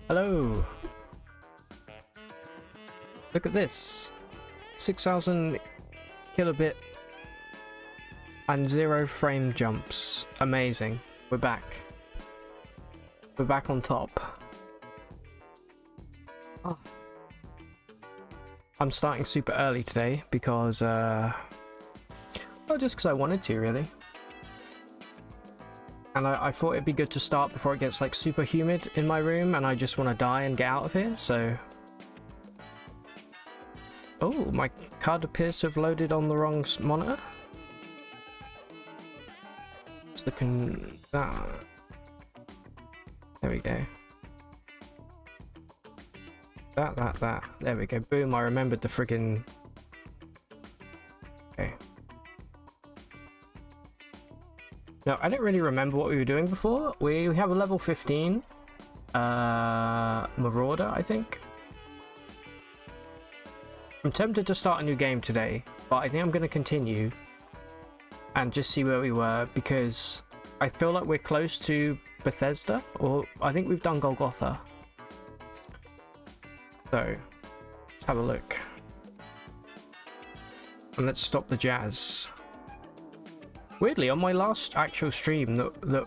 Hello. Look at this. 6,000 kilobit and 0 frame jumps. Amazing. We're back. We're back on top. Oh. I'm starting super early today because well, just because I wanted to, really. And I thought it'd be good to start before it gets like super humid in my room and I just want to die and get out of here, so... Oh, my card appears to have loaded on the wrong monitor. It's the There we go. That. There we go. Boom, I remembered the friggin... Okay. No, I don't really remember what we were doing before. We have a level 15 Marauder, I think. I'm tempted to start a new game today, but I think I'm going to continue and just see where we were, because I feel like we're close to Bethesda, or I think we've done Golgotha. So, let's have a look. And let's stop the jazz. Weirdly, on my last actual stream that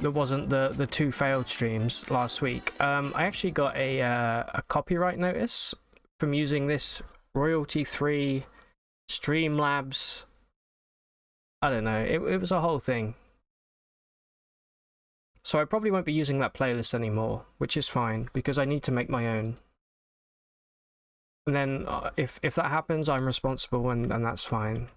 wasn't the 2 failed streams last week, I actually got a copyright notice from using this royalty-free Streamlabs. I don't know, it was a whole thing. So I probably won't be using that playlist anymore, which is fine, because I need to make my own. And then if that happens, I'm responsible, and that's fine.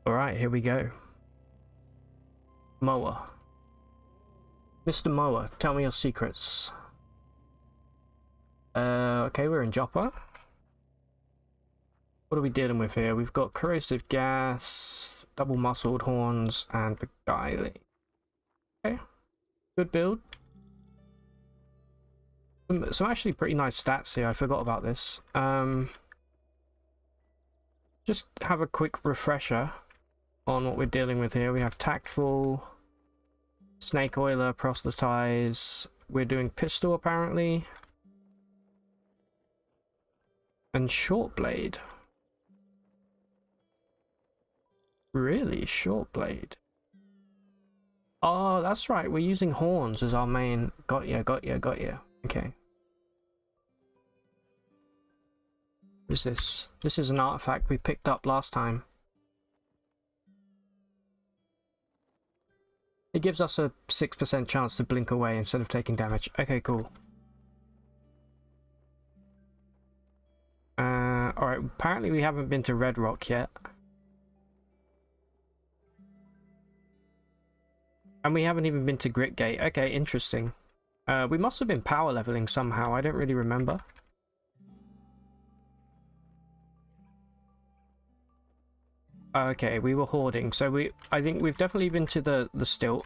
Alright, here we go. Mower. Mr. Mower, tell me your secrets. Okay, we're in Joppa. What are we dealing with here? We've got corrosive gas, double muscled horns, and beguiling. Okay, good build. Some actually pretty nice stats here. I forgot about this. Just have a quick refresher on what we're dealing with here. We have tactful, snake oiler, proselytize. We're doing pistol apparently, and short blade. Really, short blade. Oh, that's right. We're using horns as our main. Got ya. Okay. What is this? This is an artifact we picked up last time. It gives us a 6% chance to blink away instead of taking damage. Okay, cool. Alright, apparently we haven't been to Red Rock yet. And we haven't even been to Gritgate. Okay, interesting. We must have been power leveling somehow. I don't really remember. Okay, we were hoarding, so I think we've definitely been to the stilt.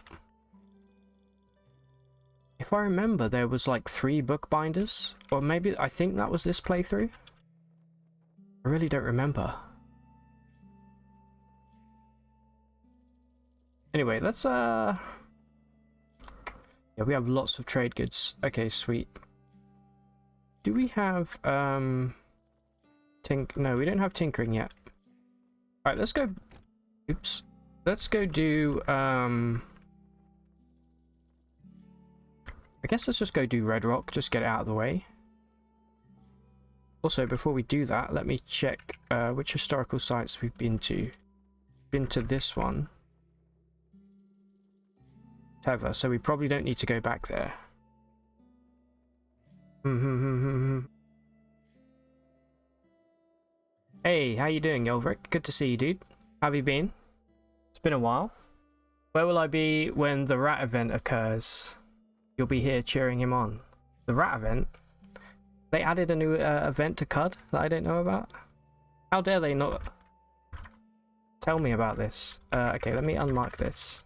If I remember, there was like 3 bookbinders, or maybe I think that was this playthrough. I really don't remember. Anyway, let's yeah, we have lots of trade goods. Okay, sweet. Do we have no, we don't have tinkering yet. Alright, let's go... Oops. Let's go do, I guess let's just go do Red Rock, just get it out of the way. Also, before we do that, let me check which historical sites we've been to. Been to this one. Whatever, so we probably don't need to go back there. Hey, how you doing, Yolvric? Good to see you, dude. How have you been? It's been a while. Where will I be when the rat event occurs? You'll be here cheering him on. The rat event? They added a new event to QUD that I don't know about? How dare they not tell me about this? Okay, let me unmark this.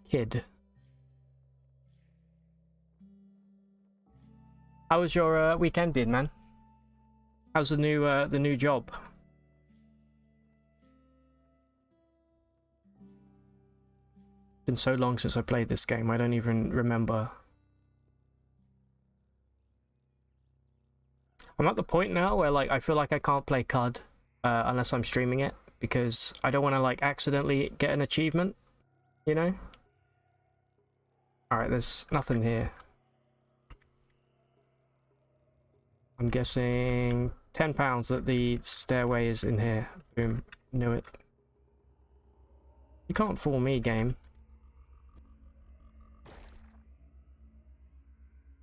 Kid. How was your weekend been, man? How's the new job? Been so long since I played this game, I don't even remember. I'm at the point now where like I feel like I can't play QUD unless I'm streaming it, because I don't want to like accidentally get an achievement, you know? Alright, there's nothing here. I'm guessing £10 that the stairway is in here. Boom, knew it. You can't fool me, game.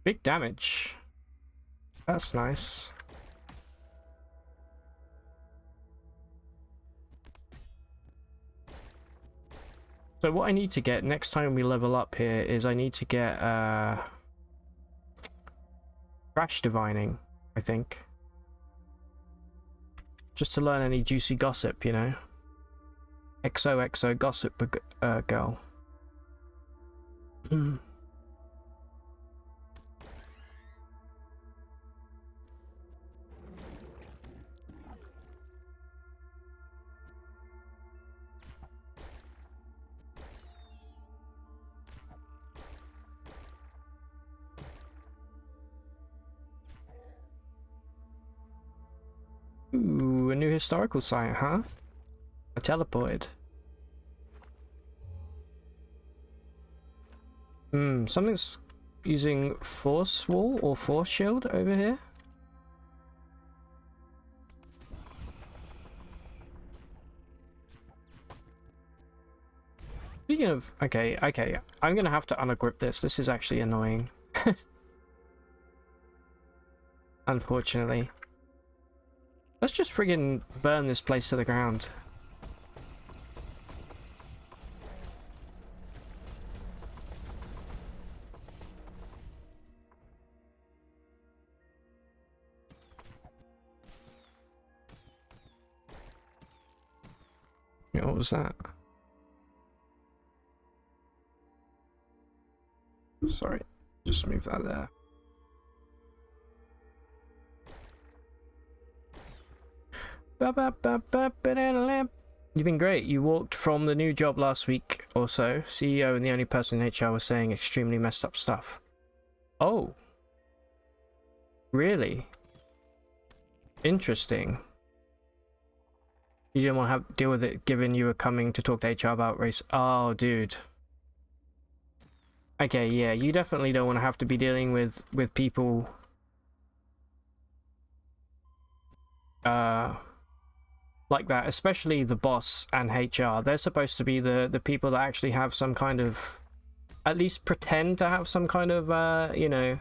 Big damage. That's nice. So what I need to get next time we level up here is I need to get crash divining, I think. Just to learn any juicy gossip, you know. XOXO gossip girl. Ooh, a new historical site, huh? I teleported. Something's using force wall or force shield over here. Speaking of, okay, I'm gonna have to unequip this. This is actually annoying. Unfortunately. Let's just friggin' burn this place to the ground. Yeah, what was that? Sorry, just move that there. You've been great. You walked from the new job last week or so. CEO and the only person in HR was saying extremely messed up stuff. Oh. Really? Interesting. You didn't want to have deal with it given you were coming to talk to HR about race. Oh, dude. Okay, yeah, you definitely don't want to have to be dealing with people like that, especially the boss and HR. They're supposed to be the people that actually have some kind of, at least pretend to have some kind of you know,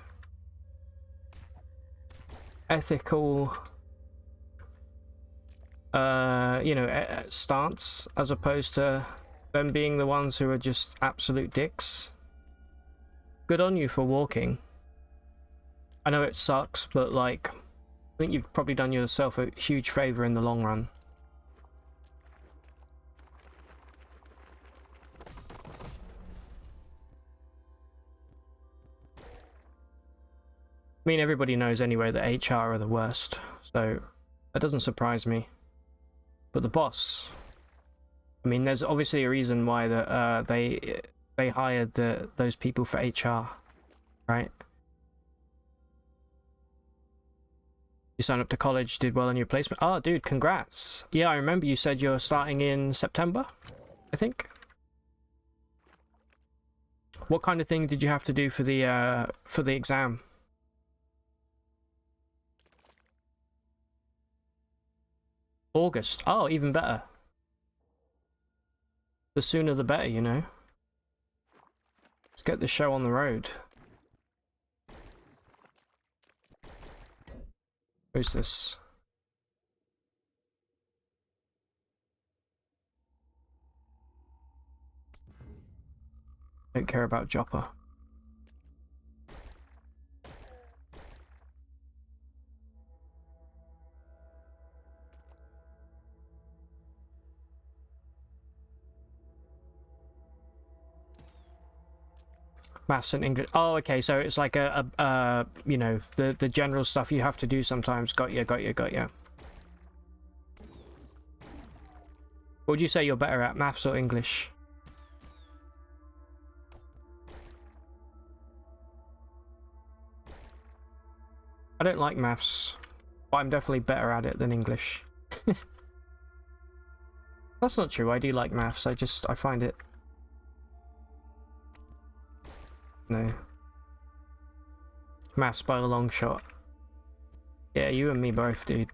ethical you know, stance, as opposed to them being the ones who are just absolute dicks. Good on you for walking. I know it sucks, but like, I think you've probably done yourself a huge favor in the long run. I mean, everybody knows anyway that HR are the worst, so that doesn't surprise me. But the boss, I mean, there's obviously a reason why that they hired those people for HR, right? You signed up to college, did well in your placement. Oh, dude, congrats. Yeah, I remember you said you're starting in September, I think. What kind of thing did you have to do for the exam? August. Oh, even better. The sooner the better, you know. Let's get the show on the road. Who's this? Don't care about Jopper. Maths and English. Oh, okay. So it's like you know, the general stuff you have to do sometimes. Got ya. What would you say you're better at, maths or English? I don't like maths, but I'm definitely better at it than English. That's not true. I do like maths. I find it. No. Maths by a long shot. Yeah, you and me both, dude.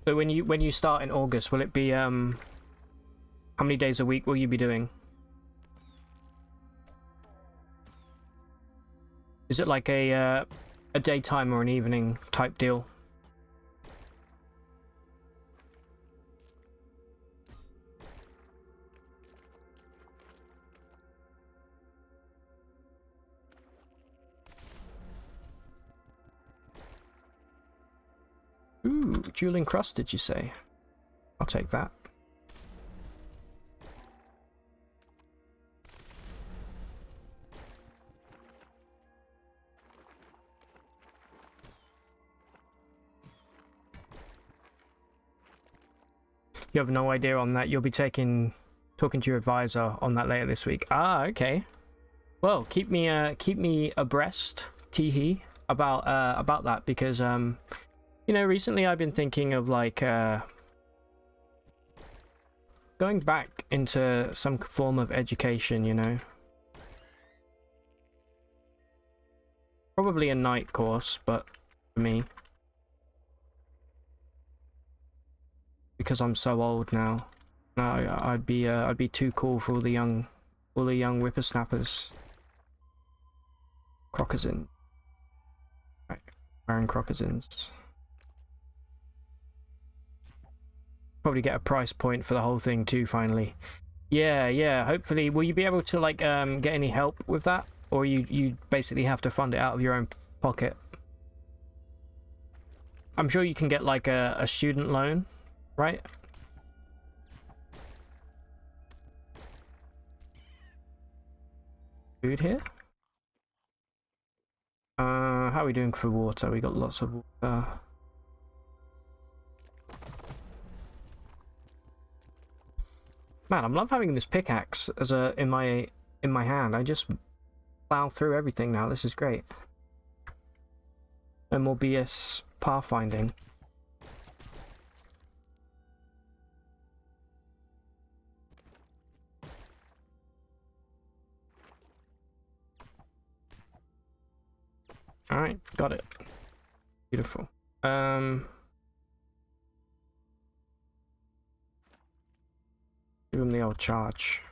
So when you start in August, will it be how many days a week will you be doing? Is it like a daytime or an evening type deal? Ooh, dueling crust, did you say? I'll take that. You have no idea on that. You'll be talking to your advisor on that later this week. Ah, okay. Well, keep me abreast, Teehee, about that, because you know, recently I've been thinking of like going back into some form of education, you know. Probably a night course, but for me, because I'm so old now. No, I'd be too cool for all the young whippersnappers. Crocozin. Right, wearing crocozins. Probably get a price point for the whole thing too, finally. Yeah, hopefully. Will you be able to like get any help with that? Or you basically have to fund it out of your own pocket? I'm sure you can get like a student loan, right? Food here? How are we doing for water? We got lots of water. Man, I'm love having this pickaxe as in my hand. I just plow through everything now. This is great. No more BS pathfinding. All right, got it. Beautiful. Give him the old charge.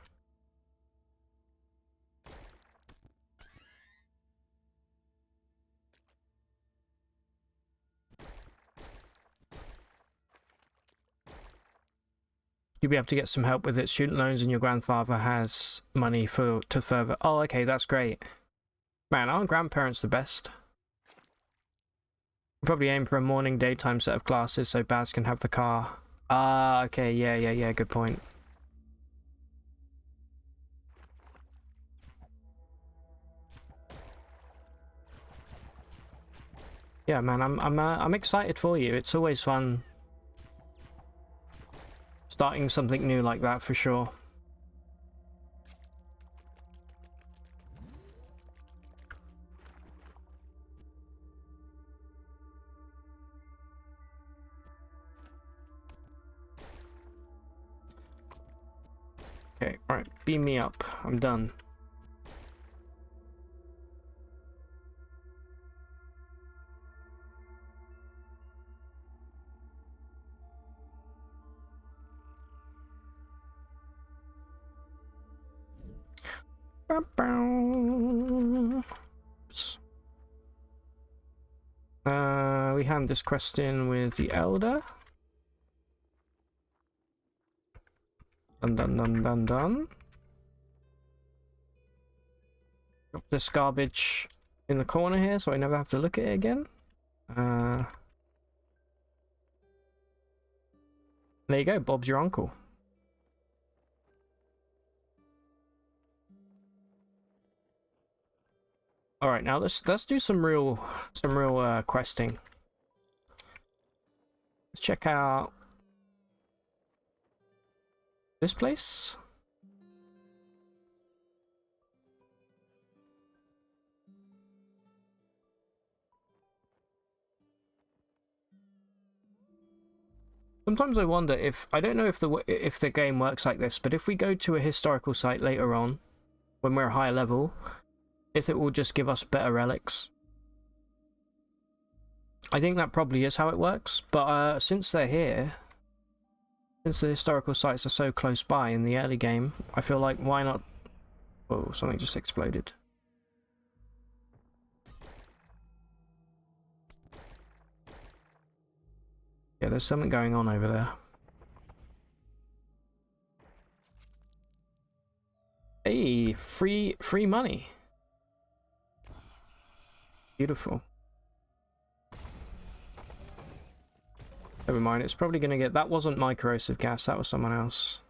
You'll be able to get some help with it. Student loans, and your grandfather has money to further. Oh, okay, that's great. Man, aren't grandparents the best? Probably aim for a morning, daytime set of classes so Baz can have the car. Ah, okay, yeah, good point. Yeah, man, I'm excited for you. It's always fun starting something new like that, for sure. Okay, alright, beam me up. I'm done. We hand this quest in with the Elder. Dun dun dun dun dun. Drop this garbage in the corner here so I never have to look at it again. There you go, Bob's your uncle. All right, now let's do some real questing. Let's check out this place. Sometimes I wonder if, I don't know if the game works like this, but if we go to a historical site later on when we're higher level, if it will just give us better relics. I think that probably is how it works, but since they're here, since the historical sites are so close by in the early game, I feel like why not... Whoa, something just exploded. Yeah, there's something going on over there. Hey, free money. Beautiful. Never mind, it's probably gonna get... That wasn't my corrosive gas, that was someone else.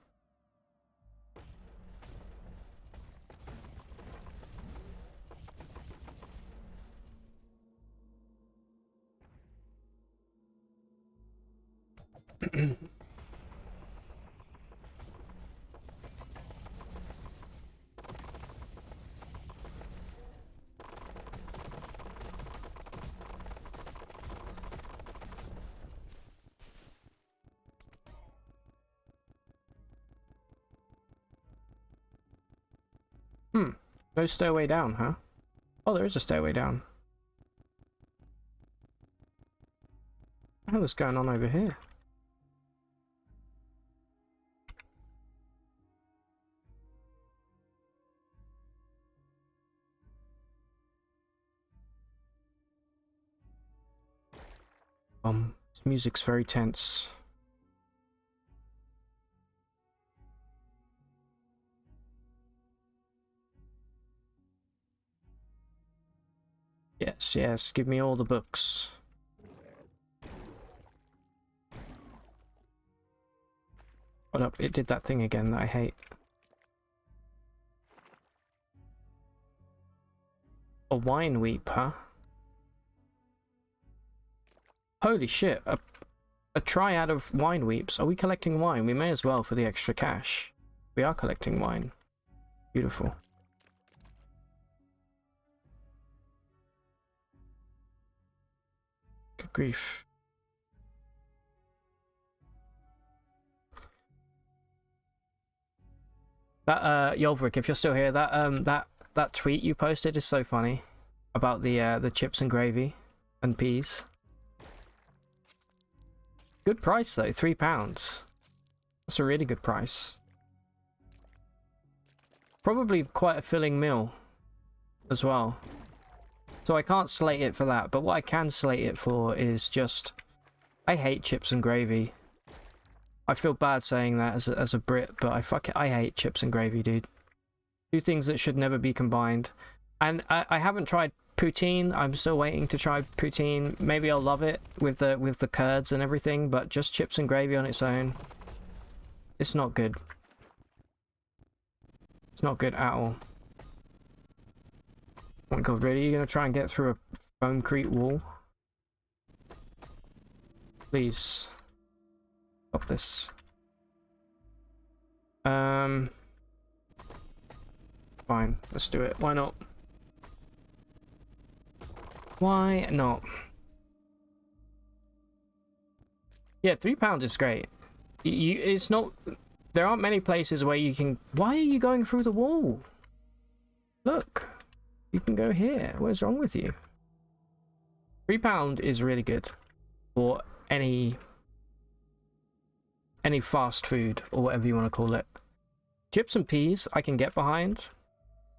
No stairway down, huh? Oh, there is a stairway down. What the hell is going on over here? This music's very tense. Yes, yes, give me all the books. Hold up, it did that thing again that I hate. A wine weep, huh? Holy shit, a triad of wine weeps. Are we collecting wine? We may as well for the extra cash. We are collecting wine. Beautiful. Good grief. That Yolvrik, if you're still here, that tweet you posted is so funny about the chips and gravy and peas. Good price though, £3. That's a really good price. Probably quite a filling meal as well. So I can't slate it for that, but what I can slate it for is just... I hate chips and gravy. I feel bad saying that as a Brit, but I hate chips and gravy, dude. Two things that should never be combined. And I haven't tried poutine. I'm still waiting to try poutine. Maybe I'll love it with the curds and everything, but just chips and gravy on its own, it's not good. It's not good at all. Oh my god, really? You're gonna try and get through a foamcrete wall? Please. Stop this. Fine, let's do it. Why not? Why not? Yeah, £3 is great. It's not... There aren't many places where you can... Why are you going through the wall? Look. You can go here. What is wrong with you? £3 is really good for any fast food or whatever you want to call it. Chips and peas I can get behind.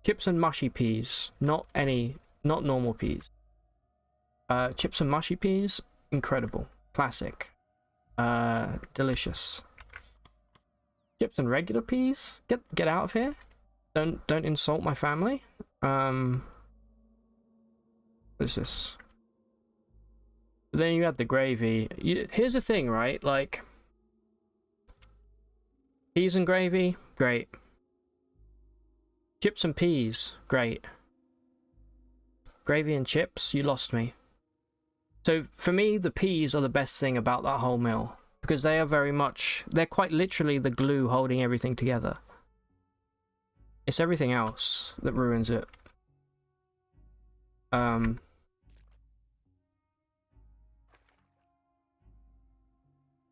Chips and mushy peas, not normal peas. Chips and mushy peas, incredible, classic, delicious. Chips and regular peas, get out of here. Don't insult my family. What is this? But then you add the gravy. Here's the thing, right? Like, peas and gravy, great. Chips and peas, great. Gravy and chips, you lost me. So for me, the peas are the best thing about that whole meal, because they are they're quite literally the glue holding everything together. It's everything else that ruins it.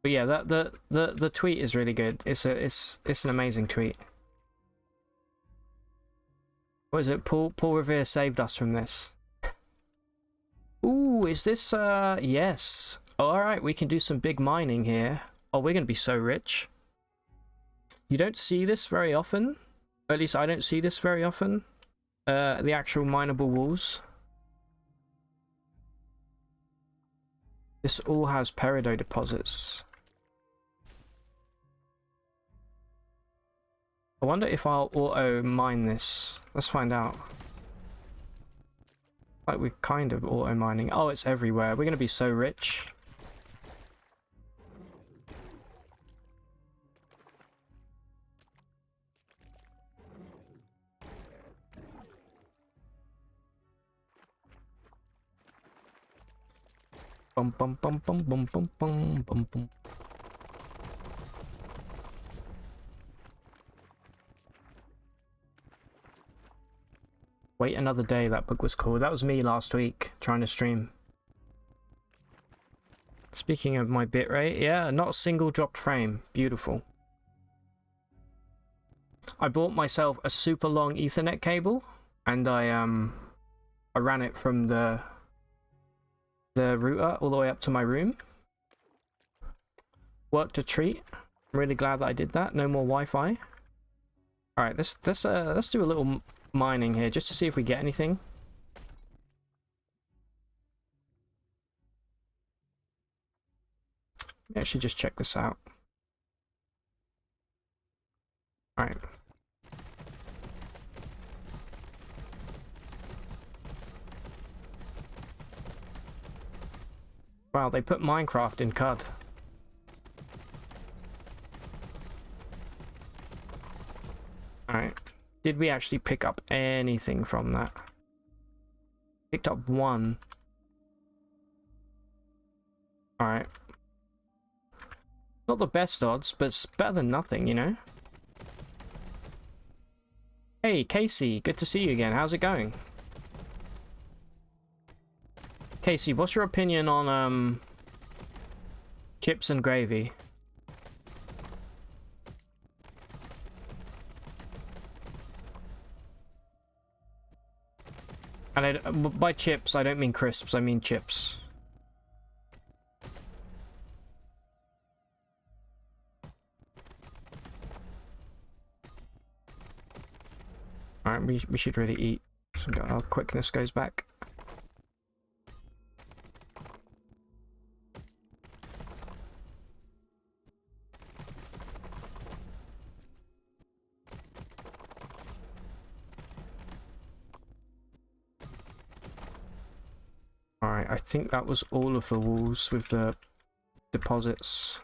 But yeah, the tweet is really good. It's an amazing tweet. What is it? Paul Revere saved us from this. Ooh, is this yes. Alright, we can do some big mining here. Oh, we're gonna be so rich. You don't see this very often. Or at least I don't see this very often. The actual mineable walls. This all has peridot deposits. I wonder if I'll auto mine this. Let's find out. Like, we're kind of auto mining. Oh, it's everywhere. We're gonna be so rich. Bum bum bum bum bum bum bum bum bum. Wait Another Day, that book was cool. That was me last week, trying to stream. Speaking of my bitrate, yeah, not a single dropped frame. Beautiful. I bought myself a super long Ethernet cable, and I ran it from the router all the way up to my room. Worked a treat. I'm really glad that I did that. No more Wi-Fi. All right, let's do a little mining here just to see if we get anything. Let me actually just check this out. All right. Wow, they put Minecraft in QUD. Alright. Did we actually pick up anything from that? Picked up one. Alright. Not the best odds, but it's better than nothing, you know? Hey, Casey, good to see you again. How's it going? Casey, what's your opinion on chips and gravy? And by chips, I don't mean crisps, I mean chips. Alright, we should really eat. So our quickness goes back. Alright, I think that was all of the walls with the deposits.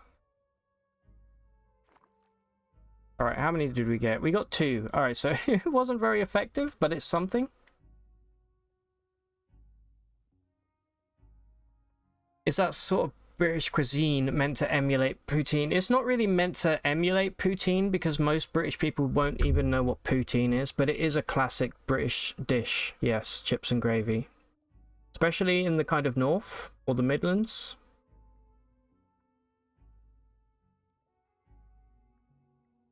Alright, how many did we get? We got 2. Alright, so it wasn't very effective, but it's something. Is that sort of British cuisine meant to emulate poutine? It's not really meant to emulate poutine because most British people won't even know what poutine is, but it is a classic British dish. Yes, chips and gravy. Especially in the kind of north or the Midlands.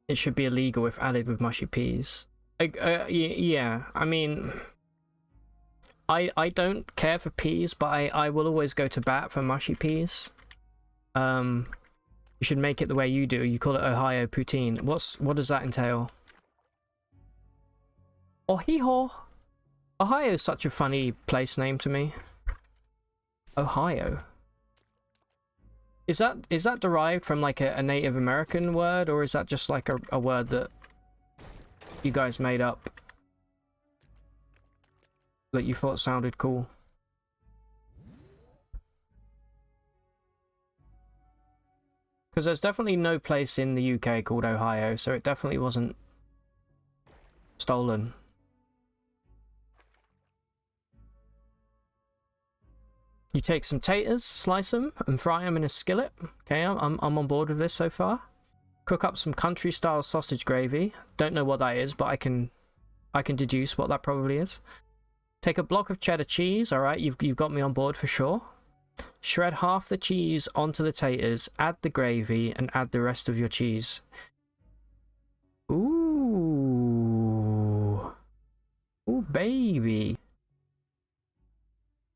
It should be illegal if added with mushy peas. Yeah, I mean, I don't care for peas, but I will always go to bat for mushy peas. You should make it the way you do. You call it Ohio poutine. What does that entail? Ohiho. Ohio is such a funny place name to me. Ohio. Is that derived from like a Native American word, or is that just like a word that you guys made up that you thought sounded cool? Because there's definitely no place in the UK called Ohio, so it definitely wasn't stolen. You take some taters, slice them, and fry them in a skillet. Okay, I'm on board with this so far. Cook up some country-style sausage gravy. Don't know what that is, but I can deduce what that probably is. Take a block of cheddar cheese. All right, you've got me on board for sure. Shred half the cheese onto the taters, add the gravy, and add the rest of your cheese. Ooh. Ooh, baby.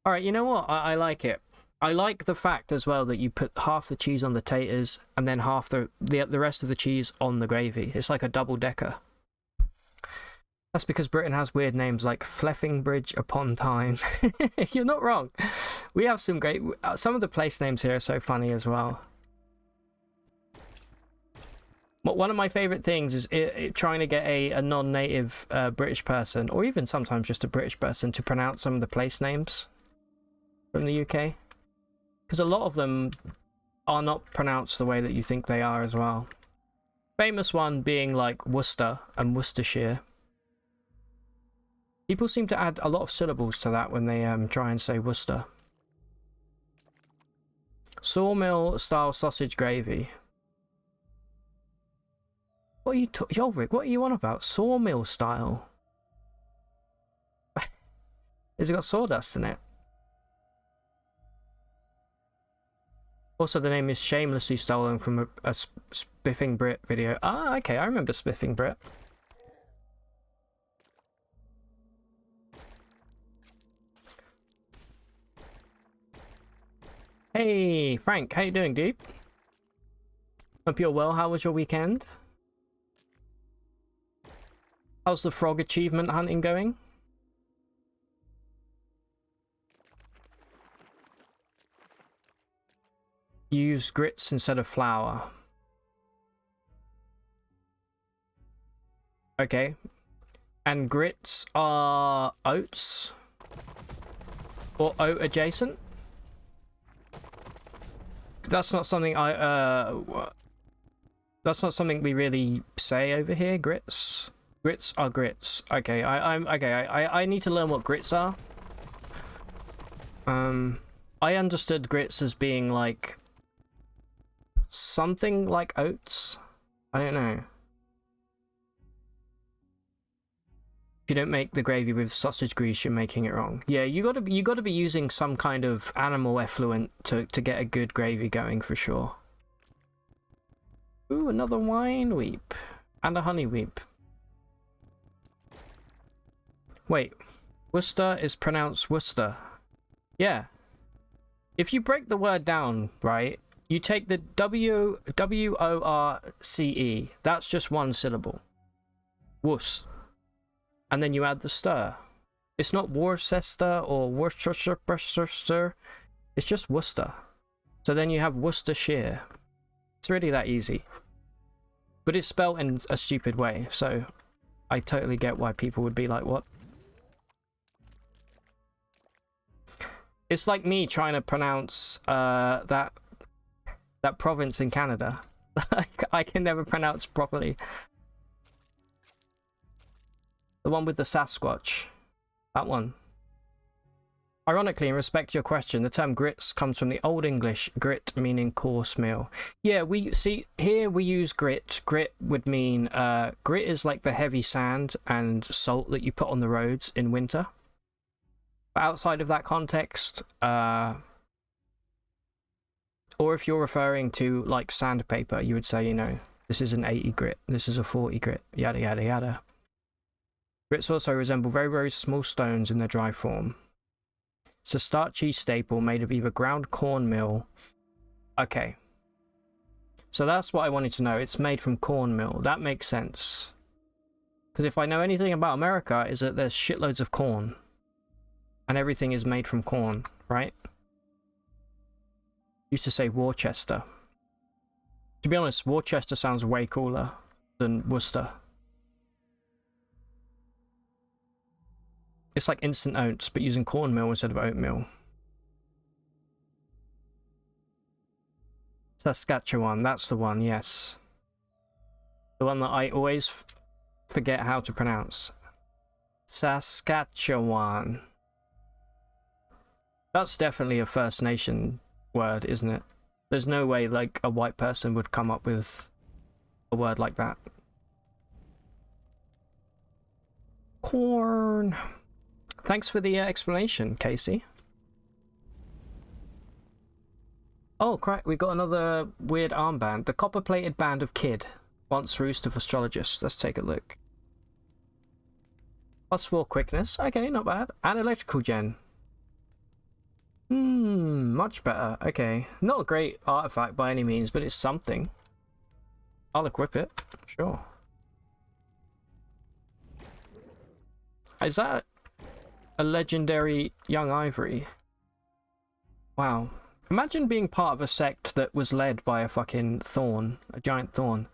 Alright, you know what? I like it. I like the fact as well that you put half the cheese on the taters and then half the rest of the cheese on the gravy. It's like a double-decker. That's because Britain has weird names like Fleffing-bridge upon Tyne. You're not wrong. We have some great... Some of the place names here are so funny as well. But one of my favourite things is trying to get a non-native British person, or even sometimes just a British person, to pronounce some of the place names from the UK. Because a lot of them are not pronounced the way that you think they are as well. Famous one being like Worcester and Worcestershire. People seem to add a lot of syllables to that when they try and say Worcester. Sawmill style sausage gravy. What are you Yolric, what are you on about? Sawmill style? Has it got sawdust in it? Also, the name is shamelessly stolen from a Spiffing Brit video. Ah, okay, I remember Spiffing Brit. Hey, Frank, how you doing, dude? Hope you're well. How was your weekend? How's the frog achievement hunting going? Use grits instead of flour. Okay. And grits are oats? Or oat adjacent? That's not something that's not something we really say over here, grits. Grits are grits. Okay, I need to learn what grits are. I understood grits as being like something like oats. I don't know. If you don't make the gravy with sausage grease, you're making it wrong. Yeah, you gotta be using some kind of animal effluent to get a good gravy going for sure. Ooh, another wine weep. And a honey weep. Wait, Worcester is pronounced Worcester. Yeah. If you break the word down, right, you take the W-O-R-C-E. That's just one syllable. Worcester. And then you add the stir. It's not Worcester or Worcestershire. It's just Worcester. So then you have Worcestershire. It's really that easy. But it's spelled in a stupid way, so I totally get why people would be like, what? It's like me trying to pronounce that province in Canada. I can never pronounce properly. The one with the Sasquatch. That one. Ironically, in respect to your question, the term grits comes from the Old English grit, meaning coarse meal. Yeah, we see here we use grit. Grit would mean grit is like the heavy sand and salt that you put on the roads in winter. But outside of that context, or if you're referring to like sandpaper, you would say, you know, this is an 80 grit, this is a 40 grit, yada yada yada. Grits also resemble very, very small stones in their dry form. It's a starchy staple made of either ground cornmeal. Okay. So that's what I wanted to know. It's made from cornmeal. That makes sense. Because if I know anything about America, is that there's shitloads of corn. And everything is made from corn, right? Used to say Worcester. To be honest, Worcester sounds way cooler than Worcester. It's like instant oats, but using cornmeal instead of oatmeal. Saskatchewan, that's the one, yes. The one that I always forget how to pronounce. Saskatchewan. That's definitely a First Nation word, isn't it? There's no way like a white person would come up with a word like that. Corn. Thanks for the explanation, Casey. Oh, crap, we got another weird armband. The copper-plated band of KID. Once roost of astrologists. Let's take a look. +4 quickness. Okay, not bad. And electrical gen. Much better. Okay. Not a great artifact by any means, but it's something. I'll equip it. Sure. Is that a legendary young ivory? Wow. Imagine being part of a sect that was led by a fucking thorn. A giant thorn.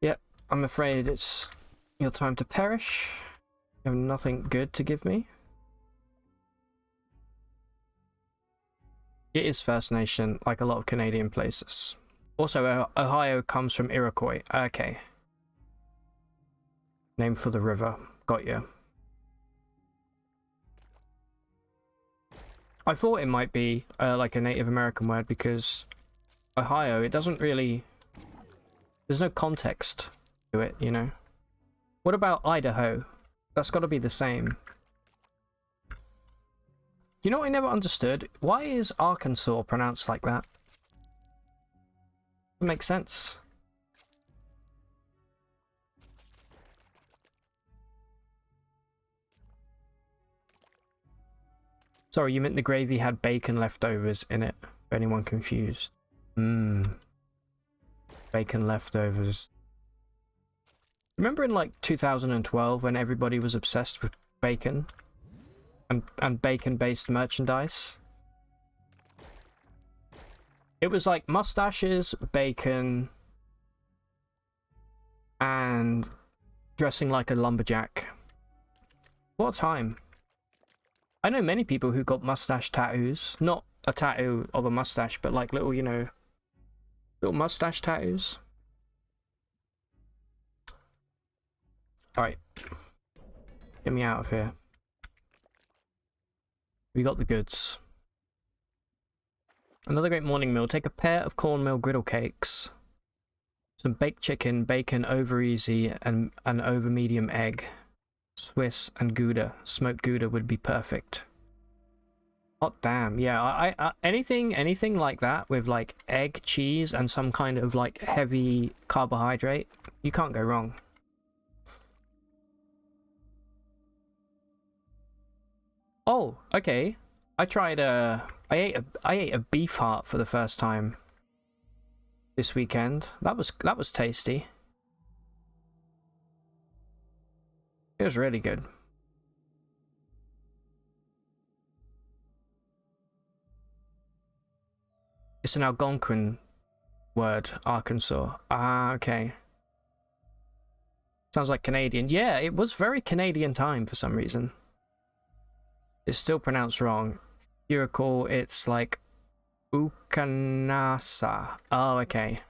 Yep. I'm afraid it's your time to perish. You have nothing good to give me. It is First Nation, like a lot of Canadian places. Also, Ohio comes from Iroquois. Okay. Name for the river. Got you. I thought it might be like a Native American word because Ohio, it doesn't really... There's no context to it, you know? What about Idaho? That's got to be the same. You know what I never understood? Why is Arkansas pronounced like that? It makes sense. Sorry, you meant the gravy had bacon leftovers in it, for anyone confused. Bacon leftovers. Remember in like 2012 when everybody was obsessed with bacon and bacon-based merchandise? It was like mustaches, bacon, and dressing like a lumberjack. What a time. I know many people who got mustache tattoos. Not a tattoo of a mustache, but like little, you know, little mustache tattoos. Alright. Get me out of here. We got the goods. Another great morning meal. Take a pair of cornmeal griddle cakes. Some baked chicken, bacon over easy, and an over medium egg. Swiss and Gouda. Smoked Gouda would be perfect. Hot damn. Yeah, I anything like that with like egg, cheese, and some kind of like heavy carbohydrate, you can't go wrong. Oh, okay. I ate a beef heart for the first time this weekend. That was tasty. It was really good. It's an Algonquin word, Arkansas. Ah, okay. Sounds like Canadian. Yeah, it was very Canadian time for some reason. It's still pronounced wrong. You recall it's like Ukanasa. Oh, okay.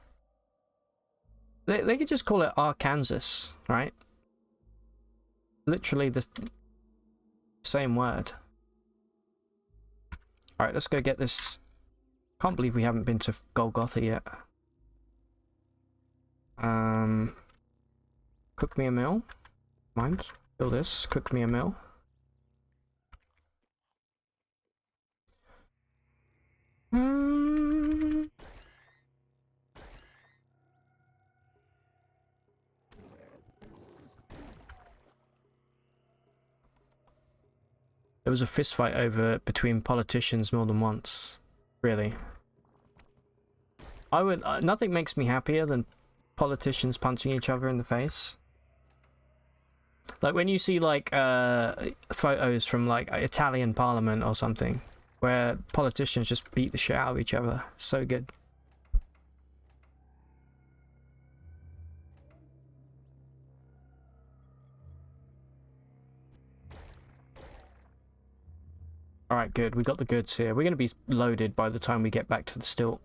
They could just call it Arkansas, right? Literally the same word. Alright, let's go get this. Can't believe we haven't been to Golgotha yet. Cook me a meal. Mind? Fill this. Cook me a meal. There was a fist fight over between politicians more than once. Really. I would. Nothing makes me happier than politicians punching each other in the face. Like when you see like photos from like Italian parliament or something where politicians just beat the shit out of each other. So good. Alright, good. We got the goods here. We're going to be loaded by the time we get back to the stilt.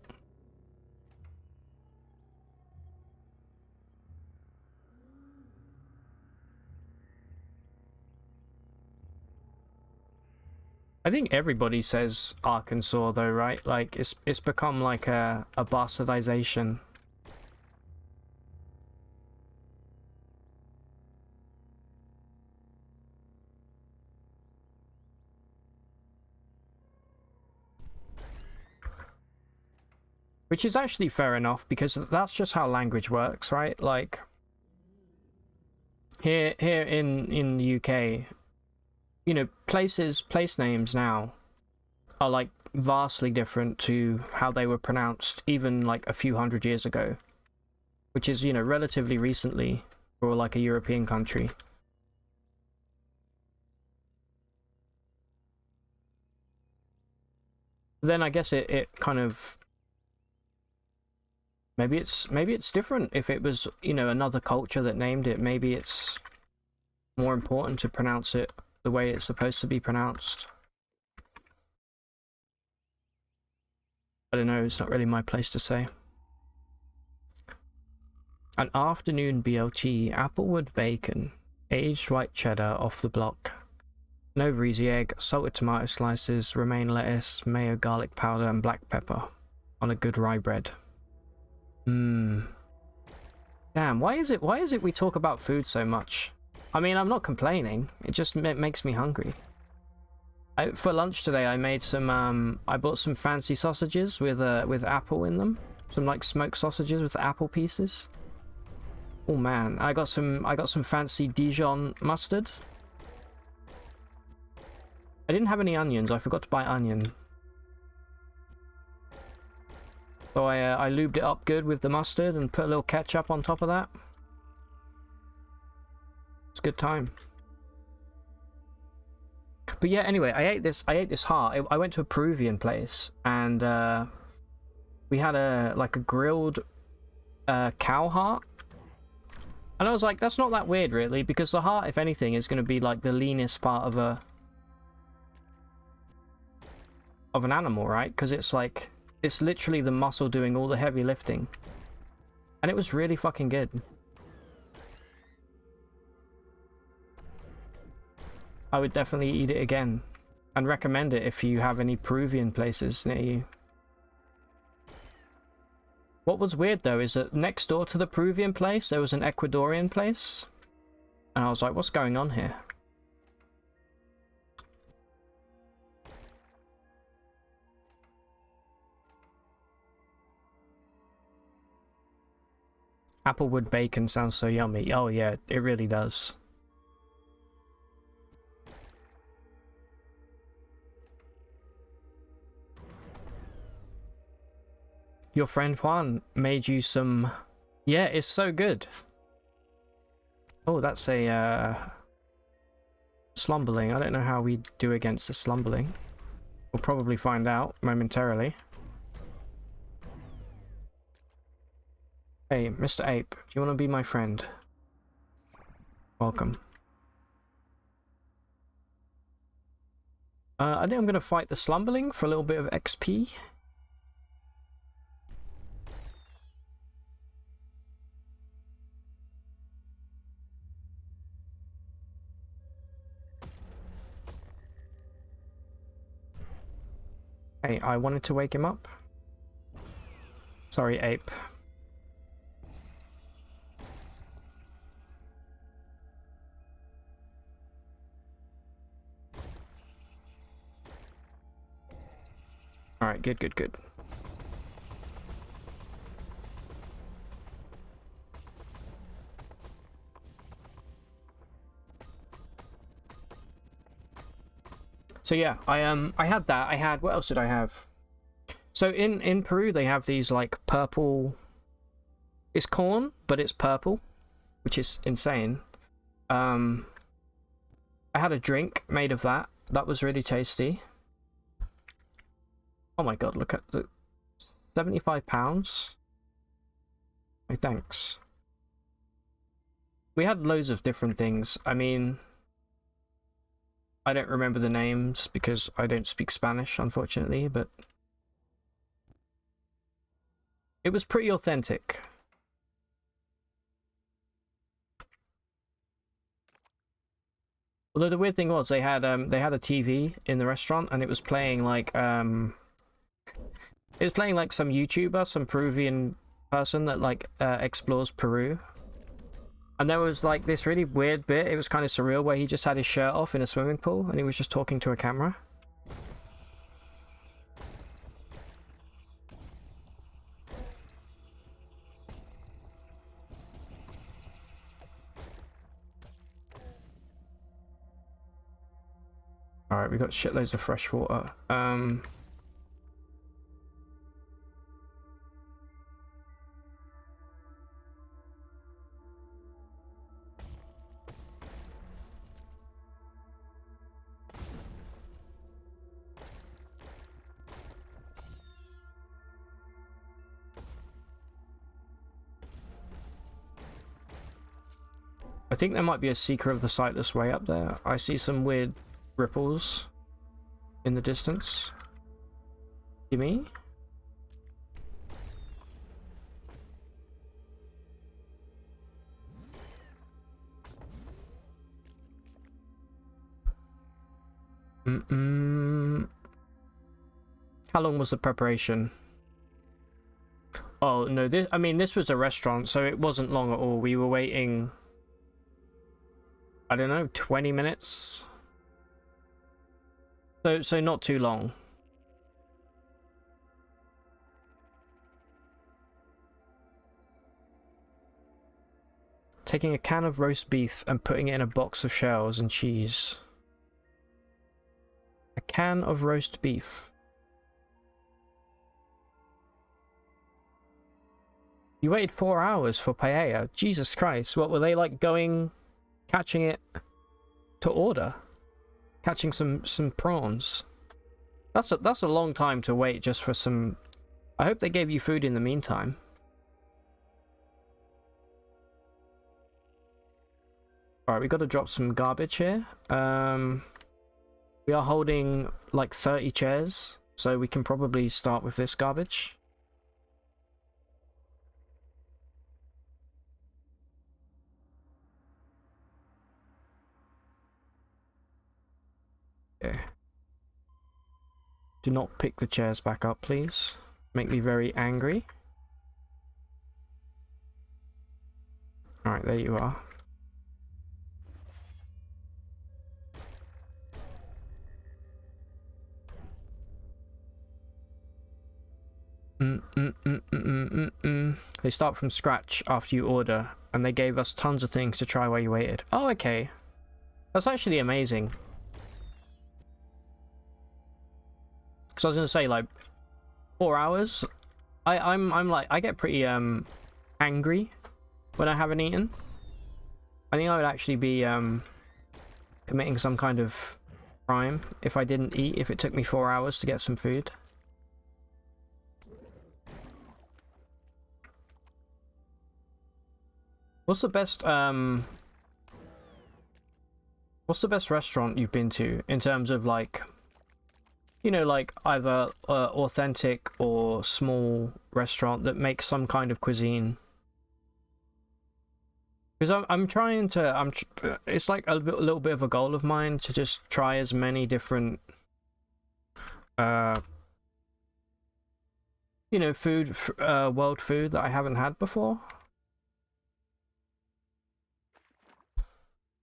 I think everybody says Arkansas though, right? Like it's become like a bastardization. Which is actually fair enough, because that's just how language works, right? Like here in the UK, you know, place names now are like vastly different to how they were pronounced even like a few hundred years ago, which is, you know, relatively recently for like a European country. Then I guess it kind of maybe it's different if it was, you know, another culture that named it. Maybe it's more important to pronounce it the way it's supposed to be pronounced. I don't know, it's not really my place to say. An afternoon BLT, applewood bacon, aged white cheddar off the block, no breezy egg, salted tomato slices, romaine lettuce, mayo garlic powder and black pepper on a good rye bread. Damn, why is it we talk about food so much? I mean, I'm not complaining, it just makes me hungry. For lunch today I made some I bought some fancy sausages with apple in them. Some like smoked sausages with apple pieces. Oh man, I got some fancy Dijon mustard. I didn't have any onions, I forgot to buy onion. So I lubed it up good with the mustard and put a little ketchup on top of that. It's a good time. But yeah, anyway, I ate this heart. I went to a Peruvian place and we had a grilled cow heart. And I was like, that's not that weird really, because the heart, if anything, is going to be like the leanest part of an animal, right? Because it's like, it's literally the muscle doing all the heavy lifting. And it was really fucking good. I would definitely eat it again. And recommend it if you have any Peruvian places near you. What was weird though is that next door to the Peruvian place, there was an Ecuadorian place. And I was like, what's going on here? Applewood bacon sounds so yummy. Oh yeah, it really does. Your friend Juan made you some... Yeah, it's so good. Oh, that's a slumberling. I don't know how we do against a slumberling. We'll probably find out momentarily. Hey, Mr. Ape, do you want to be my friend? Welcome. I think I'm going to fight the slumberling for a little bit of XP. Hey, I wanted to wake him up. Sorry, Ape. Alright, good, good, good. So yeah, I had that. I had, what else did I have? So in Peru they have these like purple It's corn, but it's purple, which is insane. I had a drink made of that. That was really tasty. Oh my god, look at the £75. Hey, thanks. We had loads of different things. I mean, I don't remember the names because I don't speak Spanish, unfortunately, but it was pretty authentic. Although the weird thing was they had a TV in the restaurant and it was playing like some YouTuber, some Peruvian person that like explores Peru. And there was like this really weird bit, it was kind of surreal, where he just had his shirt off in a swimming pool and he was just talking to a camera. Alright, we got shitloads of fresh water. I think there might be a Seeker of the Sightless way up there. I see some weird ripples in the distance. You mean? How long was the preparation? Oh no, this was a restaurant, so it wasn't long at all. We were waiting, I don't know, 20 minutes. So not too long. Taking a can of roast beef and putting it in a box of shells and cheese. A can of roast beef. You waited 4 hours for paella? Jesus Christ, what were they like catching it to order? Catching some prawns. That's a long time to wait just for some. I hope they gave you food in the meantime. Alright, we got to drop some garbage here. We are holding like 30 chairs, so we can probably start with this garbage. Okay. Do not pick the chairs back up, please. Make me very angry. Alright, there you are. They start from scratch after you order, and they gave us tons of things to try while you waited. Oh, okay. That's actually amazing. Because I was gonna say, like, 4 hours. I'm like, I get pretty angry when I haven't eaten. I think I would actually be committing some kind of crime if I didn't eat, if it took me 4 hours to get some food. What's the best restaurant you've been to in terms of, like, you know, like either authentic or small restaurant that makes some kind of cuisine? Because I'm trying to, it's like a little bit of a goal of mine to just try as many different you know, world food that I haven't had before.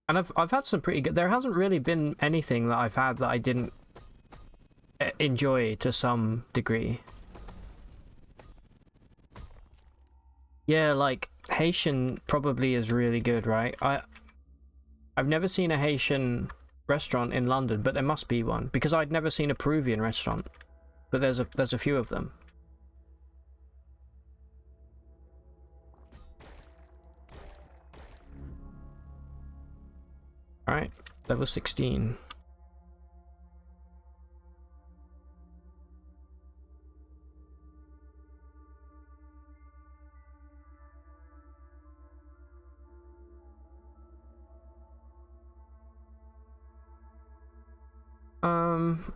And I've had some pretty good. There hasn't really been anything that I've had that I didn't enjoy to some degree. Yeah, like Haitian probably is really good, right? I've never seen a Haitian restaurant in London, but there must be one because I'd never seen a Peruvian restaurant. But there's a few of them. Alright, level 16.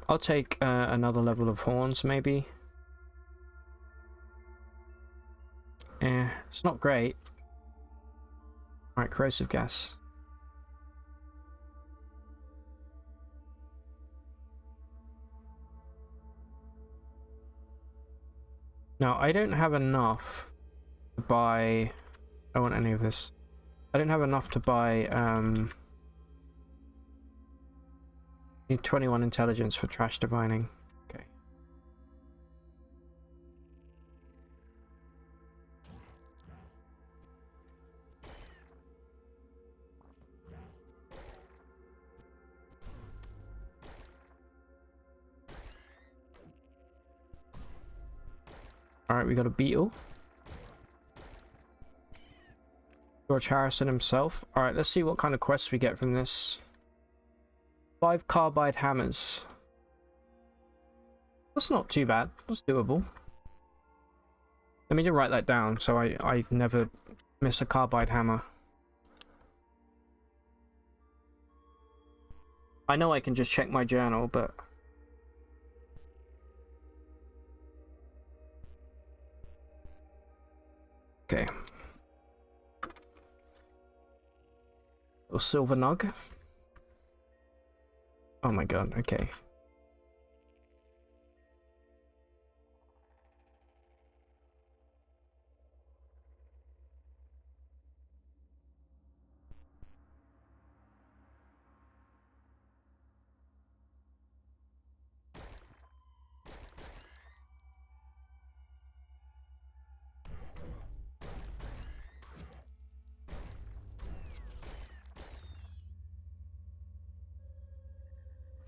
I'll take another level of horns, maybe. It's not great. Alright, corrosive gas. Now, I don't have enough to buy... I don't want any of this. I don't have enough to buy, need 21 intelligence for trash divining. Okay. Alright, we got a beetle. George Harrison himself. Alright, let's see what kind of quests we get from this. 5 carbide hammers. That's not too bad. That's doable. Let me just write that down so I never miss a carbide hammer. I know I can just check my journal, but... Okay. Little silver nug. Oh my god, okay.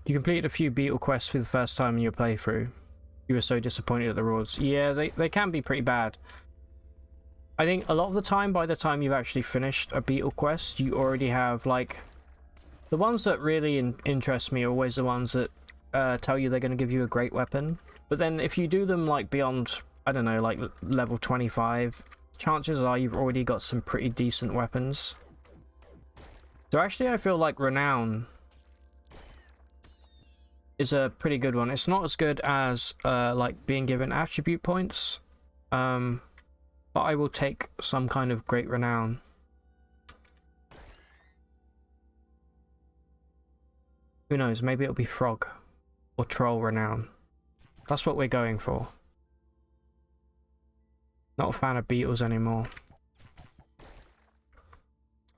You completed a few beetle quests for the first time in your playthrough. You were so disappointed at the rewards. Yeah, they can be pretty bad. I think a lot of the time, by the time you've actually finished a beetle quest, you already have, like... The ones that really interest me are always the ones that tell you they're going to give you a great weapon. But then if you do them, like, beyond, I don't know, like, level 25, chances are you've already got some pretty decent weapons. So actually, I feel like Renown is a pretty good one. It's not as good as like being given attribute points, but I will take some kind of great renown. Who knows, maybe it'll be frog or troll renown. That's what we're going for. Not a fan of beetles anymore.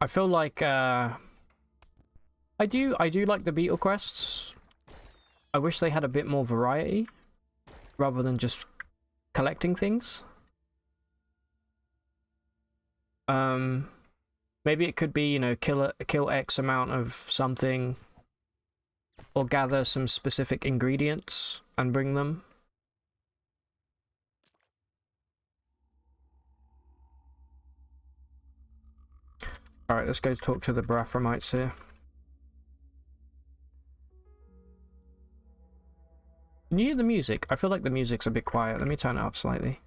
I feel like I do like the beetle quests. I wish they had a bit more variety rather than just collecting things. Maybe it could be, you know, kill X amount of something, or gather some specific ingredients and bring them. Alright, let's go talk to the Barathamites here. Can you hear the music? I feel like the music's a bit quiet. Let me turn it up slightly.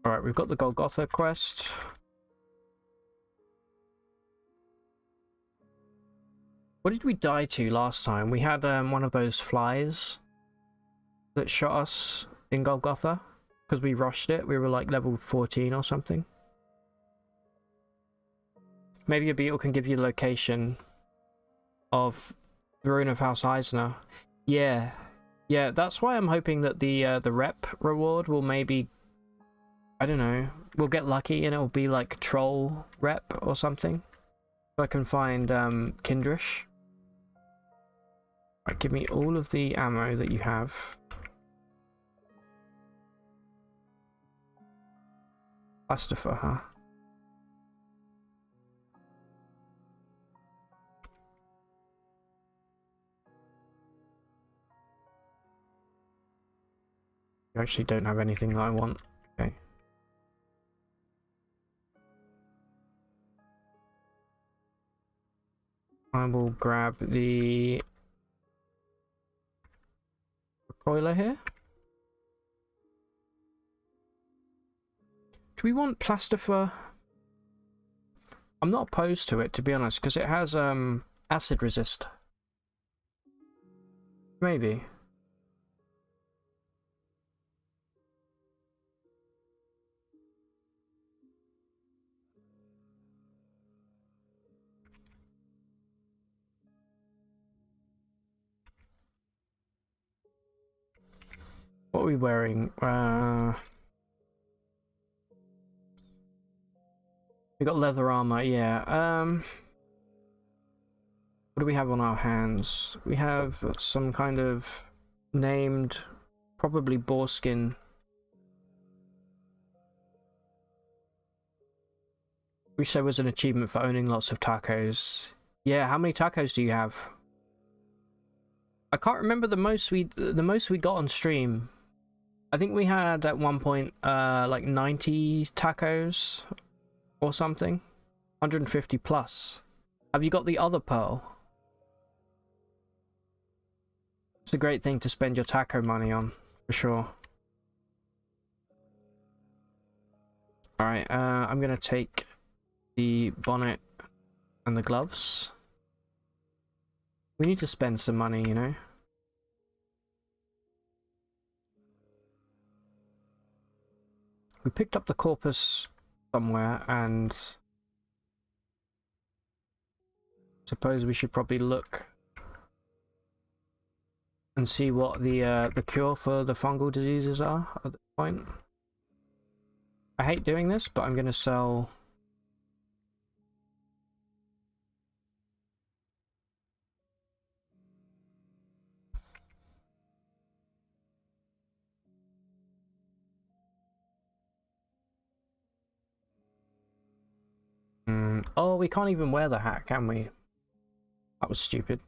Alright, we've got the Golgotha quest. What did we die to last time? We had one of those flies that shot us in Golgotha because we rushed it. We were like level 14 or something. Maybe a beetle can give you the location of the ruin of House Eisner. Yeah, that's why I'm hoping that the rep reward will maybe, I don't know, we'll get lucky and it'll be like troll rep or something. So I can find Kindrish. Right, give me all of the ammo that you have. Plastifer, huh? You actually don't have anything that I want. Okay. I will grab the recoiler here. Do we want plaster for... I'm not opposed to it, to be honest, because it has acid resist. Maybe. What are we wearing? We got leather armor, yeah. What do we have on our hands? We have some kind of named, probably boar skin. Wish there was an achievement for owning lots of tacos. Yeah, how many tacos do you have? I can't remember the most we got on stream. I think we had at one point like 90 tacos or something. 150 plus. Have you got the other pearl? It's a great thing to spend your taco money on, for sure. Alright, I'm gonna take the bonnet and the gloves. We need to spend some money, you know? We picked up the corpus somewhere, and suppose we should probably look and see what the cure for the fungal diseases are at this point. I hate doing this, but I'm gonna sell... Oh, we can't even wear the hat, can we? That was stupid.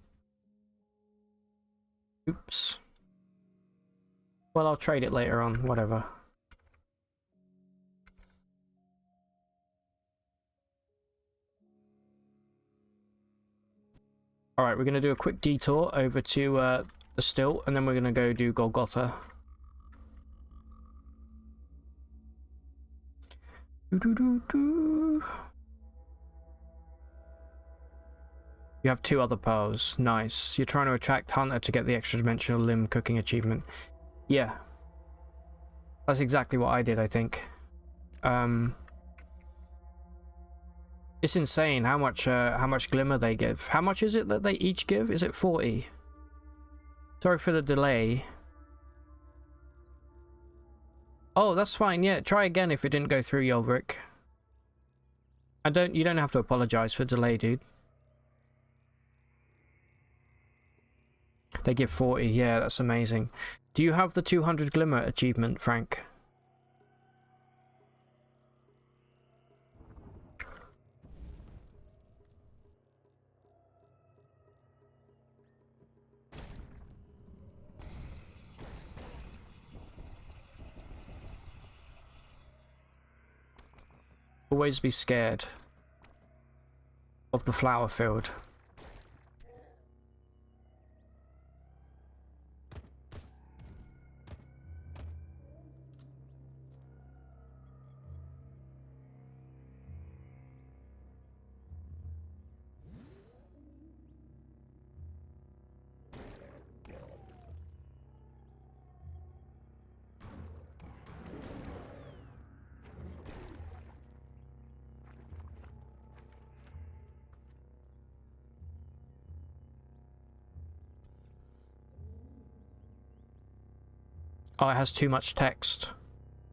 Oops. Well, I'll trade it later on, whatever. Alright, we're going to do a quick detour over to the stilt, and then we're going to go do Golgotha. You have 2 other pearls. Nice. You're trying to attract Hunter to get the extra dimensional limb cooking achievement. Yeah. That's exactly what I did, I think. It's insane how much glimmer they give. How much is it that they each give? Is it 40? Sorry for the delay. Oh, that's fine. Yeah, try again if it didn't go through, Yolvik. You don't have to apologize for delay, dude. They give 40. Yeah, that's amazing. Do you have the 200 glimmer achievement, Frank? Always be scared of the flower field. Oh, it has too much text.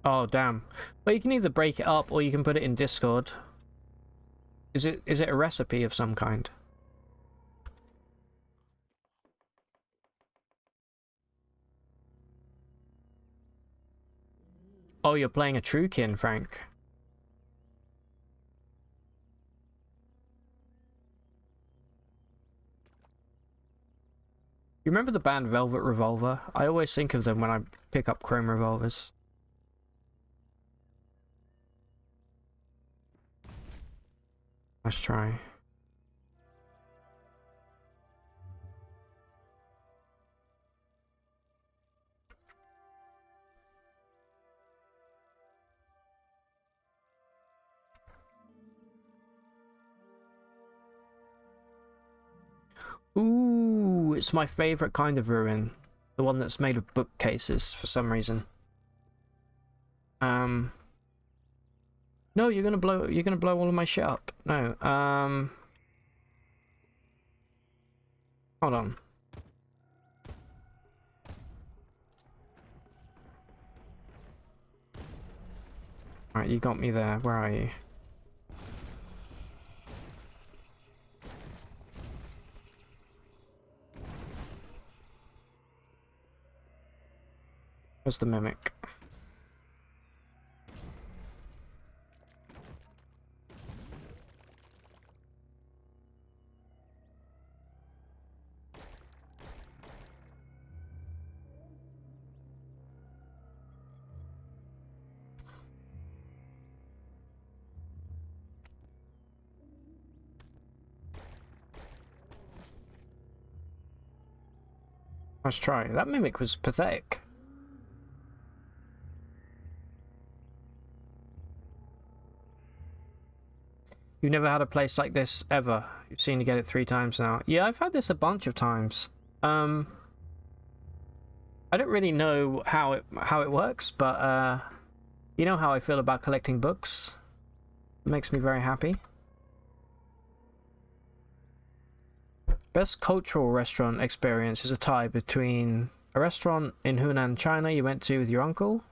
Oh, damn. Well, you can either break it up or you can put it in Discord. Is it a recipe of some kind? Oh, you're playing a Truekin, Frank. You remember the band Velvet Revolver? I always think of them when I pick up chrome revolvers. Let's try. Ooh, it's my favorite kind of ruin. The one that's made of bookcases for some reason. No, you're gonna blow all of my shit up. No, hold on. Alright, you got me there. Where are you? Where's the mimic? Let's try. That mimic was pathetic. You've never had a place like this ever. You've seen you get it 3 times now. Yeah, I've had this a bunch of times. I don't really know how it works, but you know how I feel about collecting books. It makes me very happy. Best cultural restaurant experience is a tie between a restaurant in Hunan, China you went to with your uncle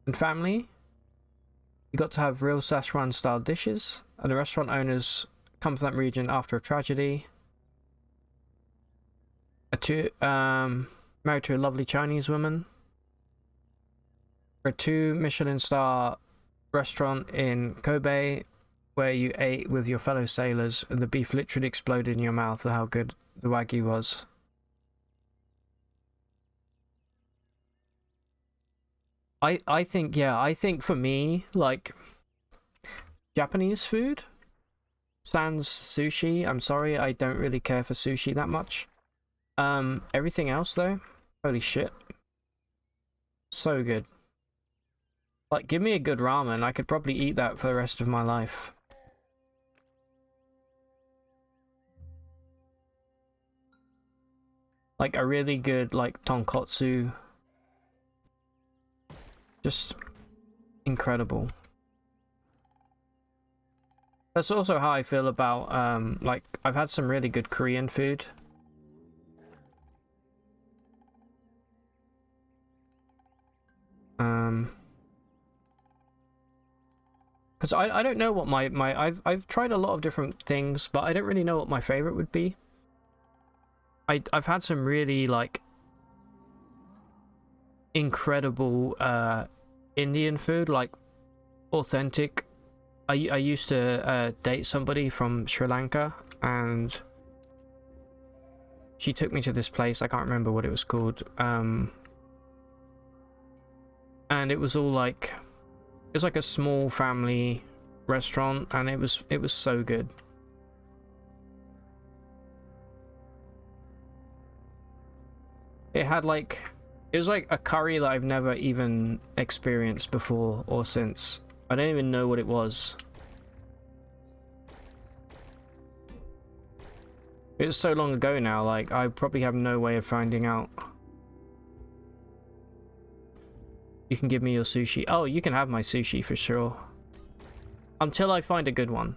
and family. You got to have real Szechuan style dishes, and the restaurant owners come from that region after a tragedy. Married to a lovely Chinese woman. For a 2 Michelin star restaurant in Kobe, where you ate with your fellow sailors and the beef literally exploded in your mouth at how good the Wagyu was. I think, yeah, I think for me, like, Japanese food, sans sushi. I'm sorry, I don't really care for sushi that much. Everything else though, holy shit, so good. Like, give me a good ramen, I could probably eat that for the rest of my life. Like a really good, like, tonkotsu. Just incredible. That's also how I feel about, like, I've had some really good Korean food. Because I don't know what I've tried a lot of different things, but I don't really know what my favorite would be. I've had some really, like, incredible Indian food, like authentic. I used to date somebody from Sri Lanka, and she took me to this place. I can't remember what it was called. And it was all like, it was like a small family restaurant, and it was so good. It had like, it was like a curry that I've never even experienced before or since. I don't even know what it was. It was so long ago now, like, I probably have no way of finding out. You can give me your sushi. Oh, you can have my sushi for sure. Until I find a good one.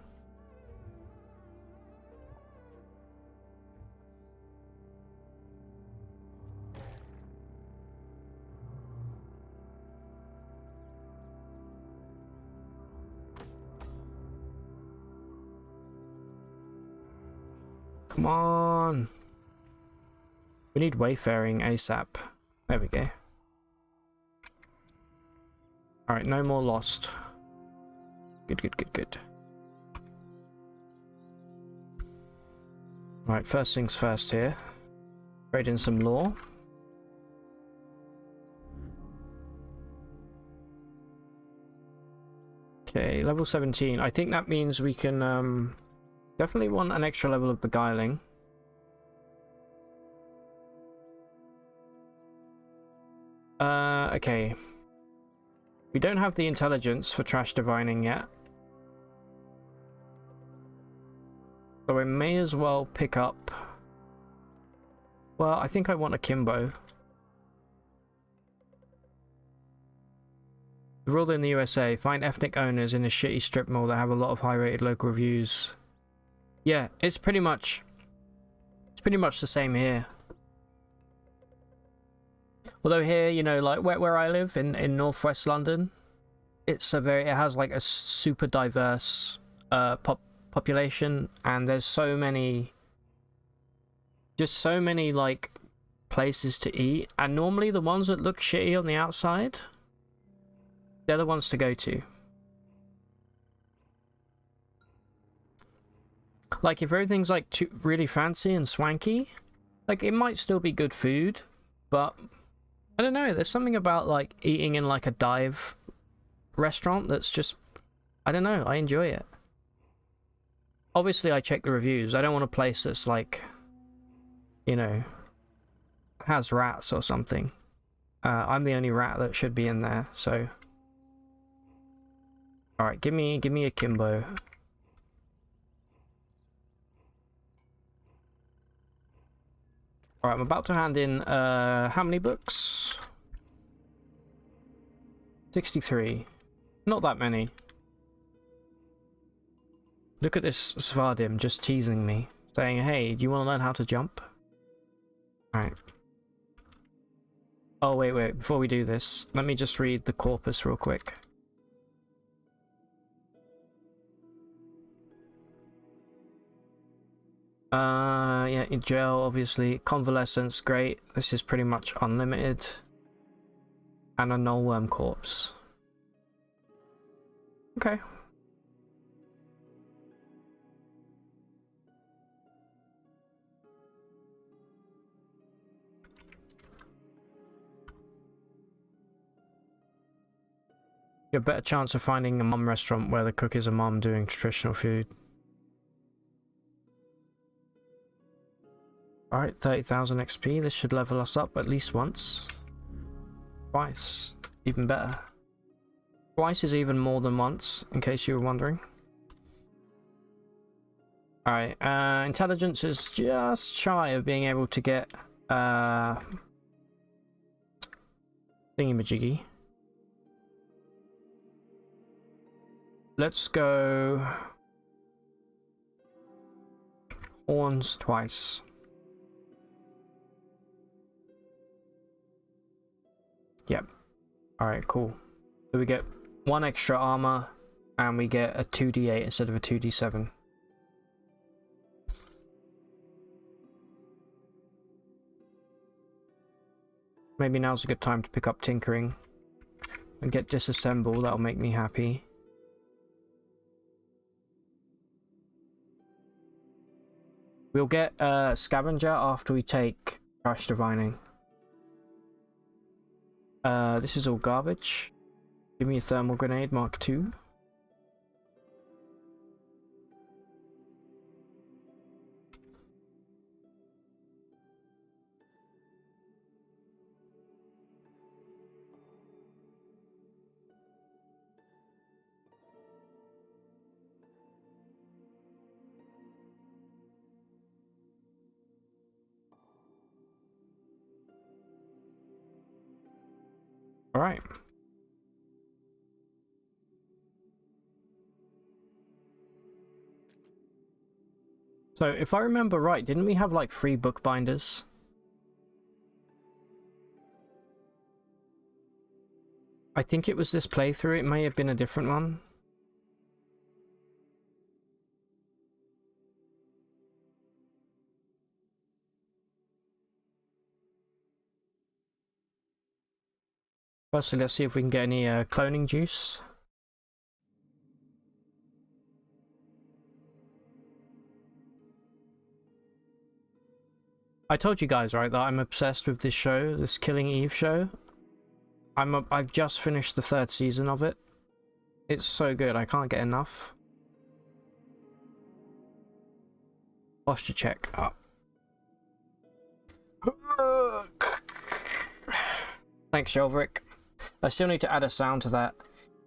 Come on. We need wayfaring ASAP. There we go. Alright, no more lost. Good, good, good, good. Alright, first things first here. Trade in some lore. Okay, level 17. I think that means we can definitely want an extra level of beguiling. Okay. We don't have the intelligence for trash divining yet. So I may as well pick up... Well, I think I want a Kimbo. Ruled in the USA, find ethnic owners in a shitty strip mall that have a lot of high-rated local reviews. Yeah, it's pretty much the same here. Although here, you know, like where I live in northwest London, it has like a super diverse population, and there's so many like places to eat, and normally the ones that look shitty on the outside, they're the ones to go to. Like if everything's like too really fancy and swanky, like it might still be good food, but I don't know, there's something about like eating in like a dive restaurant that's just, I don't know, I enjoy it. Obviously I check the reviews. I don't want a place that's like, you know, has rats or something. I'm the only rat that should be in there, so. Alright, give me a Kimbo. Alright, I'm about to hand in, how many books? 63. Not that many. Look at this Svardim just teasing me, saying, hey, do you want to learn how to jump? Alright. Oh, wait, before we do this, let me just read the corpus real quick. Yeah, in jail, obviously. Convalescence, great. This is pretty much unlimited. And a nullworm corpse. Okay. You have a better chance of finding a mum restaurant where the cook is a mum doing traditional food. Alright, 30,000 XP. This should level us up at least once. Twice. Even better. Twice is even more than once, in case you were wondering. Alright, intelligence is just shy of being able to get thingy-majiggy. Let's go horns twice. Yep. Alright, cool. So we get 1 extra armor, and we get a 2d8 instead of a 2d7. Maybe now's a good time to pick up tinkering and get disassemble. That'll make me happy. We'll get scavenger after we take trash divining. This is all garbage. Give me a thermal grenade Mark II. All right. So if I remember right, didn't we have like 3 bookbinders? I think it was this playthrough. It may have been a different one. Firstly, let's see if we can get any cloning juice. I told you guys, right, that I'm obsessed with this show, this Killing Eve show. I've just finished the 3rd season of it. It's so good, I can't get enough. Posture check up. Thanks, Shelverick. I still need to add a sound to that.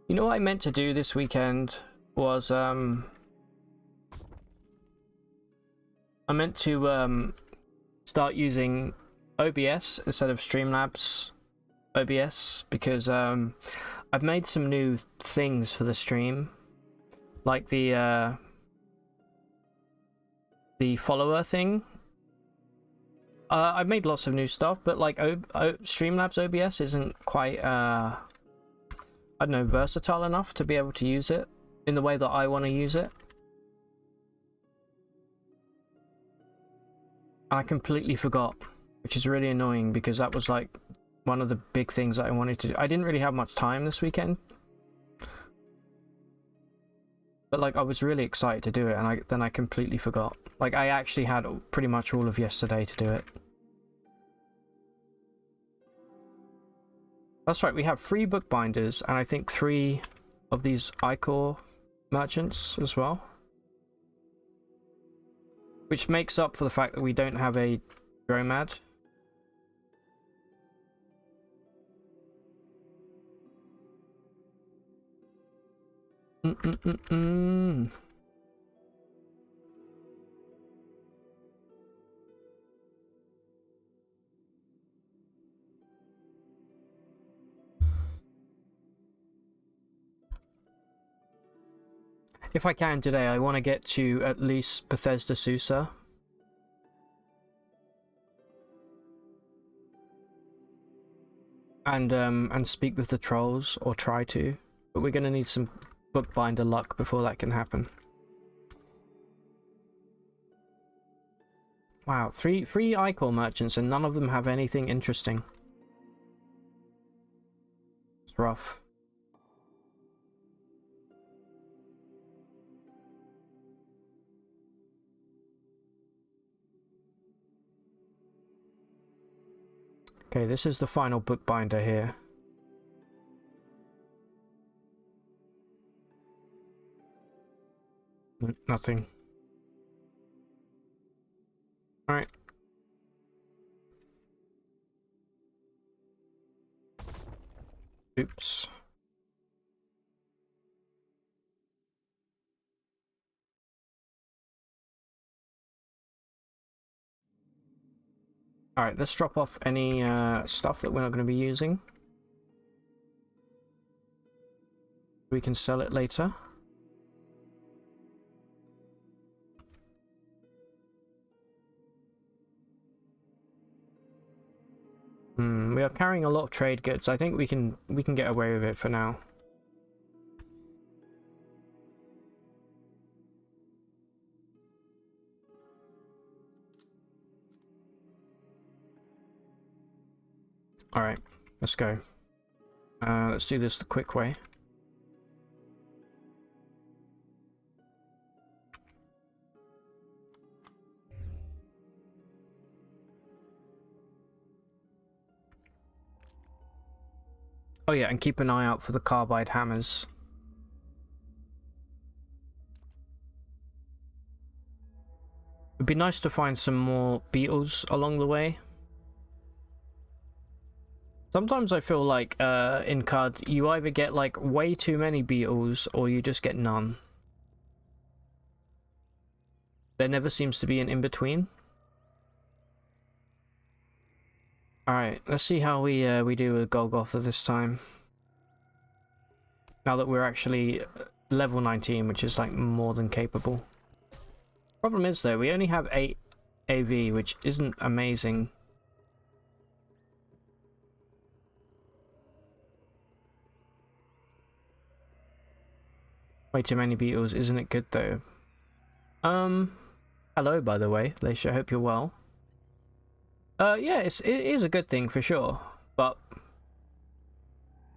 You know what I meant to do this weekend was I meant to start using OBS instead of Streamlabs OBS, because I've made some new things for the stream, like the follower thing. I've made lots of new stuff, but like Streamlabs OBS isn't quite I don't know, versatile enough to be able to use it in the way that I want to use it. And I completely forgot, which is really annoying, because that was like one of the big things that I wanted to do. I didn't really have much time this weekend, but like I was really excited to do it, and then I completely forgot. Like I actually had pretty much all of yesterday to do it. That's right, we have 3 bookbinders, and I think 3 of these iCore merchants as well. Which makes up for the fact that we don't have a Dromad. If I can today, I want to get to at least Bethesda Susa. And speak with the trolls, or try to. But we're going to need some bookbinder luck before that can happen. Wow, three iCore merchants, and none of them have anything interesting. It's rough. Okay, this is the final bookbinder here. Nothing. Alright. Oops. Alright, let's drop off any stuff that we're not going to be using. We can sell it later. We are carrying a lot of trade goods. I think we can get away with it for now. Alright, let's go. Let's do this the quick way. Oh yeah, and keep an eye out for the carbide hammers. It'd be nice to find some more beetles along the way. Sometimes I feel like in QUD you either get like way too many beetles or you just get none. There never seems to be an in-between. Alright, let's see how we do with Golgotha this time. Now that we're actually level 19, which is like more than capable. Problem is though, we only have 8 AV, which isn't amazing. Way too many beetles, isn't it good though? Hello by the way, Leisha, hope you're well. Yeah, it is a good thing for sure, but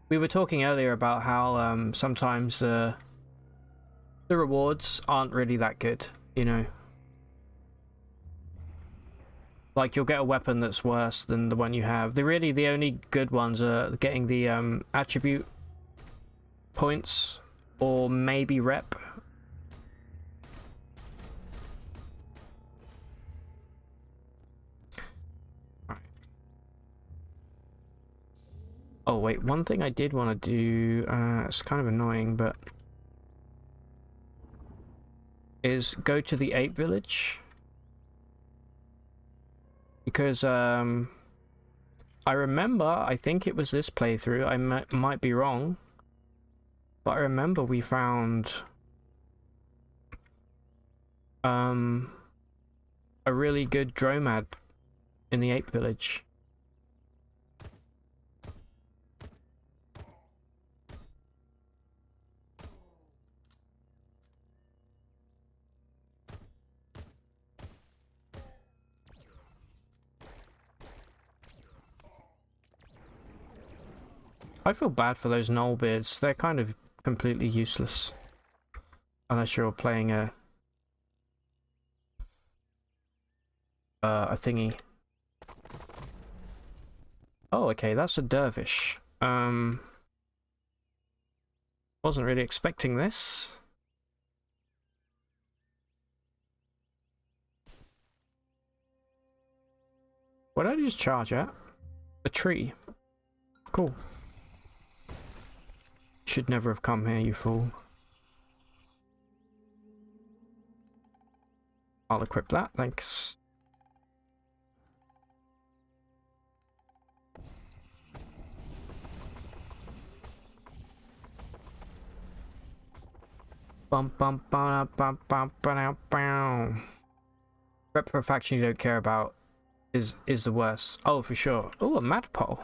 we were talking earlier about how sometimes the rewards aren't really that good, you know. Like, you'll get a weapon that's worse than the one you have. The only good ones are getting the attribute points or maybe rep. Oh wait, one thing I did want to do, it's kind of annoying, but is go to the ape village, because I remember, I think it was this playthrough, I might be wrong, but I remember we found a really good dromad in the ape village. I feel bad for those nullbeards. They're kind of completely useless. Unless you're playing a thingy. Oh, okay, that's a dervish. Wasn't really expecting this. What did I just charge at? A tree. Cool. Should never have come here, you fool. I'll equip that, thanks. Bum bum bum bum bum bum bum. Rep for a faction you don't care about is the worst. Oh, for sure. Oh, a madpole.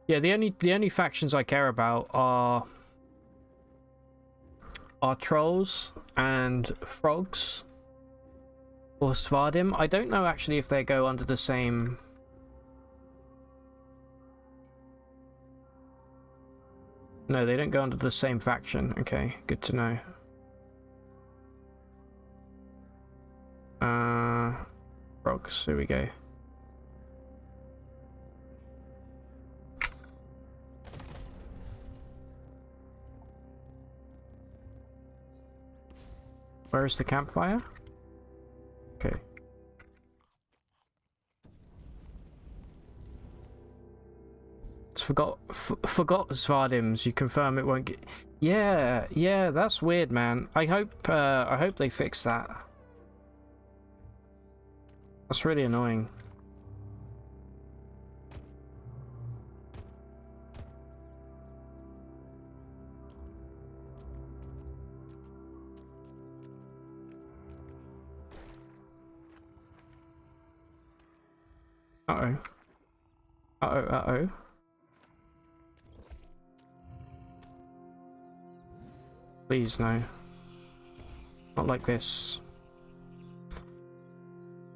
Yeah, the only factions I care about are trolls and frogs or Svardim. I don't know actually if they go under the same. No, they don't go under the same faction. Okay, good to know. Frogs, here we go. Where is the campfire? Okay. It's forgot Svardims. You confirm it won't get. Yeah, that's weird, man. I hope they fix that. That's really annoying. Uh-oh. Uh-oh, uh-oh. Please, no. Not like this.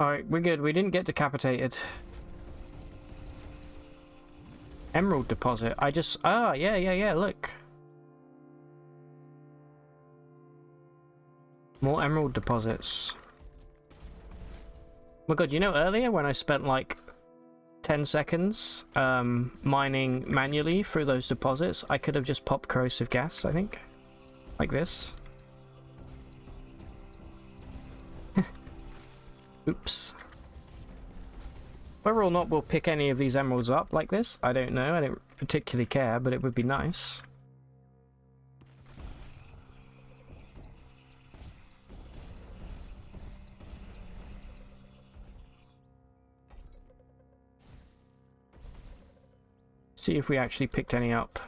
Alright, we're good. We didn't get decapitated. Emerald deposit. I just... Ah, yeah, look. More emerald deposits. Oh my god, you know earlier when I spent like 10 seconds mining manually through those deposits, I could have just popped corrosive gas, I think. Like this. Oops. Whether or not we'll pick any of these emeralds up like this, I don't know. I don't particularly care, but it would be nice. See if we actually picked any up.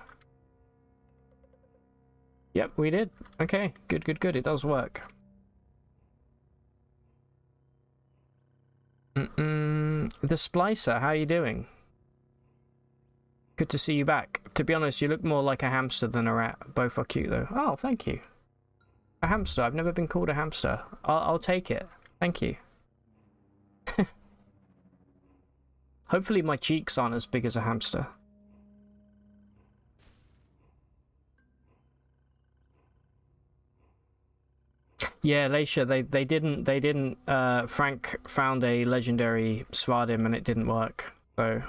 Yep, we did. Okay, good. It does work. The Splicer, how are you doing? Good to see you back. To be honest, you look more like a hamster than a rat. Both are cute though. Oh, thank you. A hamster. I've never been called a hamster. I'll take it. Thank you. Hopefully my cheeks aren't as big as a hamster. Yeah, Leisha, they didn't Frank found a legendary Svardim and it didn't work. So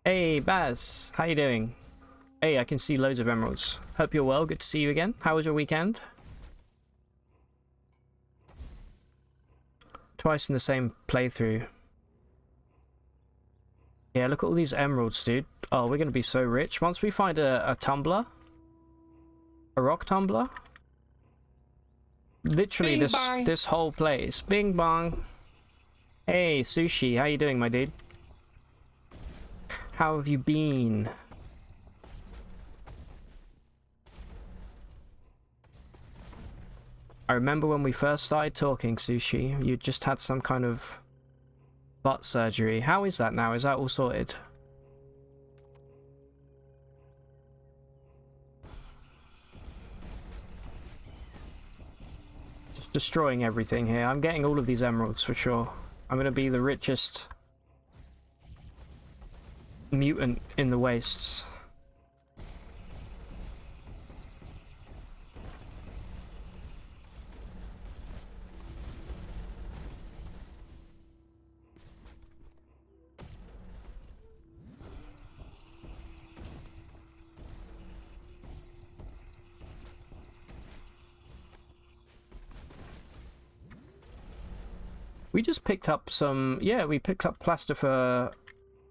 hey Baz, how you doing? Hey, I can see loads of emeralds. Hope you're well, good to see you again. How was your weekend? Twice in the same playthrough. Yeah, look at all these emeralds, dude. Oh, we're gonna be so rich. Once we find a tumbler. A rock tumbler. Literally this whole place. Bing bong. Hey, Sushi, how you doing, my dude? How have you been? I remember when we first started talking, Sushi, you just had some kind of butt surgery. How is that now? Is that all sorted? Just destroying everything here. I'm getting all of these emeralds for sure. I'm gonna be the richest mutant in the wastes. We just picked up some... Yeah, we picked up plaster for...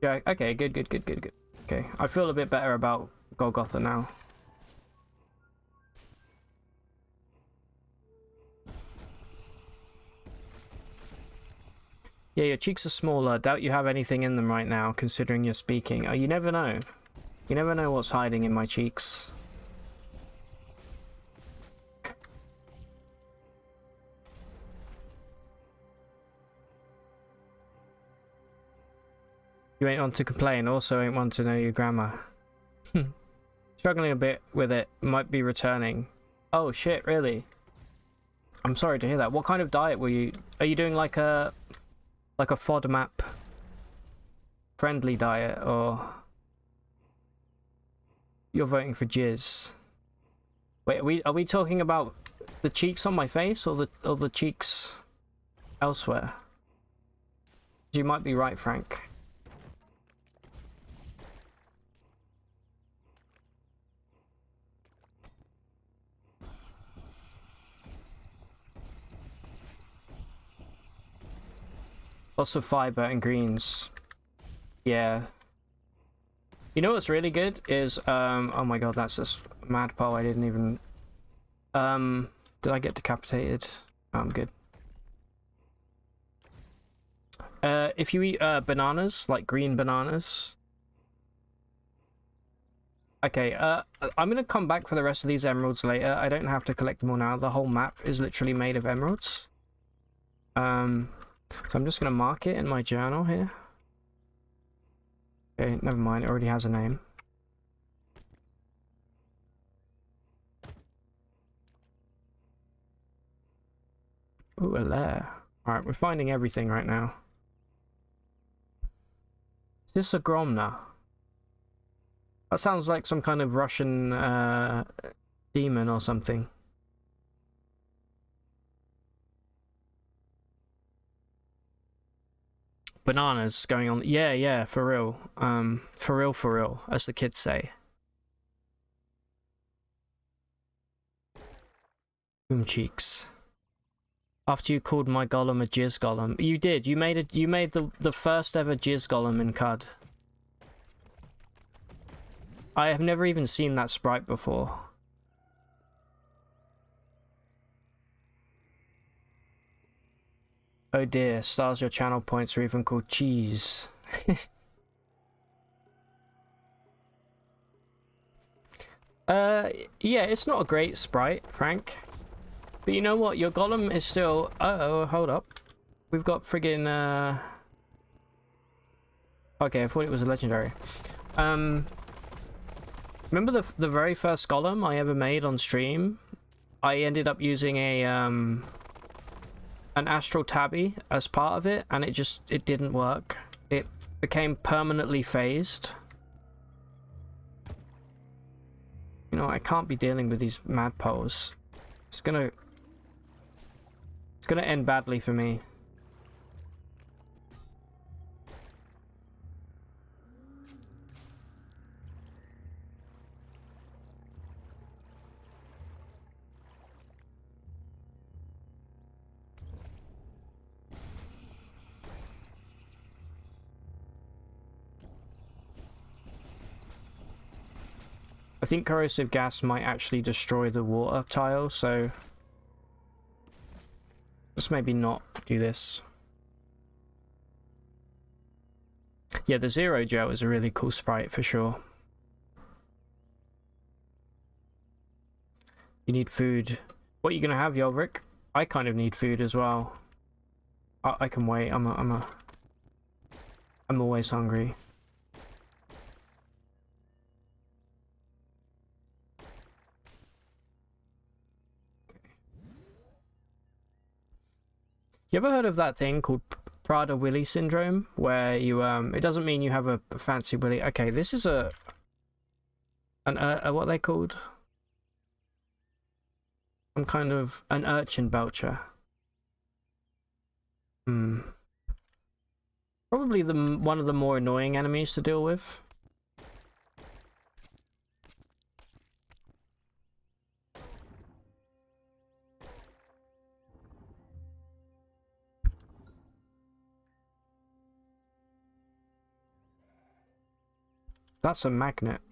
Yeah, okay, good. Okay, I feel a bit better about Golgotha now. Yeah, your cheeks are smaller. Doubt you have anything in them right now, considering you're speaking. Oh, you never know. You never know what's hiding in my cheeks. You ain't one to complain, also ain't one to know your grammar. Struggling a bit with it, might be returning. Oh shit, really? I'm sorry to hear that. What kind of diet were you... Are you doing like a FODMAP friendly diet, or... You're voting for jizz? Wait, are we talking about the cheeks on my face, or the cheeks elsewhere? You might be right, Frank. Lots of fiber and greens. Yeah. You know what's really good is, oh my god, that's this mad pole. I didn't even... did I get decapitated? Oh, I'm good. If you eat, bananas, like green bananas... Okay, I'm gonna come back for the rest of these emeralds later. I don't have to collect them all now. The whole map is literally made of emeralds. So I'm just going to mark it in my journal here. Okay, never mind. It already has a name. Ooh, a lair. Alright, we're finding everything right now. Is this a Gromna? That sounds like some kind of Russian demon or something. Bananas going on. Yeah, for real. For real, as the kids say. Boom cheeks. After you called my golem a jizz golem. You did. You made the first ever jizz golem in QUD. I have never even seen that sprite before. Oh dear, stars your channel points are even called cheese. Yeah, it's not a great sprite, Frank. But you know what? Your golem is still... Uh-oh, hold up. We've got friggin', Okay, I thought it was a legendary. Remember the very first golem I ever made on stream? I ended up using a, an astral tabby as part of it, and it didn't work. It became permanently phased. You know, I can't be dealing with these mad poles. It's gonna end badly for me. I think corrosive gas might actually destroy the water tile, so let's maybe not do this. Yeah, the Zero Gel is a really cool sprite for sure. You need food. What are you gonna have, Yolric? I kind of need food as well. I can wait. I'm always hungry. You ever heard of that thing called Prader-Willi syndrome, where you it doesn't mean you have a fancy willy. Okay, this is a what are they called? Some kind of an urchin belcher. Probably one of the more annoying enemies to deal with. That's a magnet.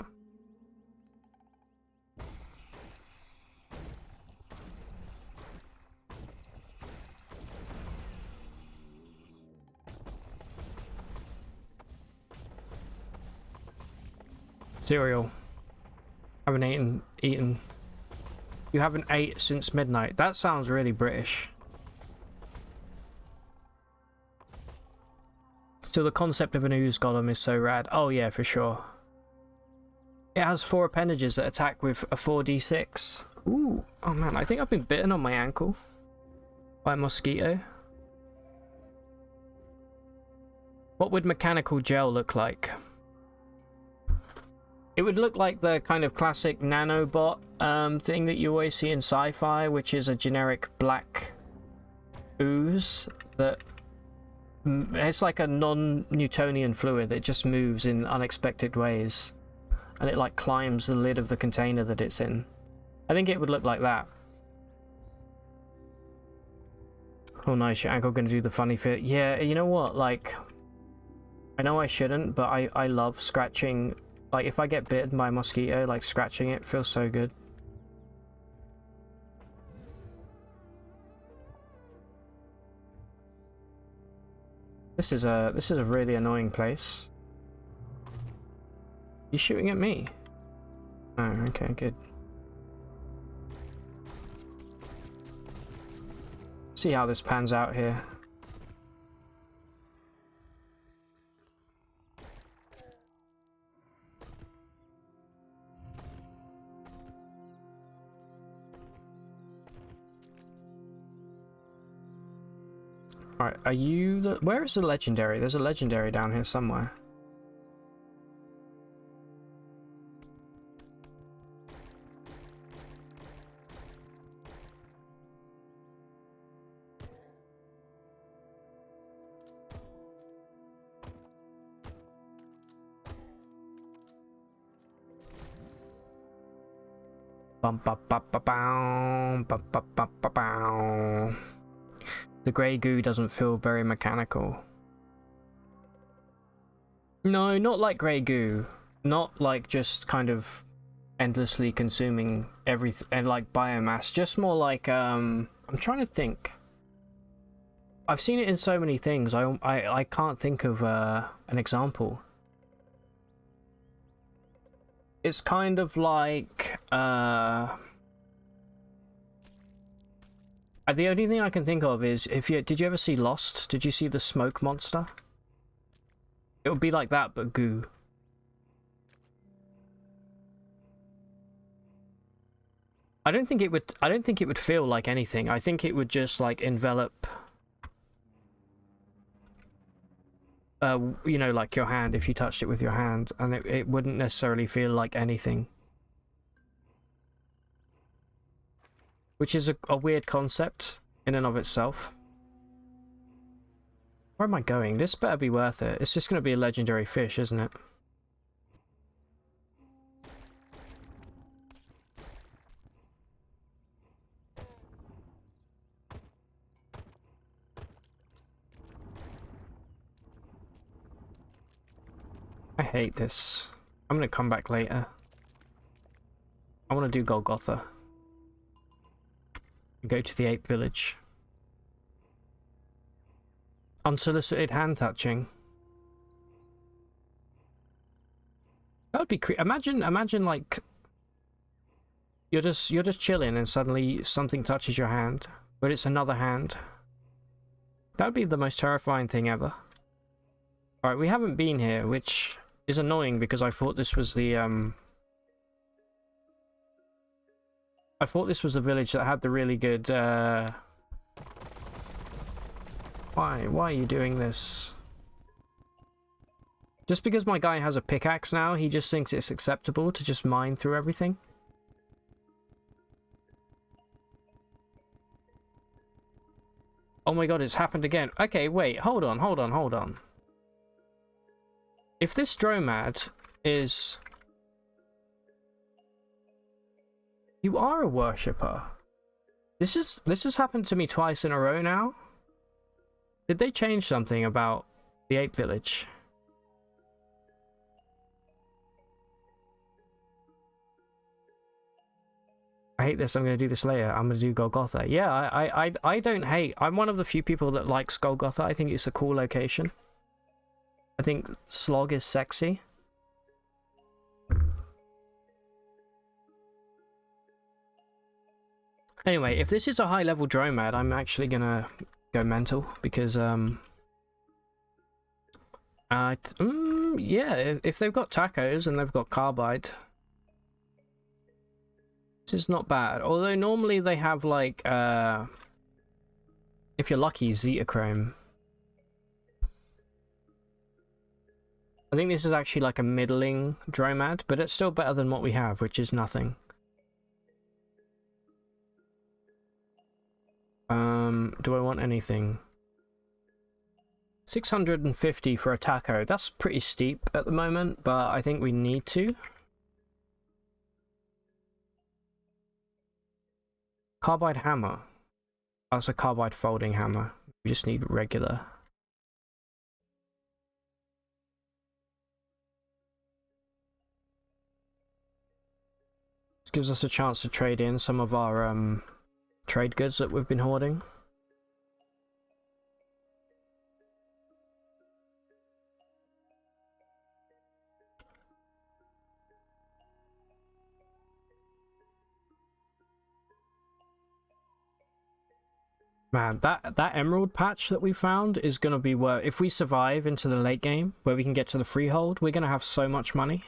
Cereal. Haven't eaten. You haven't ate since midnight. That sounds really British. So the concept of an ooze golem is so rad. Oh yeah, for sure. It has 4 appendages that attack with a 4d6. Ooh. Oh man, I think I've been bitten on my ankle by a mosquito. What would mechanical gel look like? It would look like the kind of classic nanobot thing that you always see in sci-fi, which is a generic black ooze that it's like a non-Newtonian fluid that just moves in unexpected ways, and it like climbs the lid of the container that it's in. I think it would look like that. Oh nice, your ankle gonna do the funny fit. Yeah, you know what, like, I know I shouldn't, but I love scratching. Like, if I get bitten by a mosquito, like, scratching it feels so good. This is a really annoying place. You shooting at me? Oh, okay, good. See how this pans out here. Alright, are you the... Where is the legendary? There's a legendary down here somewhere. Bum ba ba ba bow, ba ba ba ba bow. The grey goo doesn't feel very mechanical. No, not like grey goo. Not like just kind of endlessly consuming everything and like biomass. Just more like I'm trying to think. I've seen it in so many things. I can't think of an example. It's kind of like the only thing I can think of is did you ever see Lost? Did you see the smoke monster? It would be like that, but goo. I don't think it would feel like anything. I think it would just like envelop you know, like your hand if you touched it with your hand, and it wouldn't necessarily feel like anything. which is a weird concept in and of itself. Where am I going? This better be worth it. It's just going to be a legendary fish, isn't it? I hate this. I'm going to come back later. I want to do Golgotha. Go to the ape village. Unsolicited hand touching. That would be imagine like you're just chilling and suddenly something touches your hand, but it's another hand. That would be the most terrifying thing ever. Alright, we haven't been here, which is annoying because I thought this was the village that had the really good Why are you doing this? Just because my guy has a pickaxe now, he just thinks it's acceptable to just mine through everything. Oh my god, it's happened again. Okay, wait, hold on. If this Dromad is... You are a worshipper. This has happened to me twice in a row now. Did they change something about the ape village? I hate this. I'm going to do this later. I'm going to do Golgotha. Yeah, I don't hate. I'm one of the few people that likes Golgotha. I think it's a cool location. I think Slog is sexy. Anyway, if this is a high level Dromad, I'm actually going to go mental because yeah, if they've got tacos and they've got carbide, this is not bad. Although normally they have like if you're lucky, Zetachrome. I think this is actually like a middling Dromad, but it's still better than what we have, which is nothing. Do I want anything? 650 for a taco. That's pretty steep at the moment, but I think we need to. Carbide hammer. That's a carbide folding hammer. We just need regular. This gives us a chance to trade in some of our trade goods that we've been hoarding. Man, that emerald patch that we found is gonna be worth. If we survive into the late game where we can get to the freehold, we're gonna have so much money.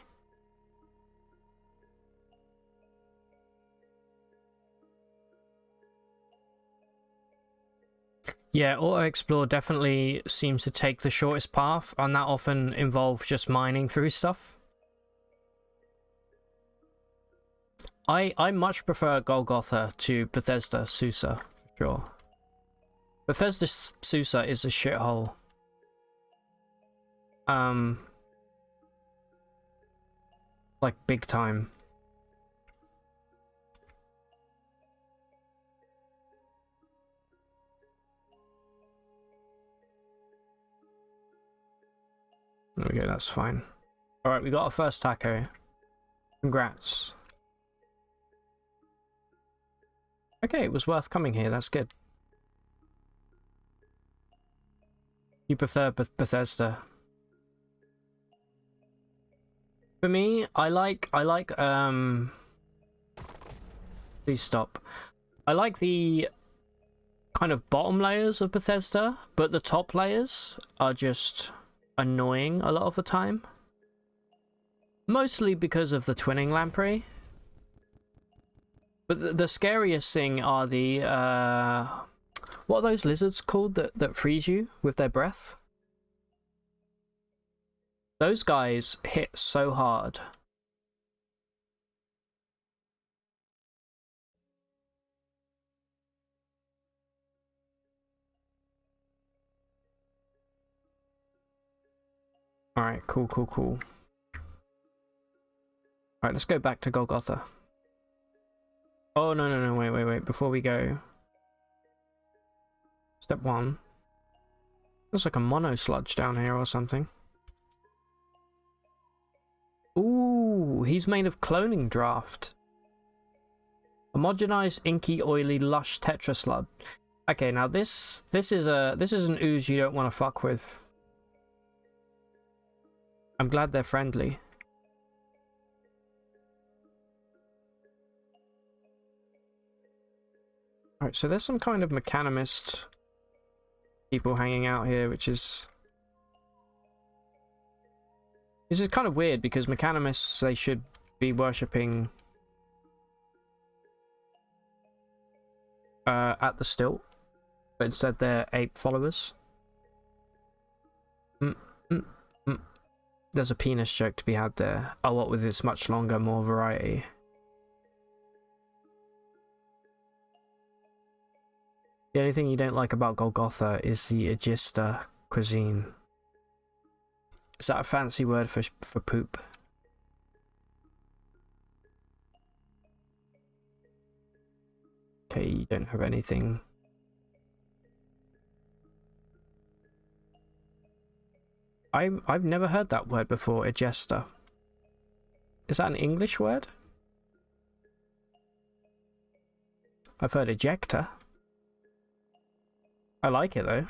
Yeah, Auto Explore definitely seems to take the shortest path, and that often involves just mining through stuff. I much prefer Golgotha to Bethesda Susa, for sure. Bethesda Susa is a shithole. Like big time. There we go, that's fine. Alright, we got our first taco. Congrats. Okay, it was worth coming here, that's good. You prefer Bethesda? For me, I like please stop. I like the kind of bottom layers of Bethesda, but the top layers are just annoying a lot of the time. Mostly because of the twinning lamprey. But the scariest thing are the what are those lizards called that freeze you with their breath? Those guys hit so hard. Alright, cool, cool, cool. Alright, let's go back to Golgotha. Oh, no, no, no, wait. Before we go. Step 1. There's like a mono sludge down here or something. Ooh, he's made of cloning draft. Homogenized, inky, oily, lush tetra sludge. Okay, now this is an ooze you don't want to fuck with. I'm glad they're friendly. Alright, so there's some kind of mechanimist people hanging out here, which is... This is kind of weird, because mechanimists, they should be worshipping... at the stilt. But instead they're ape followers. There's a penis joke to be had there. Oh, what with this much longer, more variety. The only thing you don't like about Golgotha is the Agista cuisine. Is that a fancy word for poop? Okay, you don't have anything. I've never heard that word before, Agesta. Is that an English word? I've heard ejector. I like it though.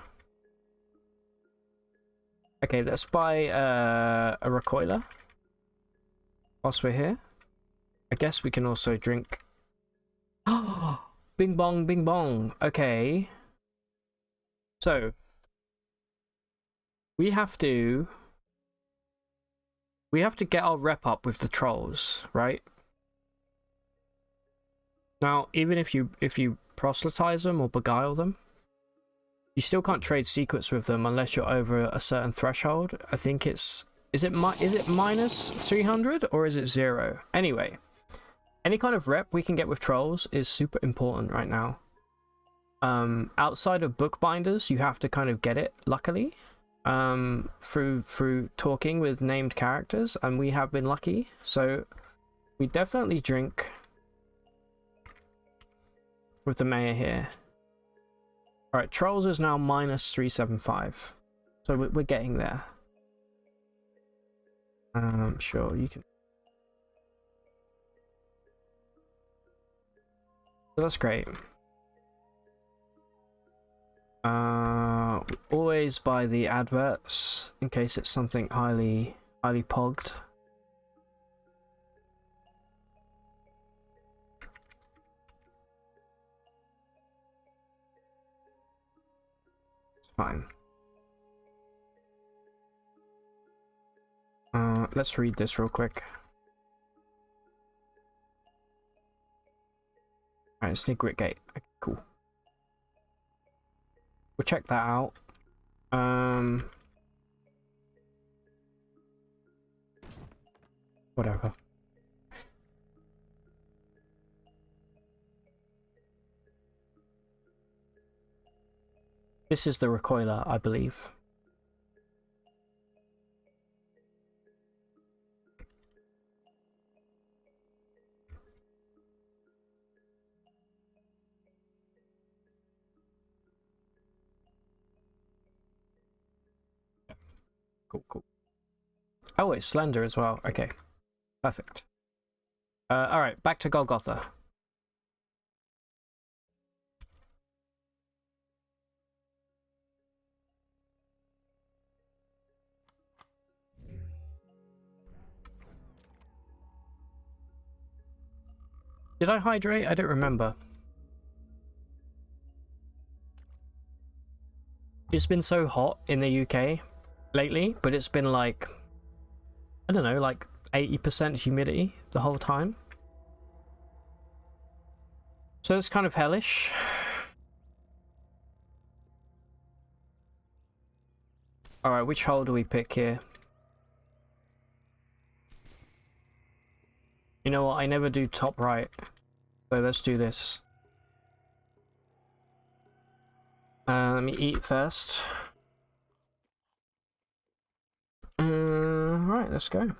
Okay, let's buy a recoiler whilst we're here. I guess we can also drink. Bing bong, bing bong. Okay. So we have to get our rep up with the trolls, right? Now, even if you proselytize them or beguile them, you still can't trade secrets with them unless you're over a certain threshold. I think it's... Is it minus 300 or is it 0? Anyway, any kind of rep we can get with trolls is super important right now. Outside of bookbinders, you have to kind of get it, luckily, through talking with named characters, and we have been lucky. So we definitely drink with the mayor here. Alright, trolls is now minus 375. So we're getting there. Sure, you can... So that's great. Always buy the adverts in case it's something highly pogged. Fine. Let's read this real quick. Alright, it's near Gritgate. Okay, cool. We'll check that out. Whatever. This is the recoiler, I believe. Cool. Oh, it's slender as well. Okay. Perfect. Alright, back to Golgotha. Did I hydrate? I don't remember. It's been so hot in the UK lately, but it's been like, I don't know, like 80% humidity the whole time. So it's kind of hellish. Alright, which hole do we pick here? You know what, I never do top right. So let's do this. Let me eat first. let's go.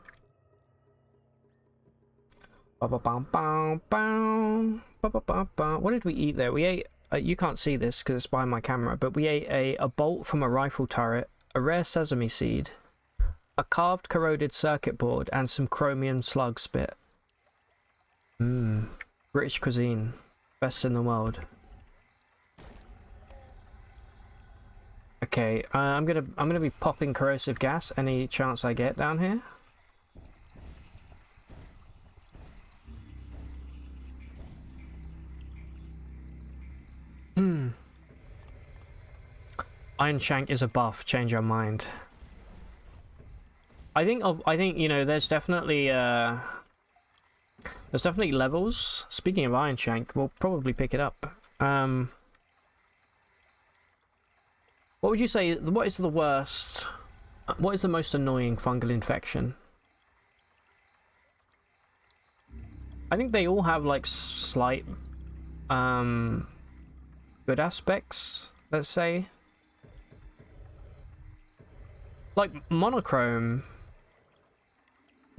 What did we eat there? We ate, you can't see this because it's by my camera, but we ate a bolt from a rifle turret, a rare sesame seed, a carved corroded circuit board, and some chromium slug spit. British cuisine. Best in the world. Okay, I'm gonna be popping corrosive gas any chance I get down here. Iron Shank is a buff. Change your mind. I think you know, there's definitely levels. Speaking of Iron Shank, we'll probably pick it up. What would you say? What is the worst? What is the most annoying fungal infection? I think they all have like slight good aspects, let's say. Like monochrome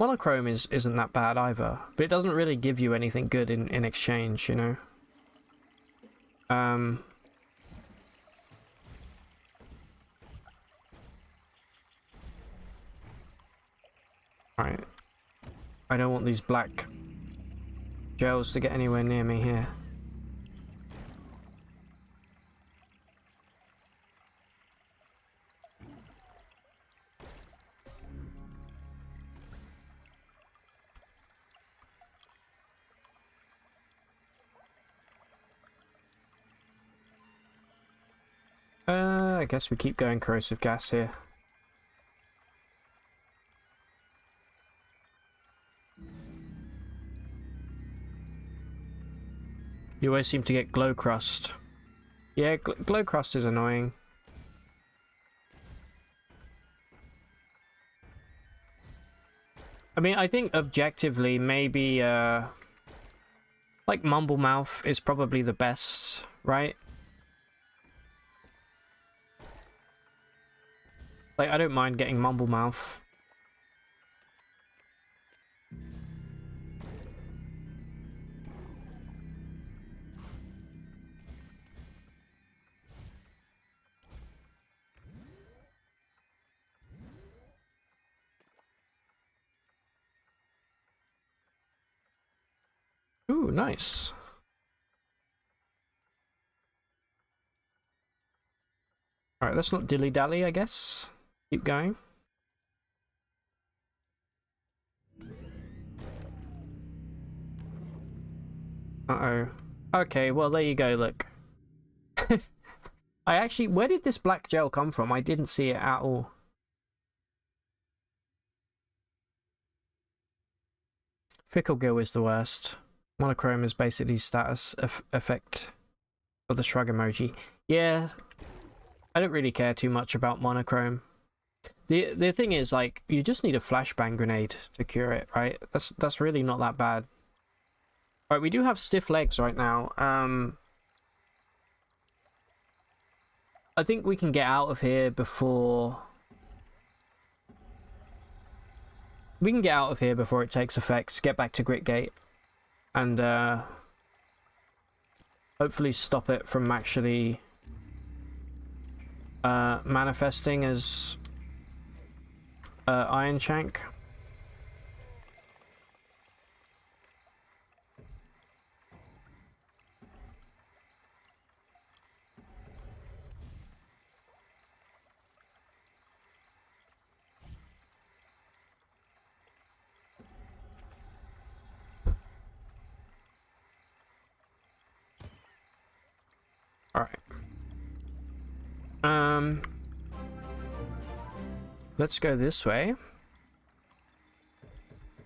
isn't that bad either, but it doesn't really give you anything good in exchange, you know. Right. I don't want these black gels to get anywhere near me here. I guess we keep going corrosive gas here. You always seem to get glow crust. Yeah, glow crust is annoying. I mean, I think objectively, maybe, like Mumble Mouth is probably the best, right? Like, I don't mind getting Mumble Mouth. Ooh, nice. Alright, let's not dilly-dally, I guess. Keep going. Uh-oh. Okay, well, there you go, look. I actually... Where did this black gel come from? I didn't see it at all. Fickle Gill is the worst. Monochrome is basically status effect of the shrug emoji. Yeah, I don't really care too much about monochrome. The thing is, like, you just need a flashbang grenade to cure it, right? That's really not that bad. Alright, we do have stiff legs right now. I think we can get out of here before... We can get out of here before it takes effect, get back to Gritgate, and hopefully stop it from actually manifesting as Iron Shank. Alright. Let's go this way.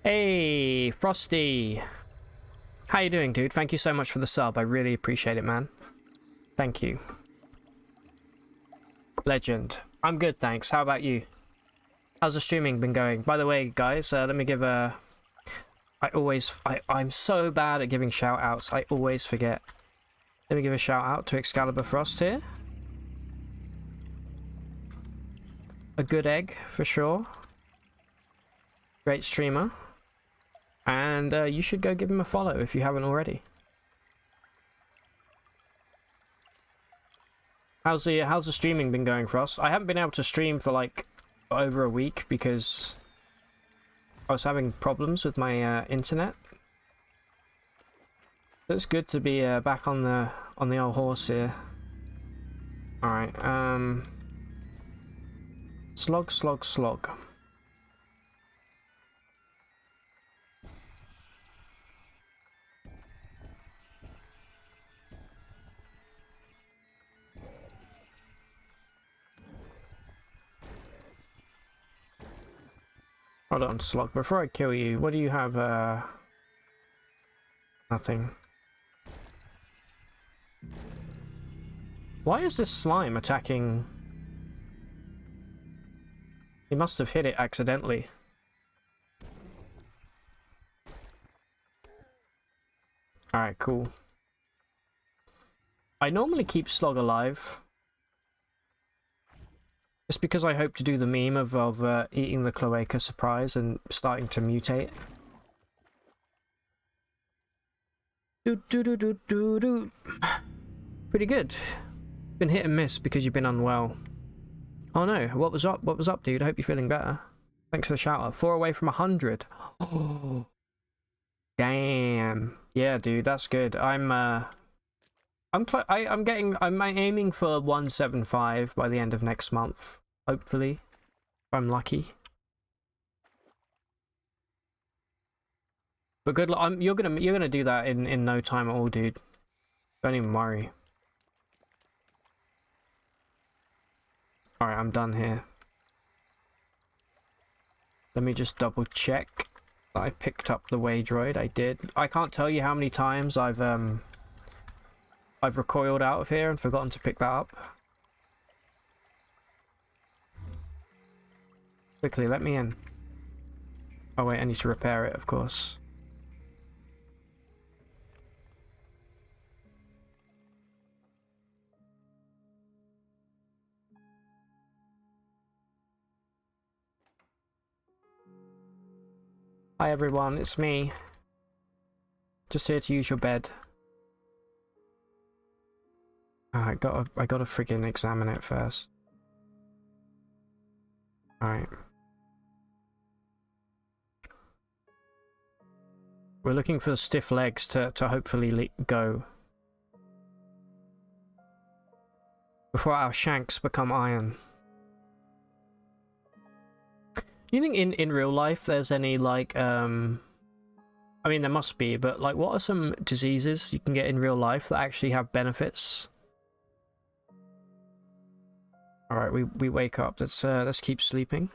Hey, Frosty. How you doing, dude? Thank you so much for the sub. I really appreciate it, man. Thank you. Legend. I'm good, thanks. How about you? How's the streaming been going? By the way, guys, let me give a... I'm so bad at giving shout-outs. I always forget. Let me give a shout-out to Excalibur Frost here. A good egg, for sure. Great streamer. And you should go give him a follow if you haven't already. How's the streaming been going for us? I haven't been able to stream for like over a week because I was having problems with my internet. It's good to be back on the old horse here. All right. Slog, slog, slog. Hold on, Slug. Before I kill you, what do you have? Nothing. Why is this slime attacking? He must have hit it accidentally. Alright, cool. I normally keep Slog alive. Just because I hope to do the meme of eating the cloaca surprise and starting to mutate. Do. Pretty good. Been hit and miss because you've been unwell. Oh no, what was up? What was up, dude? I hope you're feeling better. Thanks for the shout out. 4 away from 100. Oh, damn. Yeah, dude, that's good. I'm aiming for 175 by the end of next month. Hopefully, if I'm lucky. But good luck. You're gonna do that in no time at all, dude. Don't even worry. All right, I'm done here. Let me just double check that I picked up the way droid. I did. I can't tell you how many times I've recoiled out of here and forgotten to pick that up. Quickly, let me in. Oh wait, I need to repair it, of course. Hi everyone, it's me. Just here to use your bed. I gotta friggin' examine it first. Alright. We're looking for the stiff legs to hopefully go. Before our shanks become iron. You think in real life there's any like I mean there must be, but like what are some diseases you can get in real life that actually have benefits? Alright, we wake up. Let's keep sleeping.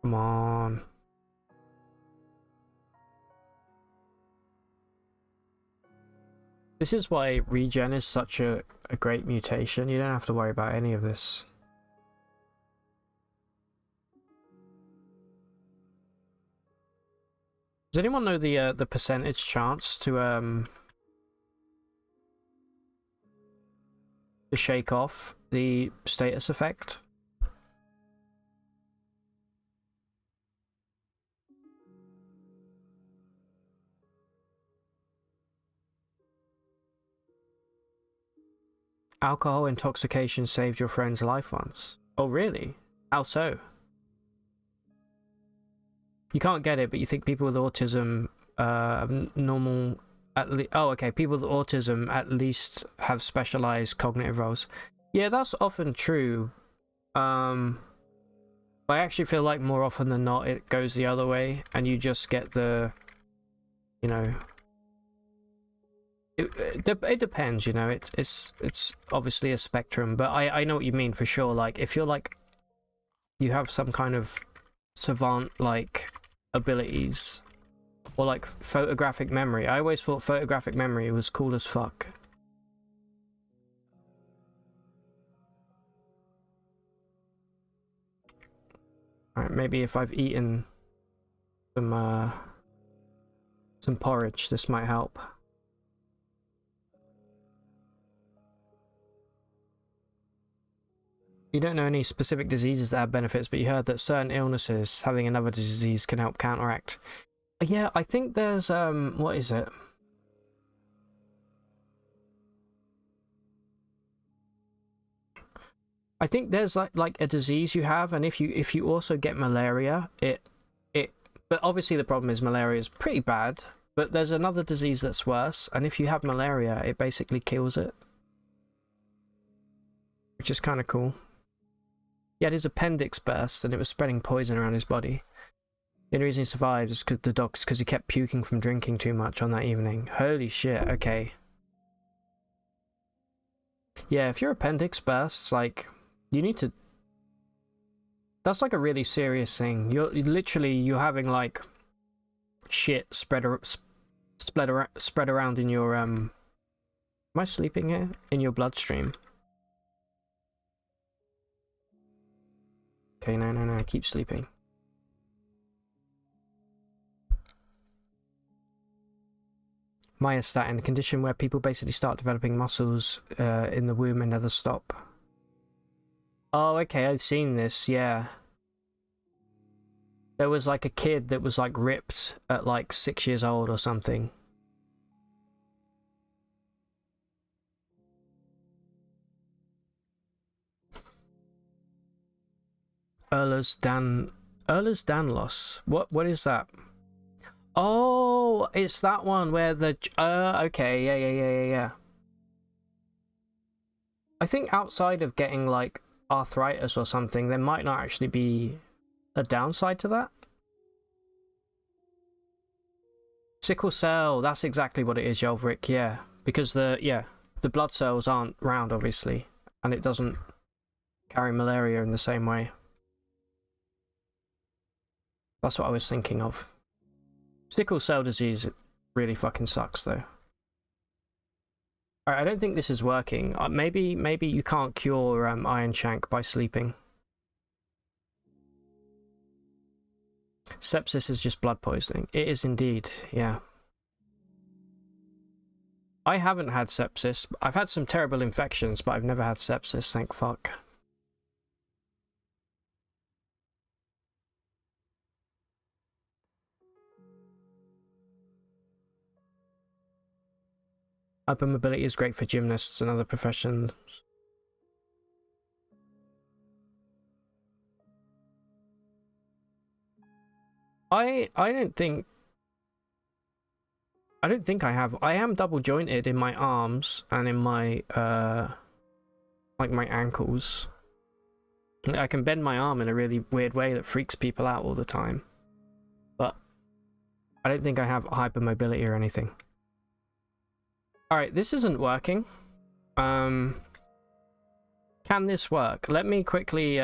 Come on. This is why regen is such a great mutation. You don't have to worry about any of this. Does anyone know the percentage chance to shake off the status effect? Alcohol intoxication saved your friend's life once. Oh really? How so? You can't get it, but you think people with autism normal oh okay, people with autism at least have specialized cognitive roles. Yeah, that's often true. I actually feel like more often than not it goes the other way and you just get the, you know, it depends, you know. It's obviously a spectrum, but I know what you mean for sure. Like if you're like you have some kind of savant like abilities or like photographic memory. I always thought photographic memory was cool as fuck. Alright, maybe if I've eaten some porridge, this might help. You don't know any specific diseases that have benefits, but you heard that certain illnesses, having another disease can help counteract. Yeah, I think there's, what is it? I think there's like a disease you have, and if you also get malaria, but obviously the problem is malaria is pretty bad, but there's another disease that's worse, and if you have malaria, it basically kills it. Which is kind of cool. He had his appendix burst, and it was spreading poison around his body. The only reason he survived is because he kept puking from drinking too much on that evening. Holy shit, okay. Yeah, if your appendix bursts, like, you need to... That's like a really serious thing. You're having like shit spread around in your Am I sleeping here? In your bloodstream. Okay, no, keep sleeping. Myostatin, a condition where people basically start developing muscles in the womb and never stop. Oh, okay, I've seen this, yeah. There was like a kid that was like ripped at like 6 years old or something. Ehlers-Danlos. What is that? Oh, it's that one where the okay, yeah. I think outside of getting like arthritis or something, there might not actually be a downside to that. Sickle cell, that's exactly what it is, Yolvrik, yeah. Because the blood cells aren't round, obviously, and it doesn't carry malaria in the same way. That's what I was thinking of. Sickle cell disease really fucking sucks, though. Alright, I don't think this is working. Maybe you can't cure Iron Shank by sleeping. Sepsis is just blood poisoning. It is indeed, yeah. I haven't had sepsis. I've had some terrible infections, but I've never had sepsis, thank fuck. Hypermobility is great for gymnasts and other professions. I don't think I have. I am double jointed in my arms and in my like my ankles. I can bend my arm in a really weird way that freaks people out all the time. But I don't think I have hypermobility or anything. Alright, this isn't working. Can this work? Let me quickly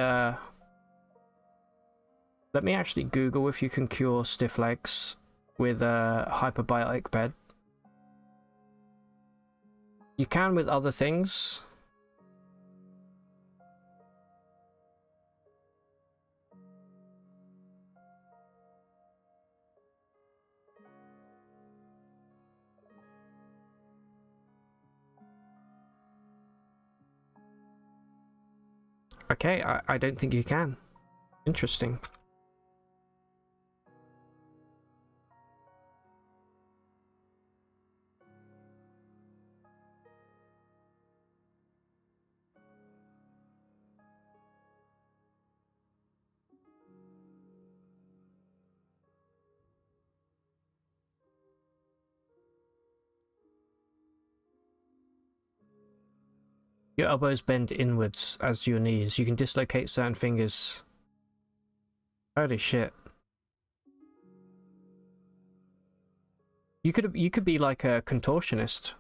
let me actually Google if you can cure stiff legs with a hyperbiotic bed. You can with other things. Okay, I don't think you can. Interesting. Your elbows bend inwards as your knees. You can dislocate certain fingers. Holy shit. You could be like a contortionist.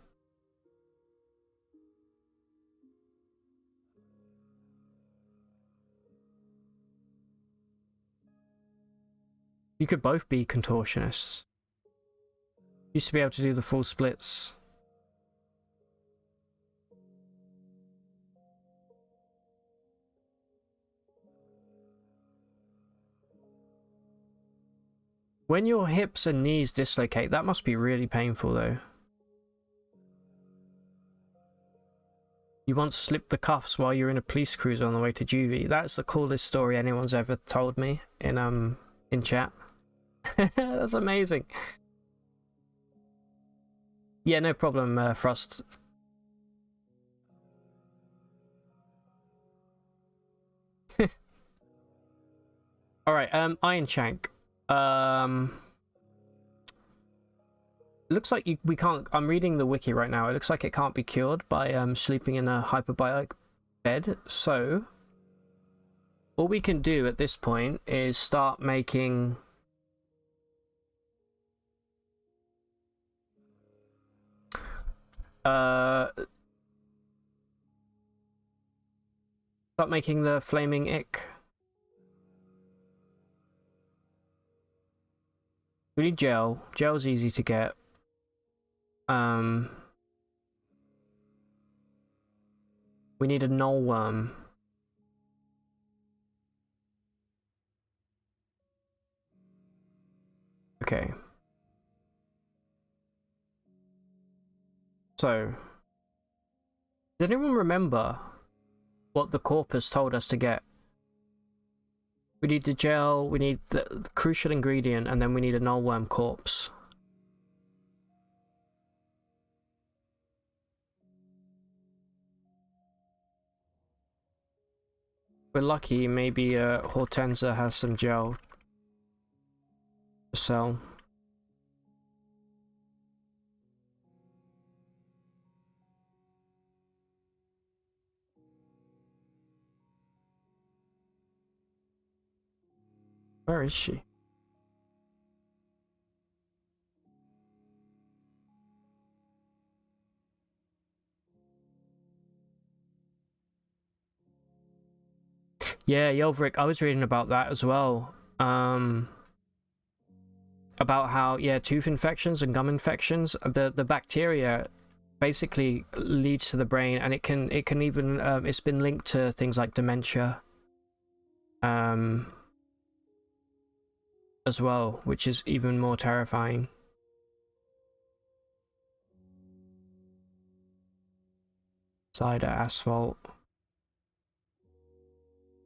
You could both be contortionists. Used to be able to do the full splits. When your hips and knees dislocate, that must be really painful though. You once slipped the cuffs while you were in a police cruiser on the way to juvie. That's the coolest story anyone's ever told me in chat. That's amazing. Yeah, no problem, Frost. All right, Iron Shank. Looks like we can't. I'm reading the wiki right now. It looks like it can't be cured by sleeping in a hyperbaric bed. So all we can do at this point is start making the flaming ick. We need gel. Gel's easy to get. We need a null worm. Okay. So, does anyone remember what the corpus told us to get? We need the gel, we need the crucial ingredient, and then we need a null worm corpse. We're lucky, maybe Hortensia has some gel to sell. Where is she? Yeah, Yelverick, I was reading about that as well. About how, yeah, tooth infections and gum infections, the bacteria basically leads to the brain, and it can even it's been linked to things like dementia as well, which is even more terrifying. Cider asphalt.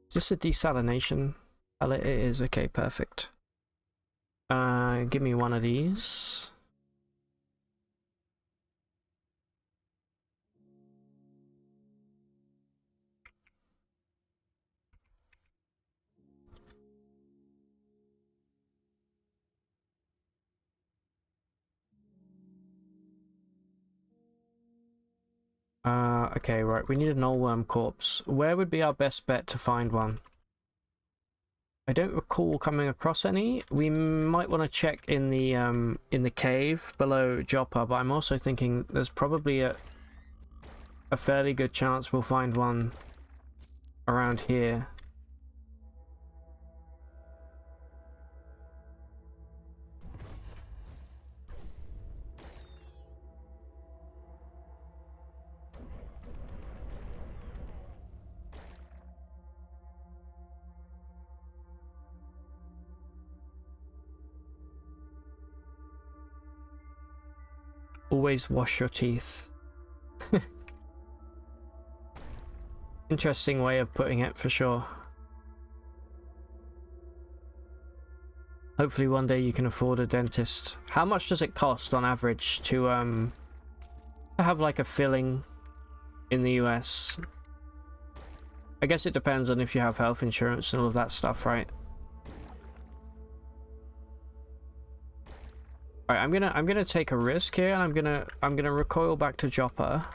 Is this a desalination pellet? It is. Okay, perfect. Give me one of these. Okay, right. We need a null worm corpse. Where would be our best bet to find one? I don't recall coming across any. We might want to check in the cave below Joppa, but I'm also thinking there's probably a fairly good chance we'll find one around here. Always wash your teeth. Interesting way of putting it, for sure. Hopefully one day you can afford a dentist. How much does it cost on average to have like a filling in the US? I guess it depends on if you have health insurance and all of that stuff, right? Alright, I'm gonna take a risk here, and I'm gonna recoil back to Joppa.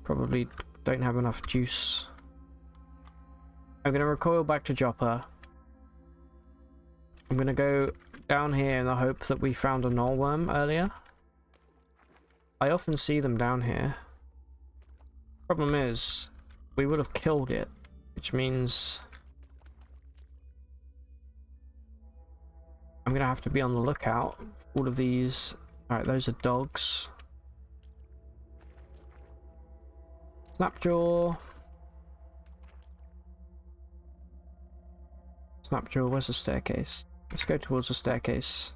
Probably don't have enough juice. I'm gonna recoil back to Joppa. I'm gonna go down here in the hope that we found a null worm earlier. I often see them down here. Problem is, we would have killed it, which means I'm gonna have to be on the lookout for all of these. Alright, those are dogs. Snapjaw. Snapjaw, where's the staircase? Let's go towards the staircase.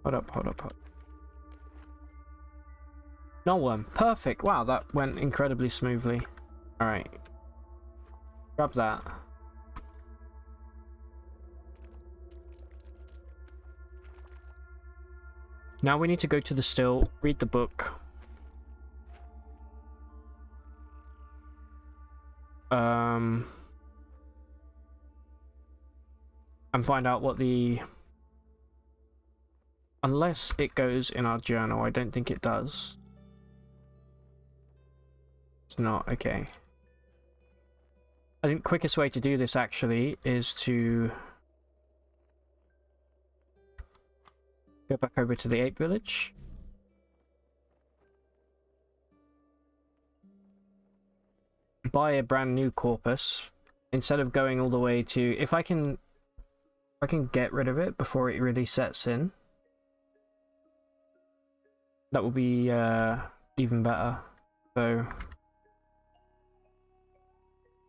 Hold up, hold up, hold up. No one. Perfect. Wow, that went incredibly smoothly. Alright. Grab that. Now we need to go to the still, read the book. And find out what the... Unless it goes in our journal, I don't think it does. It's not, okay. I think the quickest way to do this actually is to go back over to the ape village. Buy a brand new corpus instead of going all the way to... If I can get rid of it before it really sets in, that will be even better. So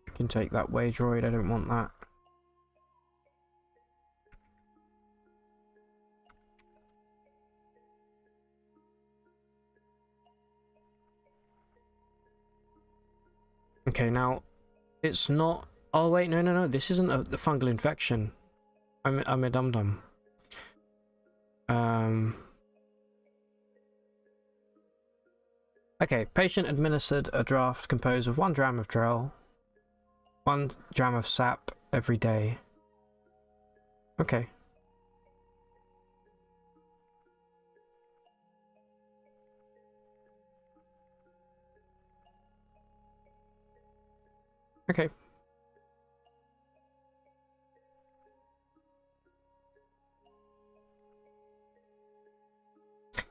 I can take that way droid, I don't want that. Okay, now it's not... Oh wait, no, this isn't the fungal infection. I'm a dum-dum. Okay, patient administered a draft composed of 1 dram of Drell, 1 dram of sap every day. Okay. Okay.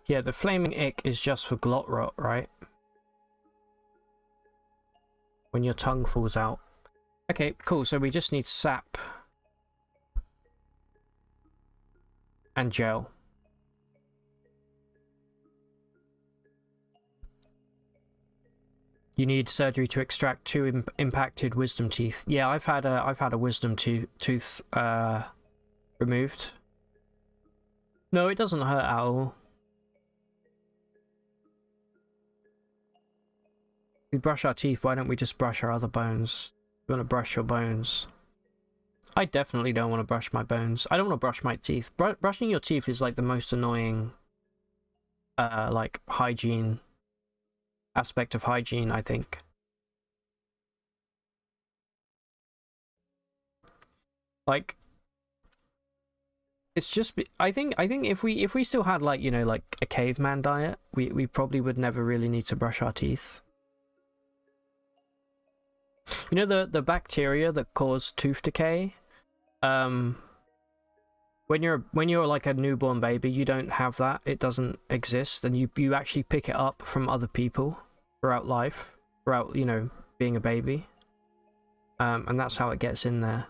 Yeah, the flaming ick is just for glot rot, right? When your tongue falls out. Okay, cool. So we just need sap and gel. You need surgery to extract 2 impacted wisdom teeth. Yeah, I've had a wisdom tooth removed. No, it doesn't hurt at all. We brush our teeth, why don't we just brush our other bones? You want to brush your bones? I definitely don't want to brush my bones. I don't want to brush my teeth. Brushing your teeth is like the most annoying like hygiene aspect of hygiene, I think. Like, it's just, I think if we still had, like, you know, like a caveman diet, we probably would never really need to brush our teeth. You know the bacteria that cause tooth decay? When you're like a newborn baby, you don't have that. It doesn't exist, and you actually pick it up from other people throughout life, throughout, you know, being a baby. And that's how it gets in there.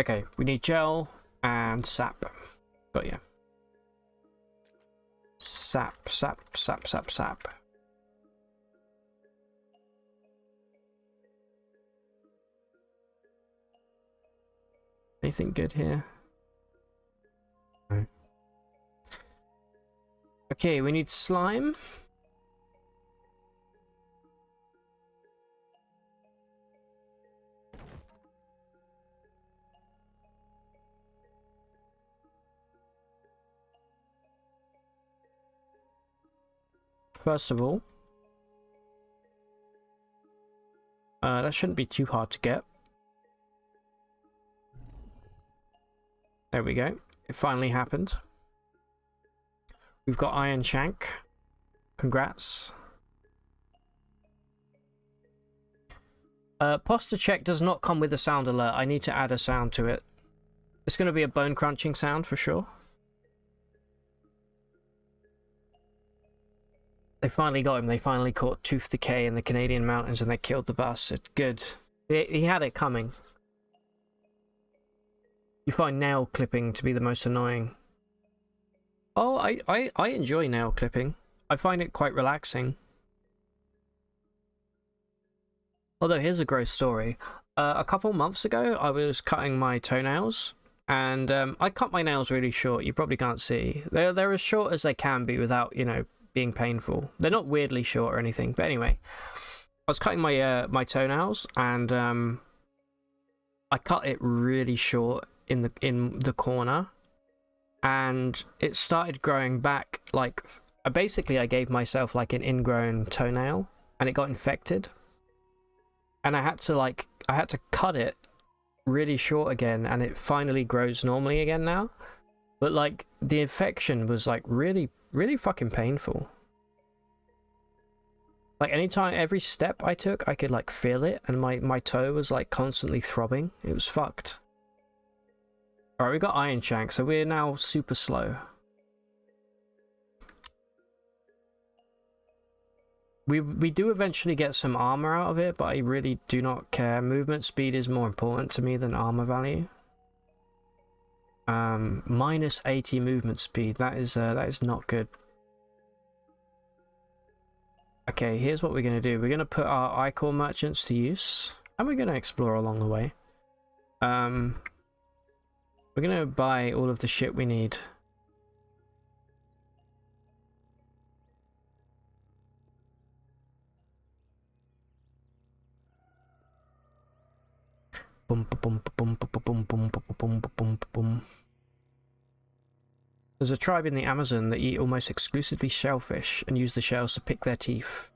Okay, we need gel and sap. Got you. Sap. Anything good here? No. Okay, we need slime. First of all, that shouldn't be too hard to get. There we go. It finally happened. We've got Iron Shank. Congrats. Posture check does not come with a sound alert. I need to add a sound to it. It's going to be a bone crunching sound for sure. They finally got him. They finally caught tooth decay in the Canadian mountains and they killed the bastard. Good. He had it coming. You find nail clipping to be the most annoying. Oh, I enjoy nail clipping. I find it quite relaxing. Although, here's a gross story. A couple months ago, I was cutting my toenails, and I cut my nails really short. You probably can't see. They're as short as they can be without, you know, being painful. They're not weirdly short or anything. But anyway, I was cutting my my toenails, and I cut it really short in the corner, and it started growing back. Like, basically, I gave myself like an ingrown toenail, and it got infected, and I had to cut it really short again, and it finally grows normally again now. But like, the infection was like really fucking painful. Like, anytime, every step I took, I could like feel it, and my toe was like constantly throbbing. It was fucked. All right, we got Iron Shank, so we're now super slow. We do eventually get some armor out of it, but I really do not care. Movement speed is more important to me than armor value. Minus 80 movement speed. That is not good. Okay, here's what we're gonna do. We're gonna put our iCore merchants to use, and we're gonna explore along the way. We're gonna buy all of the shit we need. Boom, boom, boom, boom, boom, boom, boom, boom, boom. There's a tribe in the Amazon that eat almost exclusively shellfish and use the shells to pick their teeth.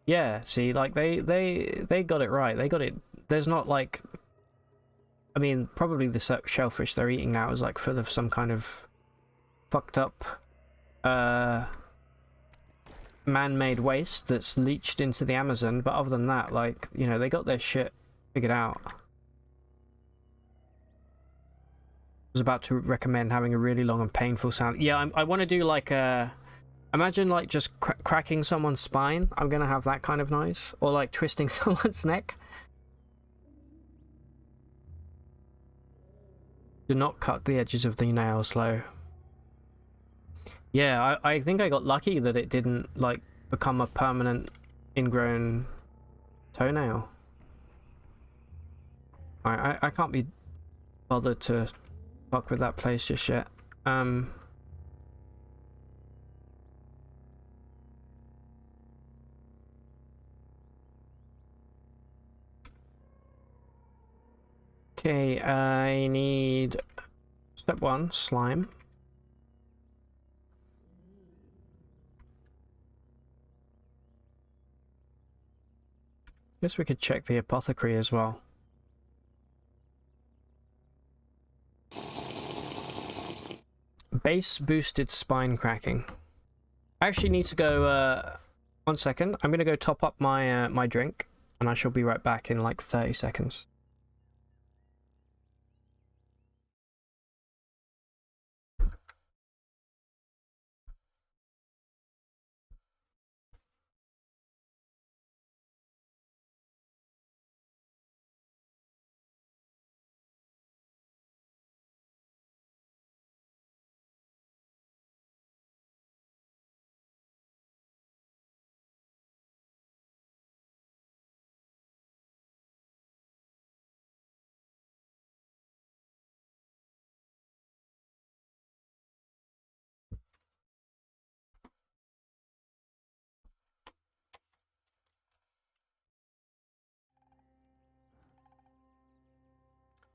Yeah, see, like they got it right. They got it. There's not like, I mean, probably the shellfish they're eating now is like full of some kind of fucked up man-made waste that's leached into the Amazon, but other than that, like, you know, they got their shit figured out. I was about to recommend having a really long and painful sound. Yeah, I want to do like a, imagine like just cracking someone's spine. I'm gonna have that kind of noise, or like twisting someone's neck. Do not cut the edges of the nail slow. Yeah, I think I got lucky that it didn't like become a permanent ingrown toenail. I can't be bothered to fuck with that place just yet. Okay, I need step 1, slime. Guess we could check the apothecary as well. Base boosted spine cracking. I actually need to go, 1 second. I'm gonna go top up my my drink, and I shall be right back in like 30 seconds.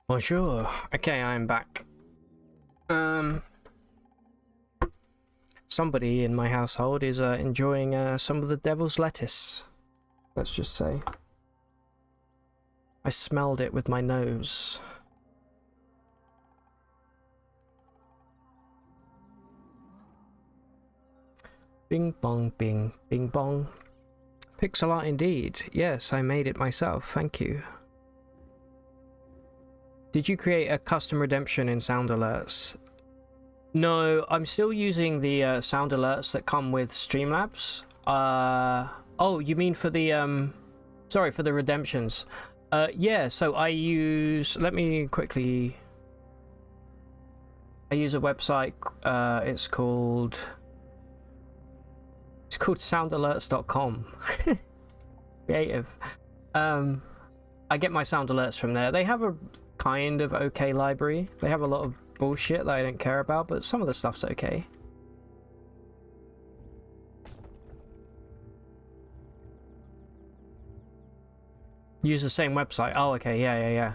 Bonjour. Okay, I'm back. Somebody in my household is enjoying some of the devil's lettuce. Let's just say. I smelled it with my nose. Bing bong bing, bing bong. Pixel art indeed. Yes, I made it myself, thank you. Did you create a custom redemption in sound alerts? No, I'm still using the sound alerts that come with Streamlabs. Oh, you mean for the sorry, for the redemptions. Yeah, so I use, let me quickly, I use a website, it's called soundalerts.com. Creative. I get my sound alerts from there. They have a kind of okay library. They have a lot of bullshit that I don't care about, but some of the stuff's okay. Use the same website. Oh, okay, yeah.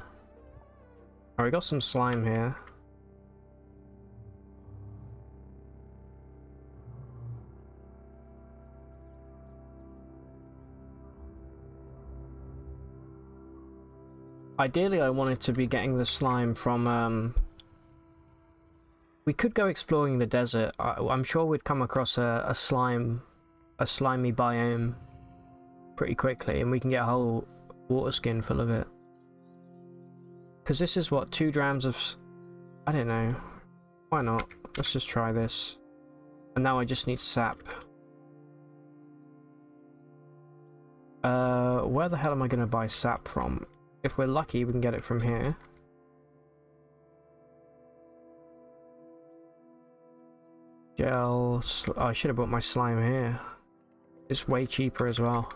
Oh, we got some slime here. Ideally, I wanted to be getting the slime from, we could go exploring the desert. I'm sure we'd come across a slimy biome pretty quickly, and we can get a whole water skin full of it. Because this is what, 2 grams of... I don't know. Why not? Let's just try this. And now I just need sap. Where the hell am I going to buy sap from? If we're lucky, we can get it from here. Gel... Oh, I should have bought my slime here. It's way cheaper as well.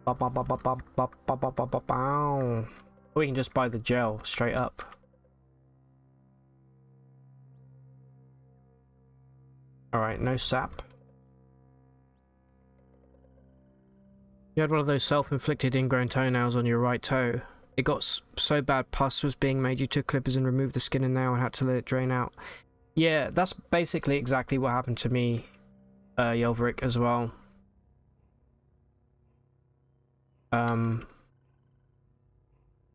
We can just buy the gel straight up. Alright, no sap. You had one of those self-inflicted ingrown toenails on your right toe. It got so bad pus was being made you took clippers and removed the skin and nail and had to let it drain out. Yeah, that's basically exactly what happened to me, Yelverick, as well.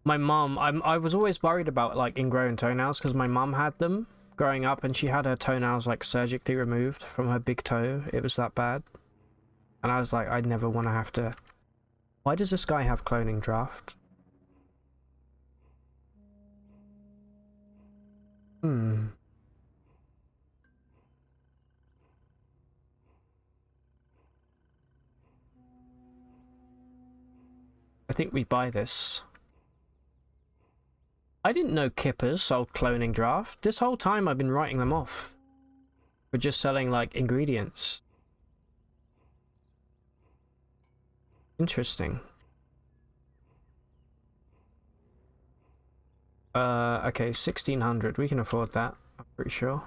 My mum, I was always worried about like ingrown toenails because my mum had them growing up and she had her toenails like surgically removed from her big toe. It was that bad. And I was like, I'd never want to have to... Why does this guy have cloning draft? I think we buy this. I didn't know Kippers sold cloning draft. This whole time I've been writing them off for just selling like ingredients. Interesting. Okay, 1600. We can afford that, I'm pretty sure.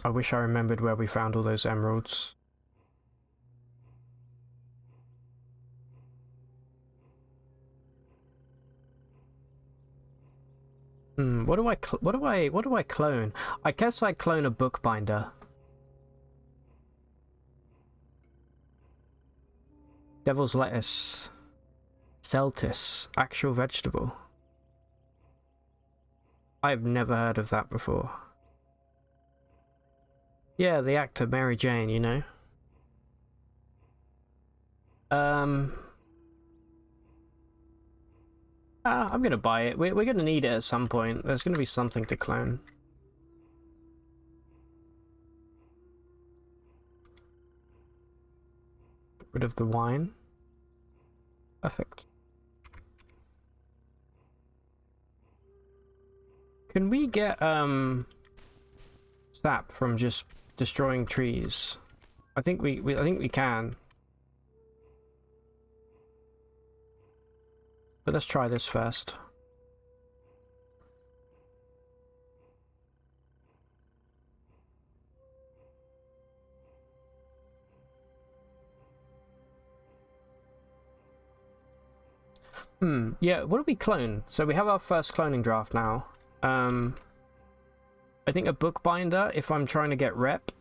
I wish I remembered where we found all those emeralds. What do I clone? I guess I clone a bookbinder. Devil's lettuce. Celtis. Actual vegetable. I've never heard of that before. Yeah, the actor Mary Jane, you know. I'm gonna buy it. We're gonna need it at some point. There's gonna be something to clone. Get rid of the wine. Perfect. Can we get sap from just destroying trees? I think I think we can. But let's try this first. Yeah, what do we clone? So we have our first cloning draft now. I think a bookbinder, if I'm trying to get rep,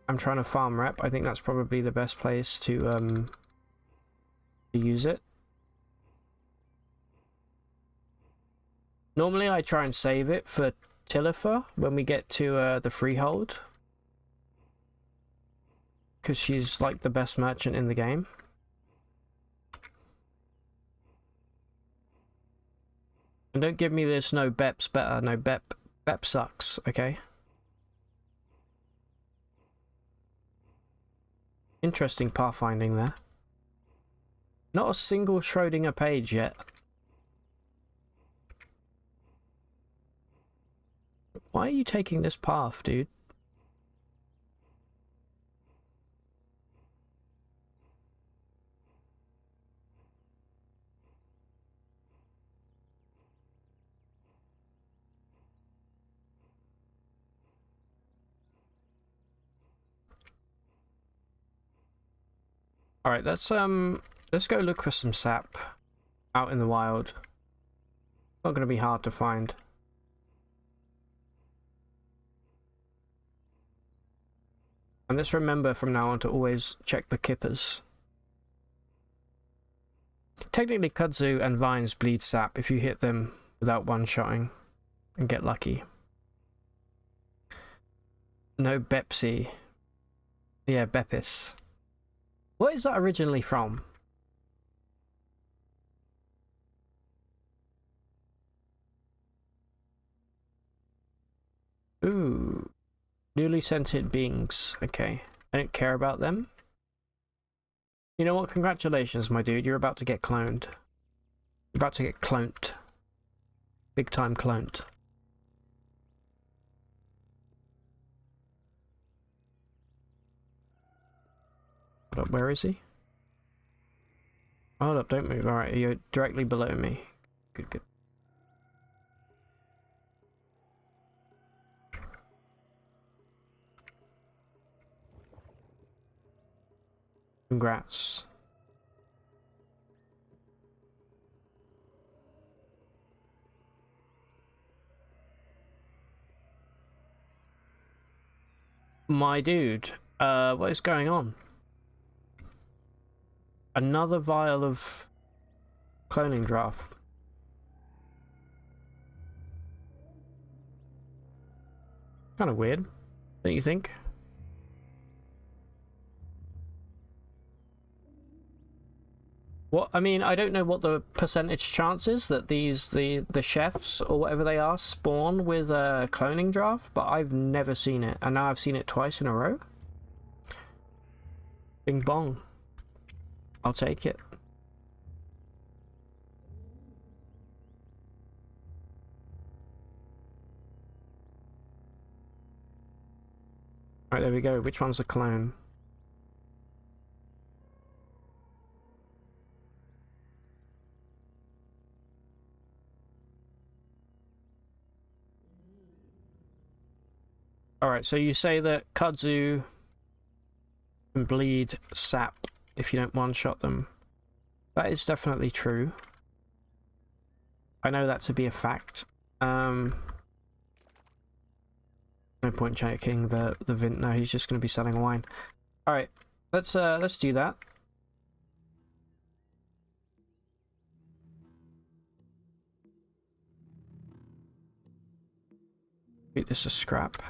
I'm trying to farm rep, I think that's probably the best place to use it. Normally I try and save it for Tilifer when we get to the freehold, because she's like the best merchant in the game. And don't give me this no Bep's better, no Bep sucks, okay? Interesting pathfinding there. Not a single Schrodinger page yet. Why are you taking this path, dude? All right, let's go look for some sap out in the wild. Not going to be hard to find. And let's remember from now on to always check the kippers. Technically, kudzu and vines bleed sap if you hit them without one-shotting and get lucky. No Bepsi. Yeah, Bepis. What is that originally from? Ooh. Newly sentient beings. Okay. I don't care about them. You know what? Congratulations, my dude. You're about to get cloned. You're about to get cloned. Big time cloned. Hold up, where is he? Hold up, don't move. Alright, you're directly below me. Good, good. Congrats. My dude, what is going on? Another vial of cloning draft. Kind of weird, don't you think? What, I mean, I don't know what the percentage chance is that the chefs or whatever they are spawn with a cloning draft, but I've never seen it, and now I've seen it twice in a row. Bing bong. I'll take it. Right, there we go. Which one's a clone? Alright, so you say that kudzu can bleed sap if you don't one-shot them. That is definitely true. I know that to be a fact. No point checking the vintner, he's just going to be selling wine. Alright, let's do that. Treat this as scrap.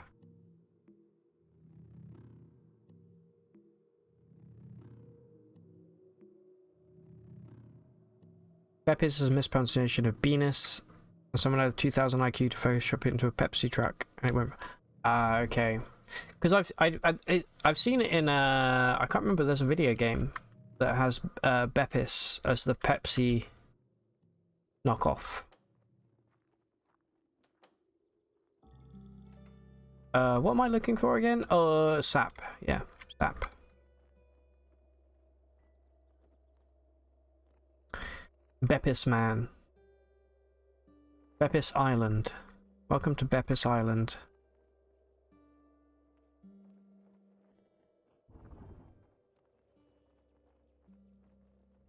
Pepis is a mispronunciation of Venus. Someone had a 2000 IQ to Photoshop it into a Pepsi truck, and it went. Okay. Because I've seen it in I can't remember. There's a video game that has Bepis as the Pepsi knockoff. What am I looking for again? Sap. Yeah, sap. Bepis man. Bepis Island. Welcome to Bepis Island.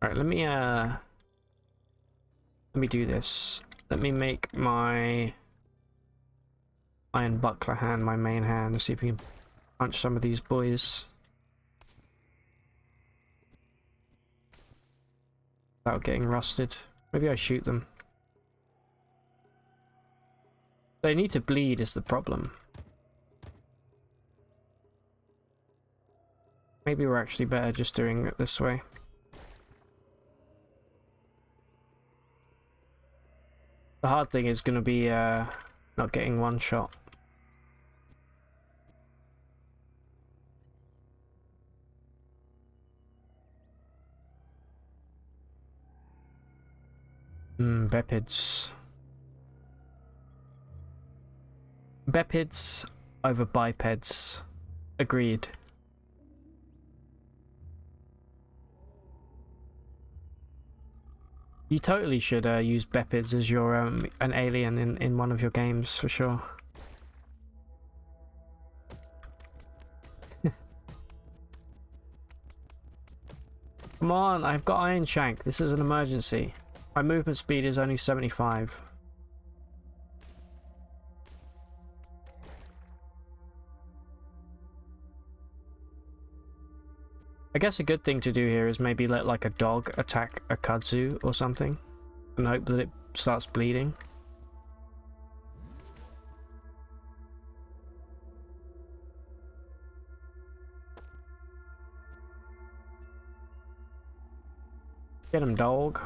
Alright, let me do this. Let me make my iron buckler hand my main hand and see if we can punch some of these boys without getting rusted. Maybe I shoot them. They need to bleed is the problem. Maybe we're actually better just doing it this way. The hard thing is going to be not getting one shot. Bepids. Bepids over bipeds. Agreed. You totally should use Bepids as your an alien in one of your games for sure. Come on, I've got Iron Shank. This is an emergency. My movement speed is only 75. I guess a good thing to do here is maybe let like a dog attack a kudzu or something and hope that it starts bleeding. Get him, dog.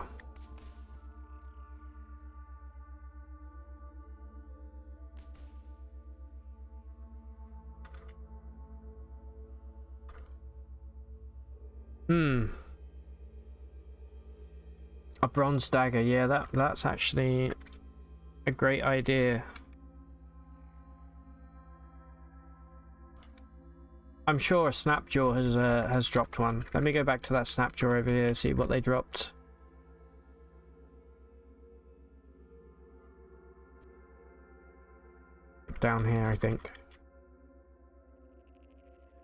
A bronze dagger, yeah, that's actually a great idea. I'm sure a Snapjaw has dropped one. Let me go back to that Snapjaw over here, see what they dropped. Down here, I think.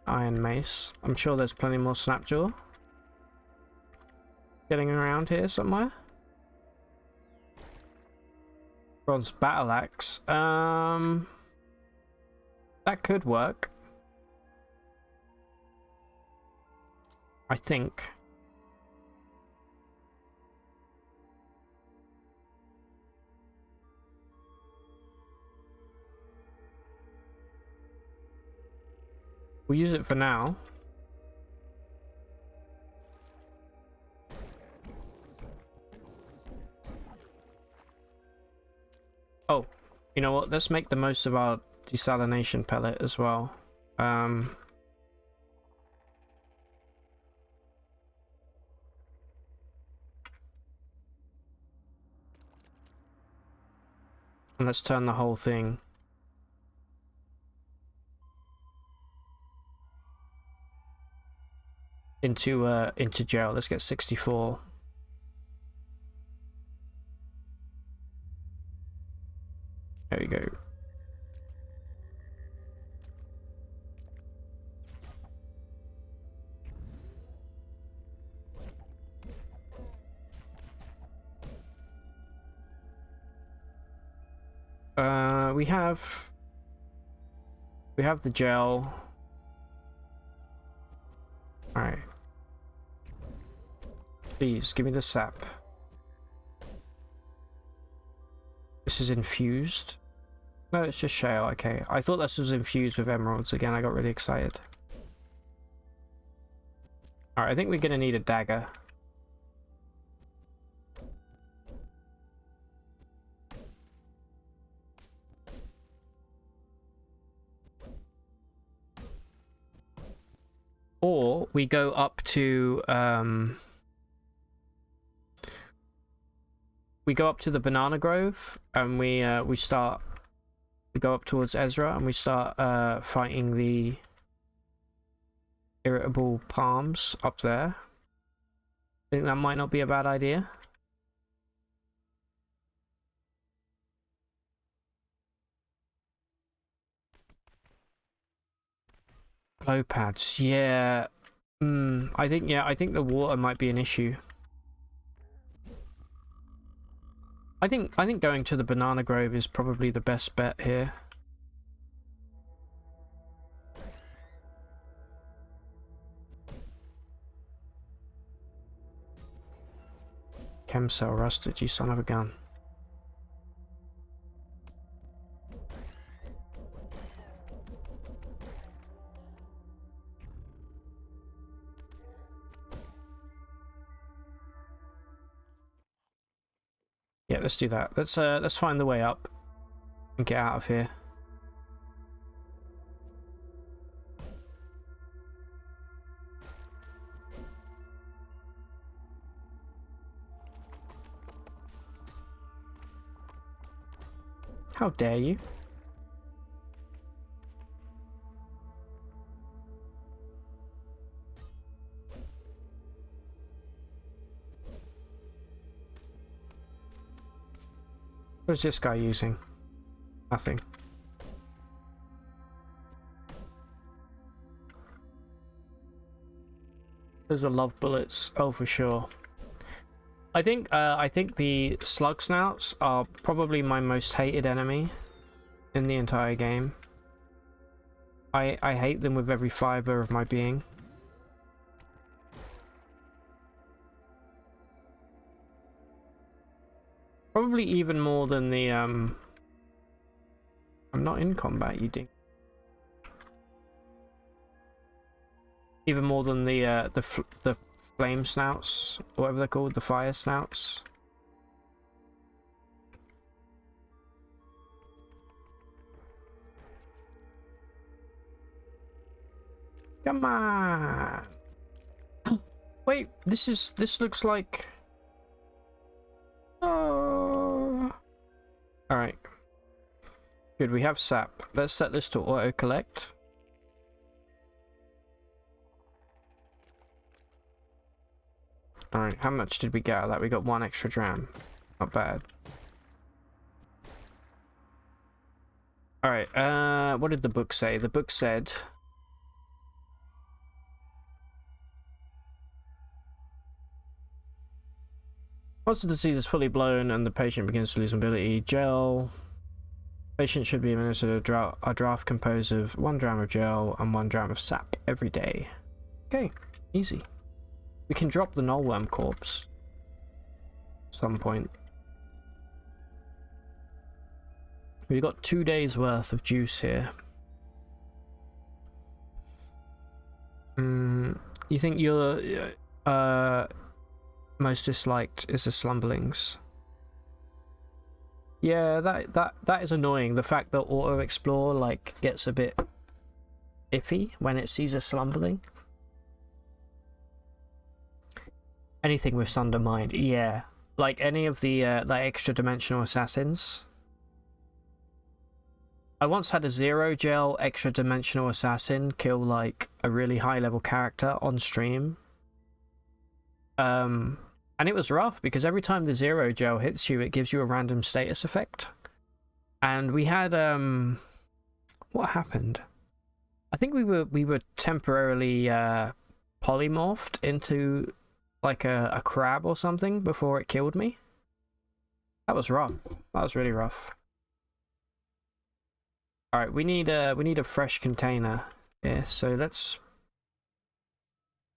Iron Mace. I'm sure there's plenty more Snapjaw getting around here somewhere. Bronze Battle Axe. That could work. I think. We'll use it for now. Oh, you know what? Let's make the most of our desalination pellet as well. And let's turn the whole thing into gel. Let's get 64. There we go. We have the gel. All right. Please give me the sap. This is infused. No, it's just shale. Okay, I thought this was infused with emeralds again. I got really excited. All right, I think we're gonna need a dagger. Or we go up to the banana grove and we go up towards Ezra and we start fighting the irritable palms up there. I think that might not be a bad idea. Glow pads, yeah. I think the water might be an issue. I think going to the banana grove is probably the best bet here. Chem cell rusted, you son of a gun. Yeah, let's do that. Let's find the way up and get out of here. How dare you? What's this guy using? Nothing. Those are love bullets. Oh, for sure. I think the slug snouts are probably my most hated enemy in the entire game. I hate them with every fiber of my being. Probably even more than the I'm not in combat, you ding. Even more than the flame snouts, or whatever they're called, the fire snouts. Come on. Wait, this looks like. Oh. All right. Good, we have sap. Let's set this to auto collect. Alright, how much did we get out of that? We got 1 extra dram. Not bad. Alright, what did the book say? The book said... Once the disease is fully blown and the patient begins to lose mobility, gel... Patient should be administered a draft composed of 1 dram of gel and 1 dram of sap every day. Okay, easy. We can drop the nullworm corpse at some point. We've got 2 days worth of juice here. You think you're most disliked is the slumberlings? Yeah, that is annoying. The fact that auto explore like gets a bit iffy when it sees a slumberling. Anything with Sundermind, yeah. Like any of the like extra dimensional assassins. I once had a 0 gel extra dimensional assassin kill like a really high level character on stream. And it was rough because every time the 0 gel hits you, it gives you a random status effect. And we had what happened? I think we were temporarily polymorphed into like a crab or something before it killed me. That was rough. That was really rough. All right, we need a fresh container here. So let's.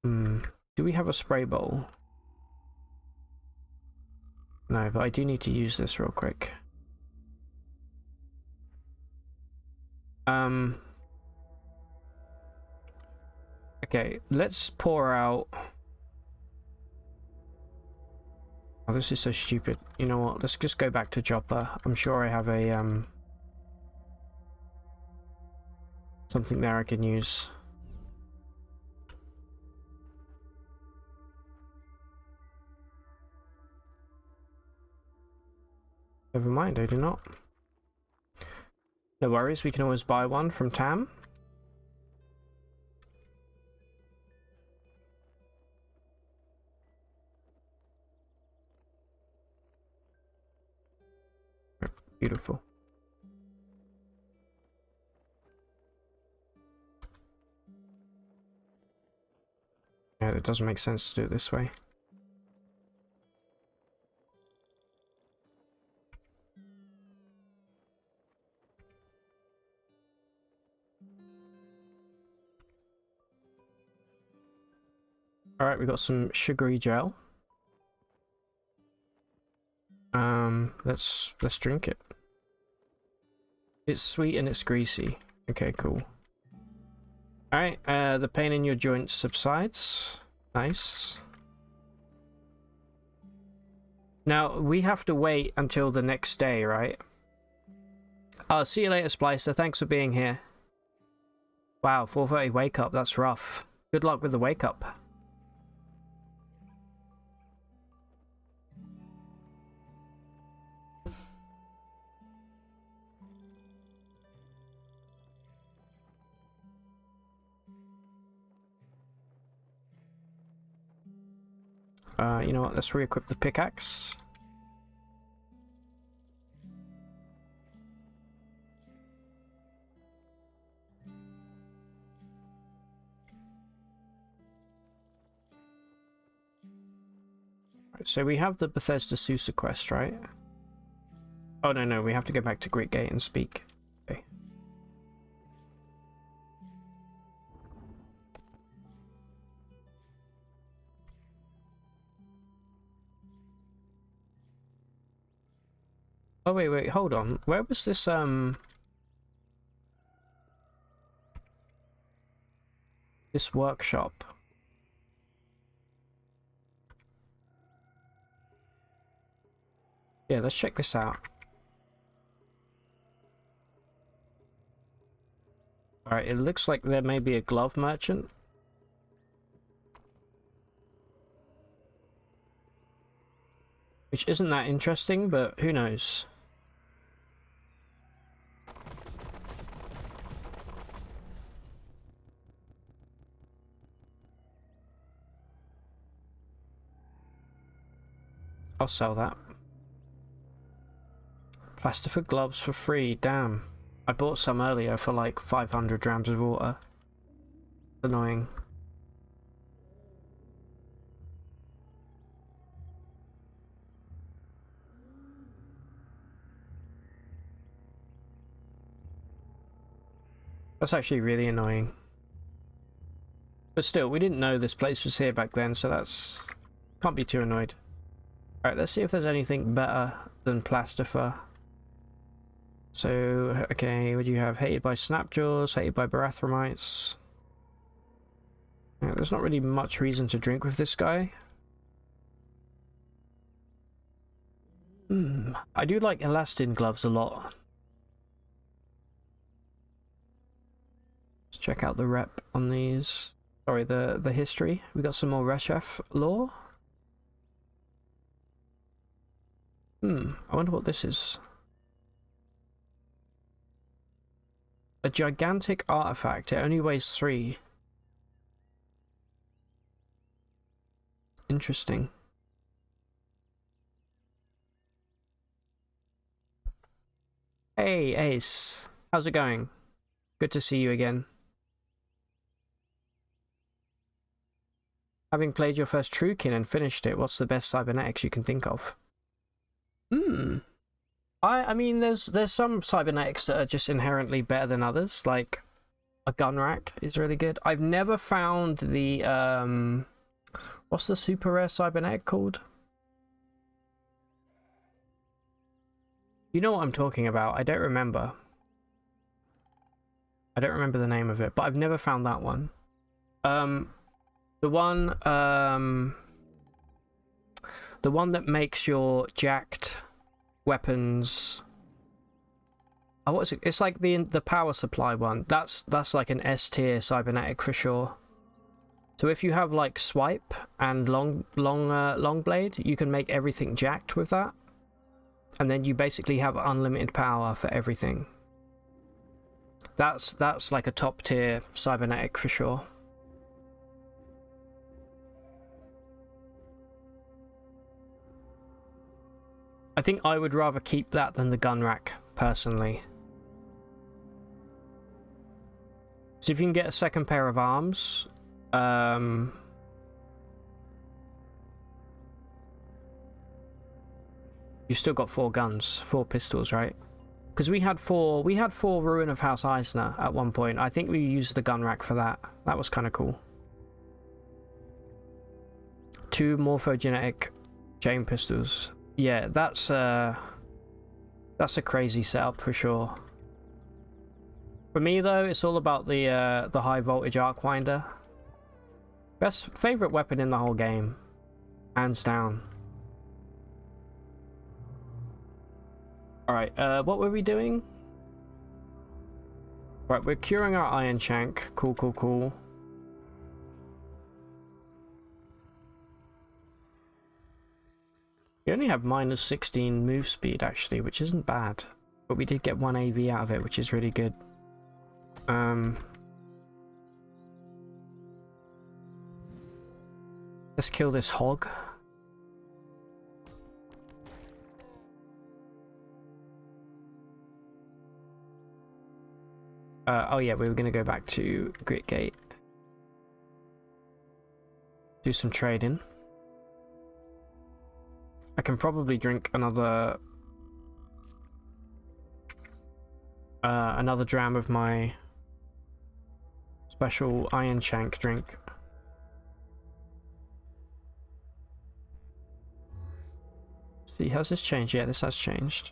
Do we have a spray bowl? No, but I do need to use this real quick. Okay, let's pour out. Oh, this is so stupid. You know what? Let's just go back to Chopper. I'm sure I have a something there I can use. Never mind, I do not. No worries, we can always buy one from Tam. Beautiful. Yeah, it doesn't make sense to do it this way. All right, we got some sugary gel. Let's drink it. It's sweet and it's greasy. Okay, cool. All right, the pain in your joints subsides. Nice. Now we have to wait until the next day, right? Oh, see you later, Splicer. Thanks for being here. Wow, 4:30 wake up. That's rough. Good luck with the wake up. You know what? Let's re-equip the pickaxe. Right, so we have the Bethesda Susa quest, right? Oh no, we have to go back to Great Gate and speak. Okay. Oh wait, hold on. Where was this this workshop? Yeah, let's check this out. Alright, it looks like there may be a glove merchant. Which isn't that interesting, but who knows? I'll sell that. Plastifer gloves for free, damn. I bought some earlier for like 500 drams of water. Annoying. That's actually really annoying. But still, we didn't know this place was here back then, so that's... Can't be too annoyed. Alright, let's see if there's anything better than Plastifer. So, okay, what do you have? Hated by Snapjaws, hated by Barathromites. Yeah, there's not really much reason to drink with this guy. I do like elastin gloves a lot. Let's check out the rep on these. Sorry, the history. We got some more Reshef lore. I wonder what this is. A gigantic artifact. It only weighs 3. Interesting. Hey, Ace. How's it going? Good to see you again. Having played your first Truekin and finished it, what's the best cybernetics you can think of? I mean, there's some cybernetics that are just inherently better than others. Like, a gun rack is really good. I've never found the, what's the super rare cybernetic called? You know what I'm talking about. I don't remember. I don't remember the name of it, but I've never found that one. The one that makes your jacked weapons. Oh, what's it? It's like the power supply one. That's like an S tier cybernetic for sure. So if you have like swipe and long blade, you can make everything jacked with that, and then you basically have unlimited power for everything. That's like a top tier cybernetic for sure. I think I would rather keep that than the gun rack, personally. So if you can get a second pair of arms, you've still got 4 guns, 4 pistols, right? Because we had 4 Ruin of House Eisner at one point. I think we used the gun rack for that. That was kind of cool. 2 morphogenetic chain pistols. Yeah, that's a crazy setup for sure. For me though, it's all about the high voltage arc winder. Favorite weapon in the whole game, hands down. All right, what were we doing? Right, we're curing our iron shank. Cool. We only have minus 16 move speed, actually, which isn't bad. But we did get 1 AV out of it, which is really good. Let's kill this hog. Oh yeah, we were gonna go back to Grit Gate. Do some trading. I can probably drink another dram of my special Iron Shank drink. See, has this changed? Yeah, this has changed.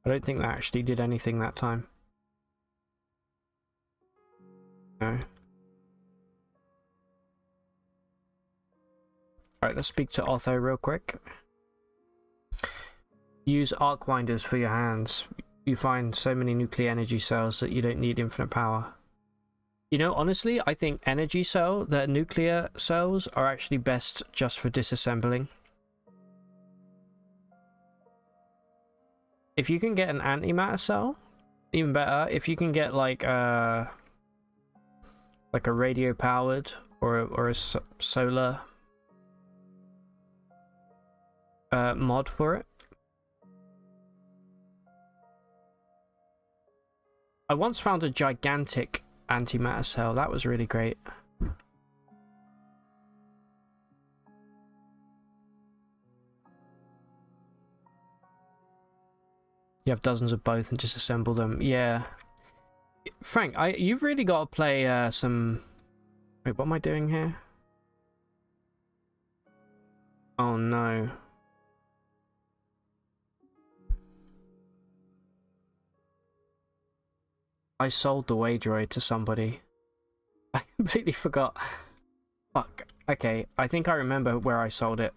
I don't think that actually did anything that time. No. Alright, let's speak to Otho real quick. Use arc winders for your hands. You find so many nuclear energy cells that you don't need infinite power. You know, honestly, I think the nuclear cells are actually best just for disassembling. If you can get an antimatter cell, even better. If you can get like a radio powered or a solar mod for it. I once found a gigantic antimatter cell. That was really great. You have dozens of both and disassemble them. Yeah. Frank, you've really got to play some... Wait, what am I doing here? Oh no. I sold the Waydroid to somebody. I completely forgot. Fuck. Okay, I think I remember where I sold it.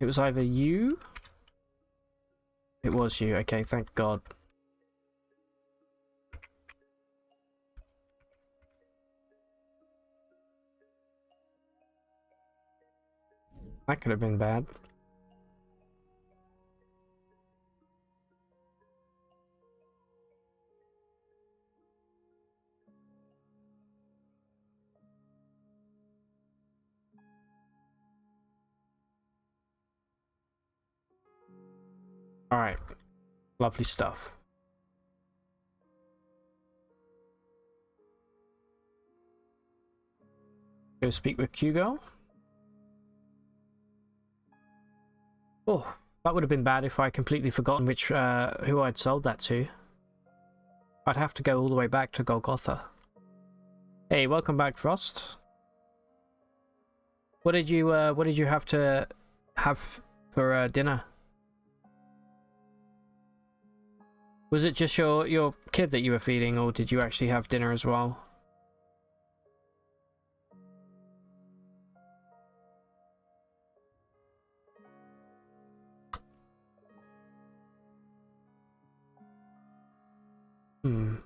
It was either you? It was you. Okay, thank God. That could have been bad. Alright. Lovely stuff. Go speak with QGirl. Oh, that would have been bad if I completely forgotten who I'd sold that to. I'd have to go all the way back to Golgotha. Hey, welcome back, Frost. What did you have to have for dinner? Was it just your kid that you were feeding, or did you actually have dinner as well? Hmm.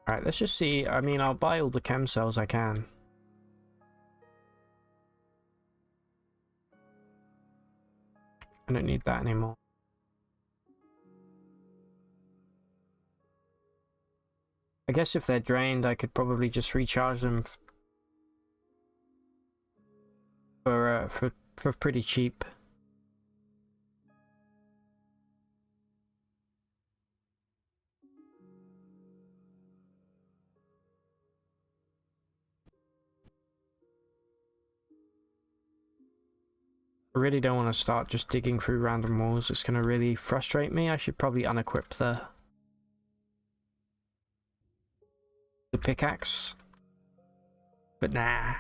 Alright, let's just see. I mean, I'll buy all the chem cells I can. I don't need that anymore. I guess if they're drained, I could probably just recharge them for pretty cheap. I really don't want to start just digging through random walls. It's going to really frustrate me. I should probably unequip the pickaxe. But nah.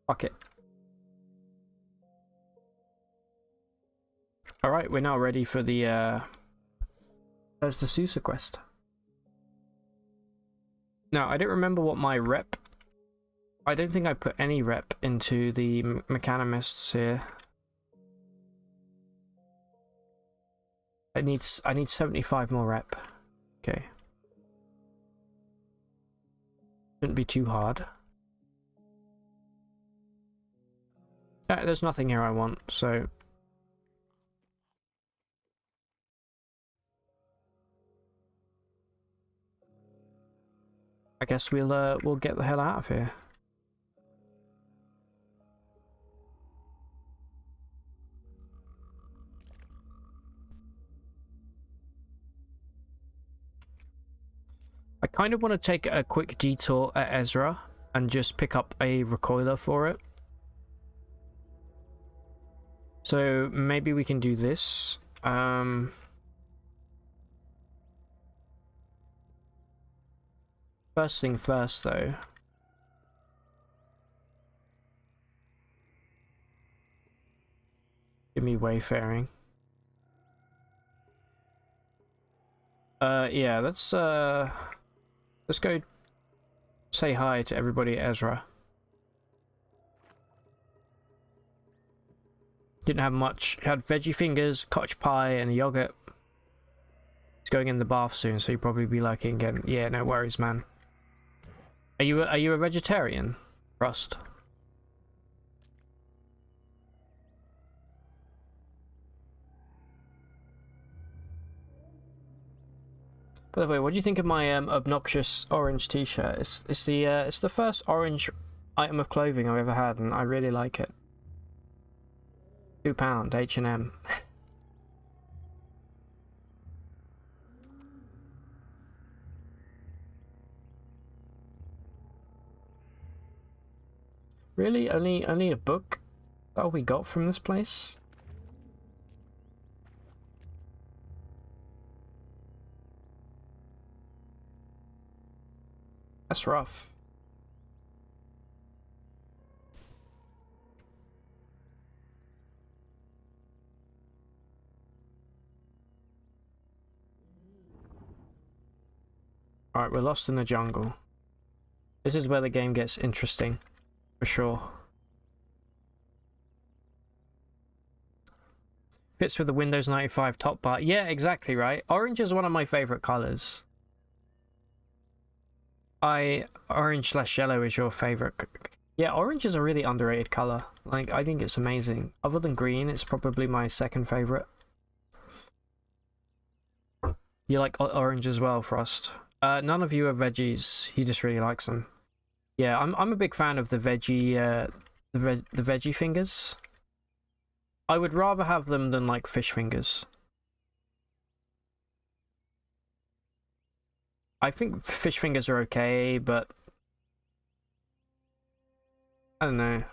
Fuck it. Alright, we're now ready for the there's the Susa quest. Now, I don't remember what my rep... I don't think I put any rep into the Mechanimists here. I need 75 more rep. Okay. Shouldn't be too hard. There's nothing here I want, so... I guess we'll get the hell out of here. I kind of want to take a quick detour at Ezra and just pick up a recoiler for it. So maybe we can do this. First thing first, though. Give me wayfaring. Yeah, let's go say hi to everybody at Ezra. Didn't have much. Had veggie fingers, cottage pie, and yogurt. He's going in the bath soon, so he'll probably be lurking again. Yeah, no worries, man. Are you a vegetarian, Rust? By the way, what do you think of my obnoxious orange T-shirt? It's the first orange item of clothing I've ever had, and I really like it. £2 H&M. Really? Only a book? That all we got from this place? That's rough. Alright, we're lost in the jungle. This is where the game gets interesting, for sure. Fits with the Windows 95 top bar. Yeah, exactly, right? Orange is one of my favorite colors. Orange/yellow is your favorite. Yeah, orange is a really underrated color. Like, I think it's amazing. Other than green, it's probably my second favorite. You like orange as well, Frost? None of you are veggies. He just really likes them. Yeah, I'm a big fan of the veggie, the veggie fingers. I would rather have them than like fish fingers. I think fish fingers are okay, but I don't know.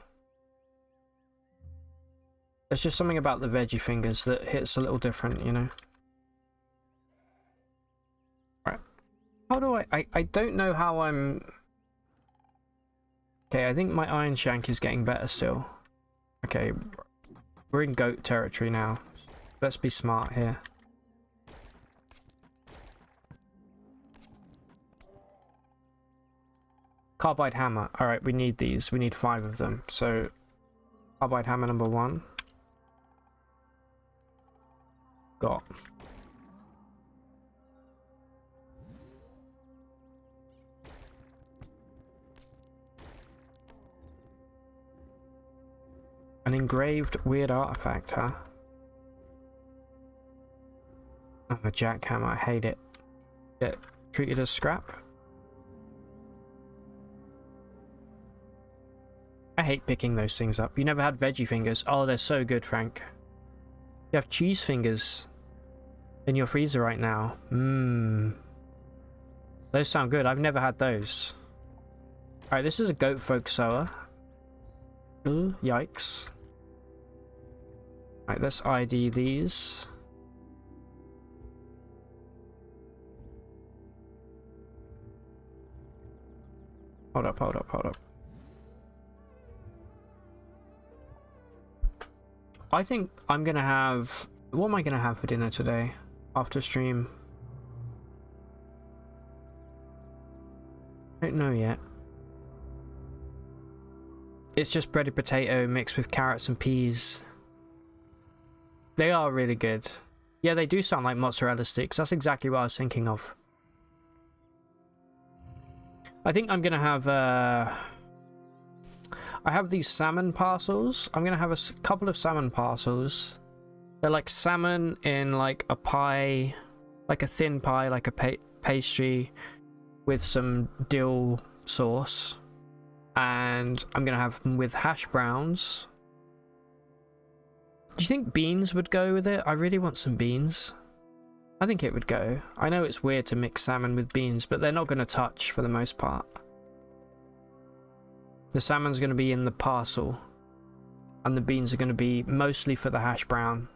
There's just something about the veggie fingers that hits a little different, you know? Right. How do I don't know how I'm... Okay, I think my iron shank is getting better still. Okay, we're in goat territory now. Let's be smart here. Carbide hammer. Alright, we need these. We need 5 of them. So, carbide hammer number 1. Got. An engraved weird artifact, huh? Oh, a jackhammer. I hate it. Get treated as scrap. I hate picking those things up. You never had veggie fingers. Oh, they're so good, Frank. You have cheese fingers in your freezer right now. Mmm. Those sound good. I've never had those. Alright, this is a goat folk sower. Ooh, yikes. Alright, let's ID these. Hold up, hold up, hold up. I think I'm gonna have... What am I gonna have for dinner today? After stream? I don't know yet. It's just breaded potato mixed with carrots and peas. They are really good. Yeah, they do sound like mozzarella sticks. That's exactly what I was thinking of. I think I'm gonna have... I have these salmon parcels. I'm gonna have a couple of salmon parcels. They're like salmon in like a pie, like a thin pie, like a pastry with some dill sauce. And I'm gonna have them with hash browns. Do you think beans would go with it? I really want some beans. I think it would go. I know it's weird to mix salmon with beans, but they're not gonna touch for the most part. The salmon's gonna be in the parcel. And the beans are gonna be mostly for the hash brown.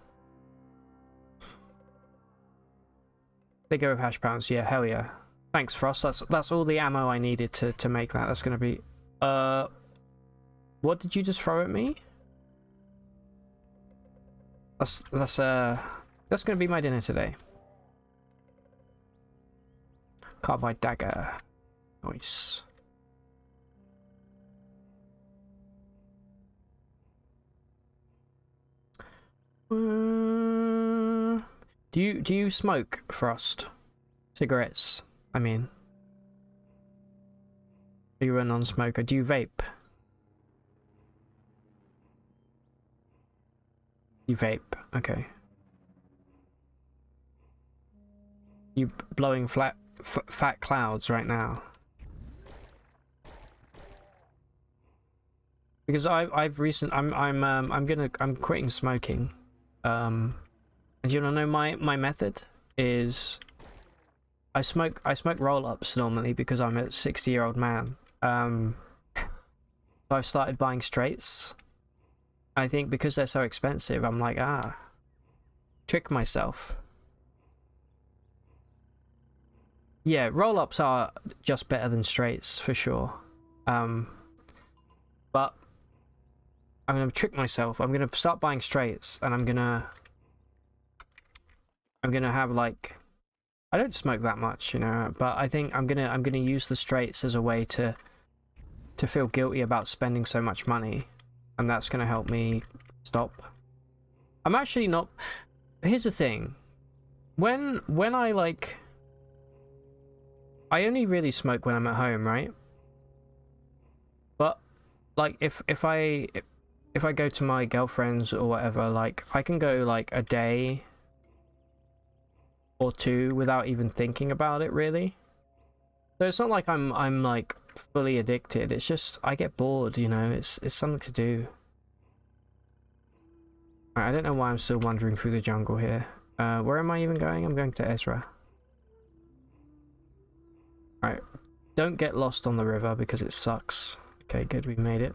They go with hash browns, yeah, hell yeah. Thanks, Frost. That's all the ammo I needed to make that. That's gonna be what did you just throw at me? That's gonna be my dinner today. Carbide dagger. Nice. Do you smoke, Frost? Cigarettes, I mean. Are you a non-smoker? Do you vape? You vape, okay. You blowing fat clouds right now? Because I'm quitting smoking. And you wanna know my method is I smoke roll-ups normally because I'm a 60-year-old man. So I've started buying straights. I think because they're so expensive, I'm like, trick myself. Yeah, roll-ups are just better than straights for sure. But I'm gonna trick myself. I'm gonna start buying straights, and I'm gonna have like, I don't smoke that much, you know, but I think I'm gonna use the straights as a way to feel guilty about spending so much money, and that's gonna help me stop. I'm actually not. Here's the thing, when I like, I only really smoke when I'm at home, right? But like if I go to my girlfriend's or whatever, like I can go like a day or two without even thinking about it, really. So it's not like I'm like fully addicted. It's just I get bored, you know. It's something to do. Right, I don't know why I'm still wandering through the jungle here. Where am I even going? I'm going to Ezra. Right, don't get lost on the river because it sucks. Okay, good, we made it.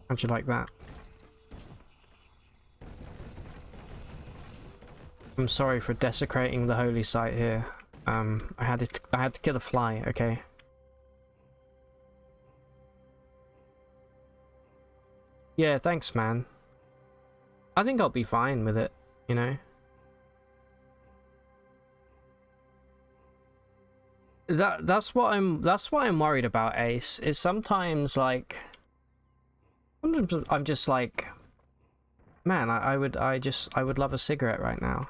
How'd you like that? I'm sorry for desecrating the holy site here. I had to kill a fly, okay? Yeah, thanks, man. I think I'll be fine with it, you know? That's what I'm worried about, Ace, is sometimes like I'm just like, man, I would love a cigarette right now.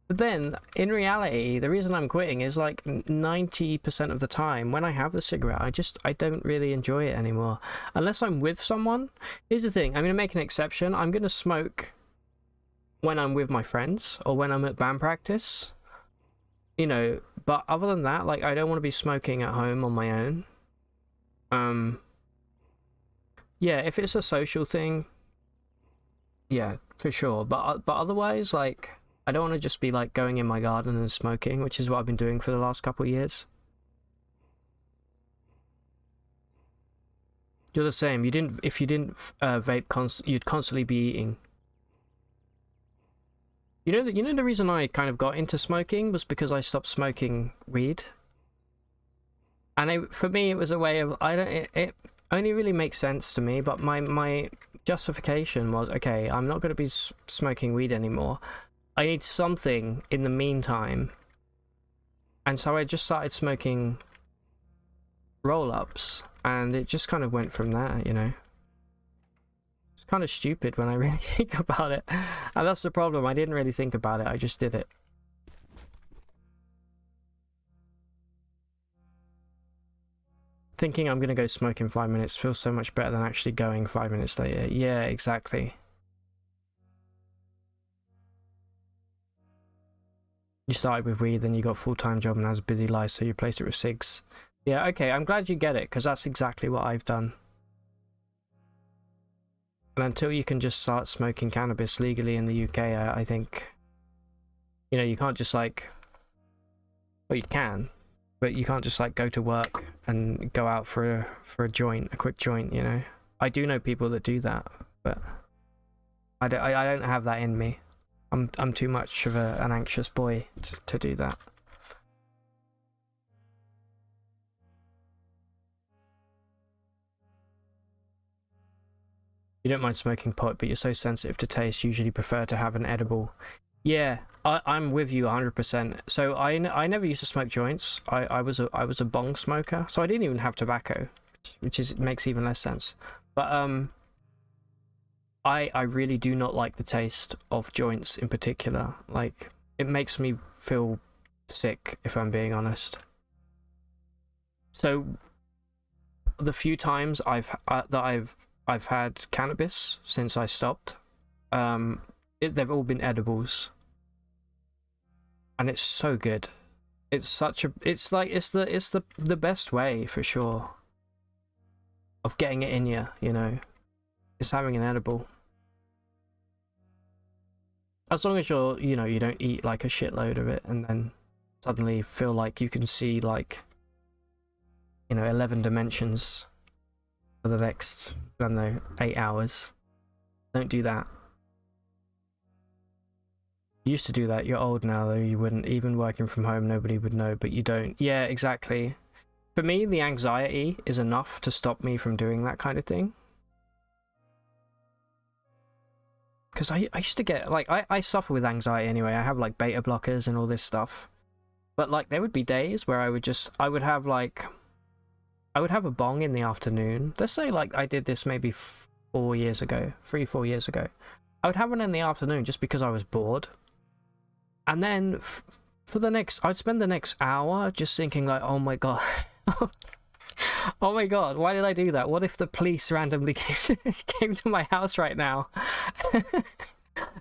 But then, in reality, the reason I'm quitting is like 90% of the time when I have the cigarette, I don't really enjoy it anymore. Unless I'm with someone. Here's the thing, I'm going to make an exception. I'm going to smoke when I'm with my friends or when I'm at band practice. You know, but other than that, like, I don't want to be smoking at home on my own. Yeah, if it's a social thing, yeah, for sure. But otherwise, like, I don't want to just be like going in my garden and smoking, which is what I've been doing for the last couple of years. You're the same. If you didn't vape, you'd constantly be eating. You know the reason I kind of got into smoking was because I stopped smoking weed. And for me, it was a way of, it only really makes sense to me, but my justification was, okay, I'm not going to be smoking weed anymore. I need something in the meantime. And so I just started smoking roll-ups, and it just kind of went from there, you know. It's kind of stupid when I really think about it, and that's the problem. I didn't really think about it, I just did it. Thinking I'm gonna go smoke in 5 minutes feels so much better than actually going 5 minutes later. Yeah, exactly. You started with weed, then you got a full-time job and has a busy life, so you replaced it with cigs. Yeah, okay, I'm glad you get it, because that's exactly what I've done. And until you can just start smoking cannabis legally in the UK, I think, you know, you can't just like, well, you can, but you can't just like go to work and go out for a joint, a quick joint, you know. I do know people that do that, but I don't have that in me. I'm too much of an anxious boy to do that. You don't mind smoking pot, but you're so sensitive to taste, usually prefer to have an edible. Yeah, I'm with you 100%. So I never used to smoke joints. I was a bong smoker, so I didn't even have tobacco, which makes even less sense. But I really do not like the taste of joints in particular. Like, it makes me feel sick, if I'm being honest. So the few times I've had cannabis since I stopped, they've all been edibles, and it's so good. It's the best way for sure of getting it in you, you know. It's having an edible. As long as you know, you don't eat like a shitload of it and then suddenly feel like you can see like, you know, 11 dimensions for the next, I don't know, 8 hours. Don't do that. You used to do that. You're old now, though. You wouldn't. Even working from home, nobody would know, but you don't. Yeah, exactly. For me, the anxiety is enough to stop me from doing that kind of thing. Because I used to get, like, I suffer with anxiety anyway. I have, like, beta blockers and all this stuff. But, like, there would be days where I would have a bong in the afternoon. Let's say, like, I did this maybe 4 years ago, 3-4 years ago. I would have one in the afternoon just because I was bored. And then I'd spend the next hour just thinking, like, oh my god. Oh my god, why did I do that? What if the police randomly came to my house right now?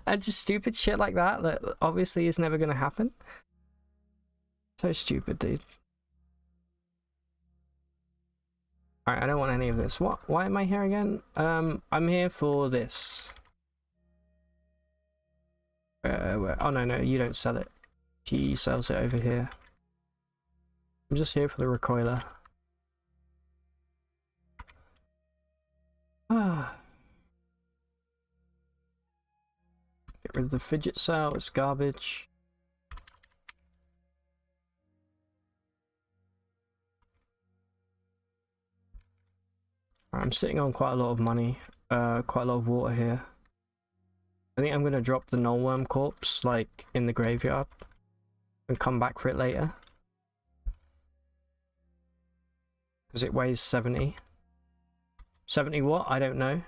And just stupid shit like that obviously is never going to happen. So stupid, dude. Alright, I don't want any of this. What? Why am I here again? I'm here for this. Oh no, you don't sell it. She sells it over here. I'm just here for the recoiler. Get rid of the fidget cell, it's garbage. I'm sitting on quite a lot of money, quite a lot of water here. I think I'm gonna drop the nullworm corpse, like, in the graveyard and come back for it later. Because it weighs 70. 70 what? I don't know.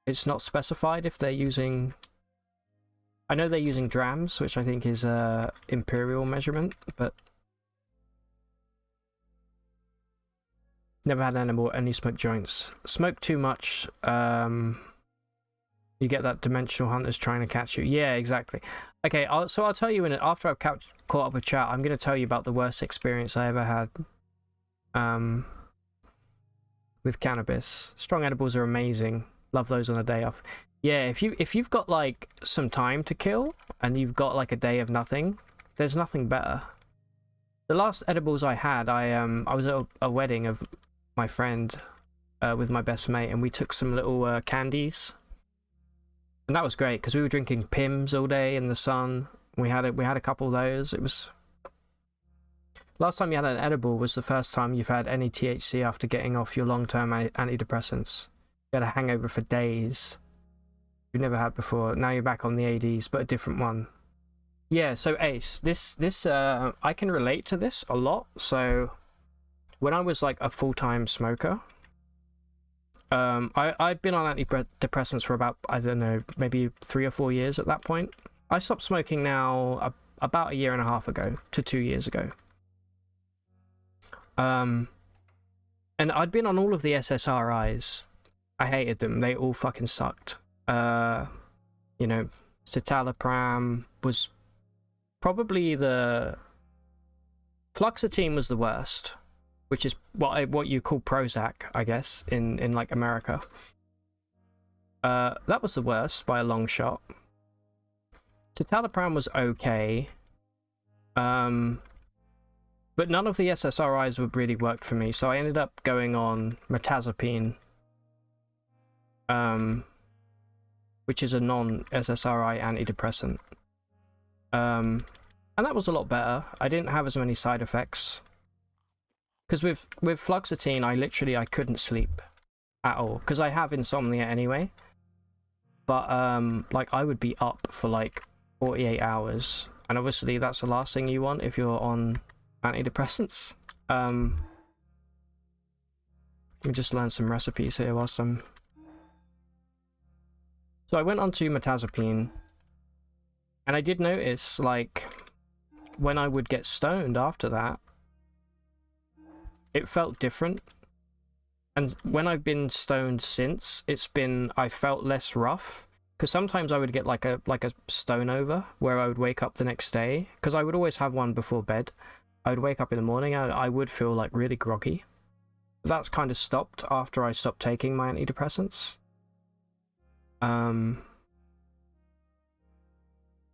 It's not specified if they're using... I know they're using drams, which I think is imperial measurement, but... Never had an animal, only smoke joints. Smoke too much, you get that dimensional hunters trying to catch you. Yeah, exactly. Okay, so I'll tell you after I've caught up with chat, I'm going to tell you about the worst experience I ever had with cannabis. Strong edibles are amazing. Love those on a day off. Yeah, if you've got like some time to kill and you've got like a day of nothing, there's nothing better. The last edibles I had, I was at a wedding of my friend with my best mate, and we took some little candies. And that was great because we were drinking Pims all day in the sun. We had a couple of those. It was last time you had an edible was the first time you've had any THC after getting off your long-term antidepressants. You had a hangover for days. You've never had before. Now you're back on the ADs, but a different one. Yeah. So Ace, this I can relate to this a lot. So when I was like a full-time smoker, I'd been on antidepressants for about, I don't know, maybe 3 or 4 years at that point. I stopped smoking now about 1.5 years ago to 2 years ago. And I'd been on all of the SSRIs. I hated them. They all fucking sucked. You know, citalopram was probably the... Fluoxetine was the worst, which is what you call Prozac, I guess, in like America. That was the worst by a long shot. Citalopram was okay. But none of the SSRIs would really work for me, so I ended up going on mirtazapine, which is a non-SSRI antidepressant. And that was a lot better. I didn't have as many side effects. Because with fluoxetine, I couldn't sleep at all. Because I have insomnia anyway. But, like, I would be up for, like, 48 hours. And obviously, that's the last thing you want if you're on antidepressants. Let me just learn some recipes here whilst I'm... So I went on to mirtazapine, and I did notice, like, when I would get stoned after that, it felt different. And when I've been stoned since, I felt less rough. Because sometimes I would get like a stone over where I would wake up the next day. Because I would always have one before bed. I would wake up in the morning and I would feel like really groggy. That's kind of stopped after I stopped taking my antidepressants.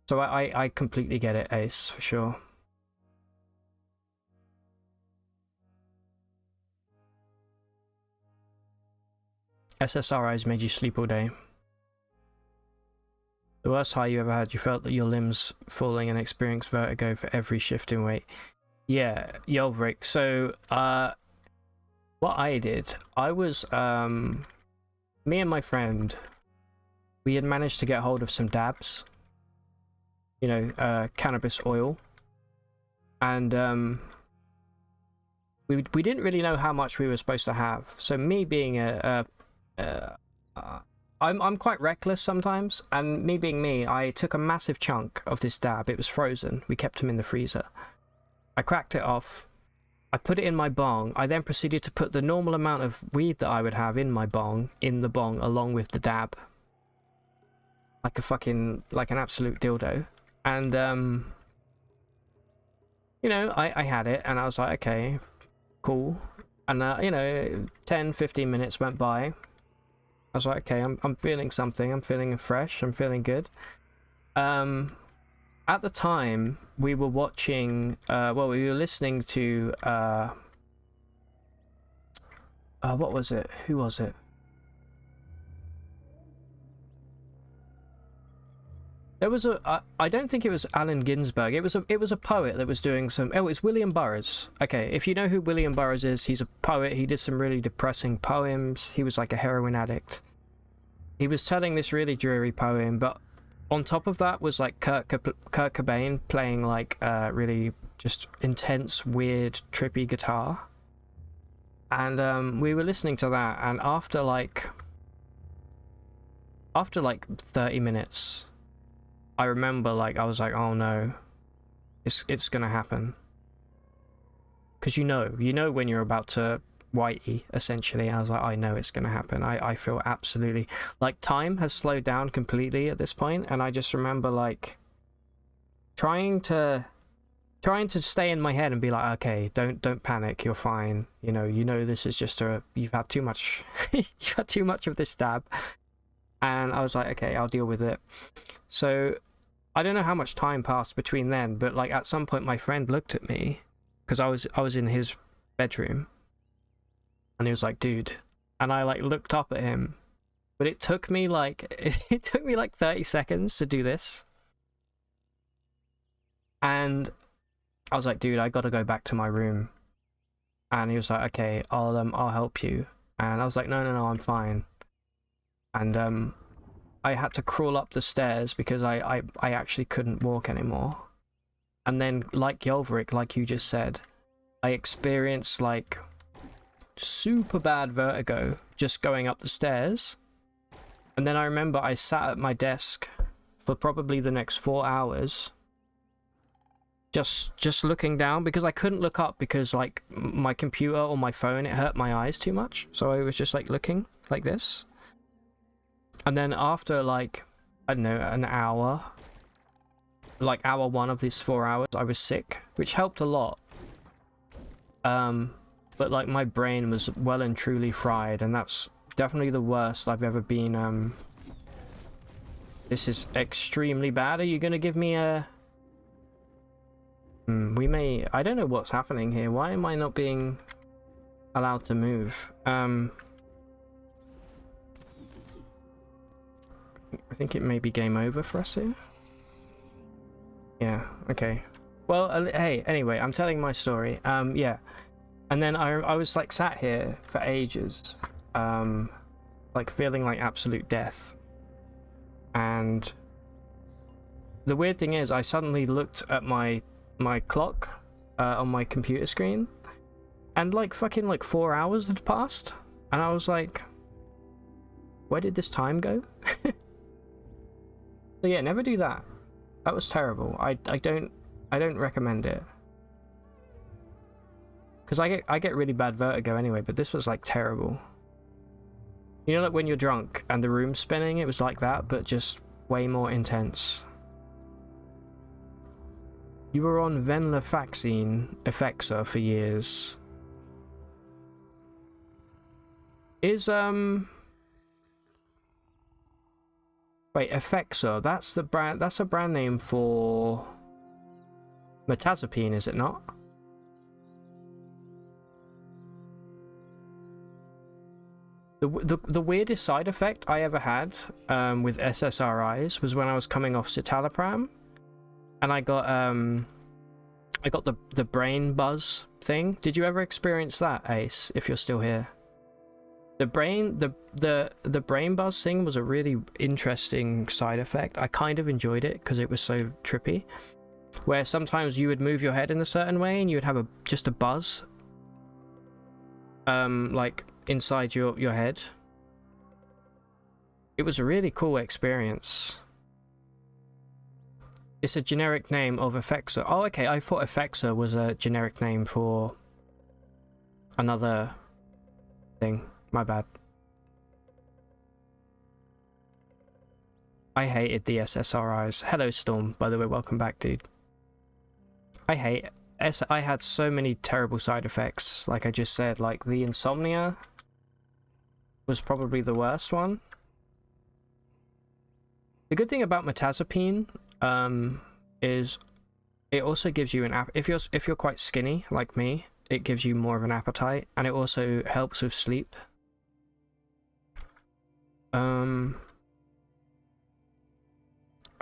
So I completely get it, Ace, for sure. SSRIs made you sleep all day. The worst high you ever had, you felt that your limbs falling and experienced vertigo for every shift in weight. Yeah, Yelvrik. So, what I did, I was, me and my friend, we had managed to get hold of some dabs. You know, cannabis oil. And, we didn't really know how much we were supposed to have. So me being I'm quite reckless sometimes, and me being me, I took a massive chunk of this dab. It was frozen. We kept them in the freezer. I cracked it off. I put it in my bong. I then proceeded to put the normal amount of weed that I would have in my bong, along with the dab. Like an absolute dildo. And, you know, I had it, and I was like, okay, cool. And, you know, 10, 15 minutes went by. I was like, okay, I'm feeling something. I'm feeling fresh. I'm feeling good. At the time, we were watching, well, we were listening to, what was it? Who was it? There was I don't think it was Allen Ginsberg. It was a poet that was doing some... Oh, it's William Burroughs. Okay, if you know who William Burroughs is, he's a poet. He did some really depressing poems. He was like a heroin addict. He was telling this really dreary poem, but on top of that was like Kurt Cobain playing like really just intense, weird, trippy guitar. And we were listening to that, and after like 30 minutes... I remember, like, I was like, oh no, it's gonna happen. Because you know when you're about to whitey, essentially. I was like, I know it's gonna happen. I feel absolutely... Like, time has slowed down completely at this point, and I just remember, like, trying to stay in my head and be like, okay, don't panic, you're fine. You know this is just you've had too much, you've had too much of this dab. And I was like, okay, I'll deal with it. So I don't know how much time passed between then, but like at some point my friend looked at me because I was in his bedroom, and he was like, dude, and I like looked up at him, but it took me like 30 seconds to do this, and I was like, dude, I gotta go back to my room. And he was like, okay, I'll help you. And I was like, no, I'm fine. And I had to crawl up the stairs because I actually couldn't walk anymore. And then, like Yolvrik, like you just said, I experienced like super bad vertigo just going up the stairs. And then I remember I sat at my desk for probably the next 4 hours just looking down, because I couldn't look up because like my computer or my phone, it hurt my eyes too much. So I was just like looking like this. And then after like, I don't know, an hour, like hour 1 of these 4 hours, I was sick, which helped a lot. But like my brain was well and truly fried, and that's definitely the worst I've ever been. This is extremely bad. Are you gonna give me a... we may... I don't know what's happening here. Why am I not being allowed to move? I think it may be game over for us here. Yeah, okay. Well, hey, anyway, I'm telling my story. Yeah. And then I was like sat here for ages, like feeling like absolute death. And the weird thing is, I suddenly looked at my clock on my computer screen, and like fucking like 4 hours had passed, and I was like, where did this time go? So yeah, never do that. That was terrible. I don't recommend it. Because I get really bad vertigo anyway, but this was like terrible. You know, like when you're drunk and the room's spinning, it was like that, but just way more intense. You were on venlafaxine Effexor for years. Is wait, Effexor, that's the brand, that's a brand name for mirtazapine, is it not? The weirdest side effect I ever had with SSRIs was when I was coming off citalopram, and I got the brain buzz thing. Did you ever experience that, Ace? If you're still here, the brain buzz thing was a really interesting side effect. I kind of enjoyed it because it was so trippy. Where sometimes you would move your head in a certain way and you would have just a buzz, like inside your head. It was a really cool experience. It's a generic name of Effexor. Oh, okay, I thought Effexor was a generic name for another thing. My bad. I hated the SSRIs. Hello, Storm, by the way, welcome back, dude. I had so many terrible side effects, like I just said. Like the insomnia was probably the worst one. The good thing about mirtazapine is it also gives you an if you're quite skinny like me, it gives you more of an appetite, and it also helps with sleep.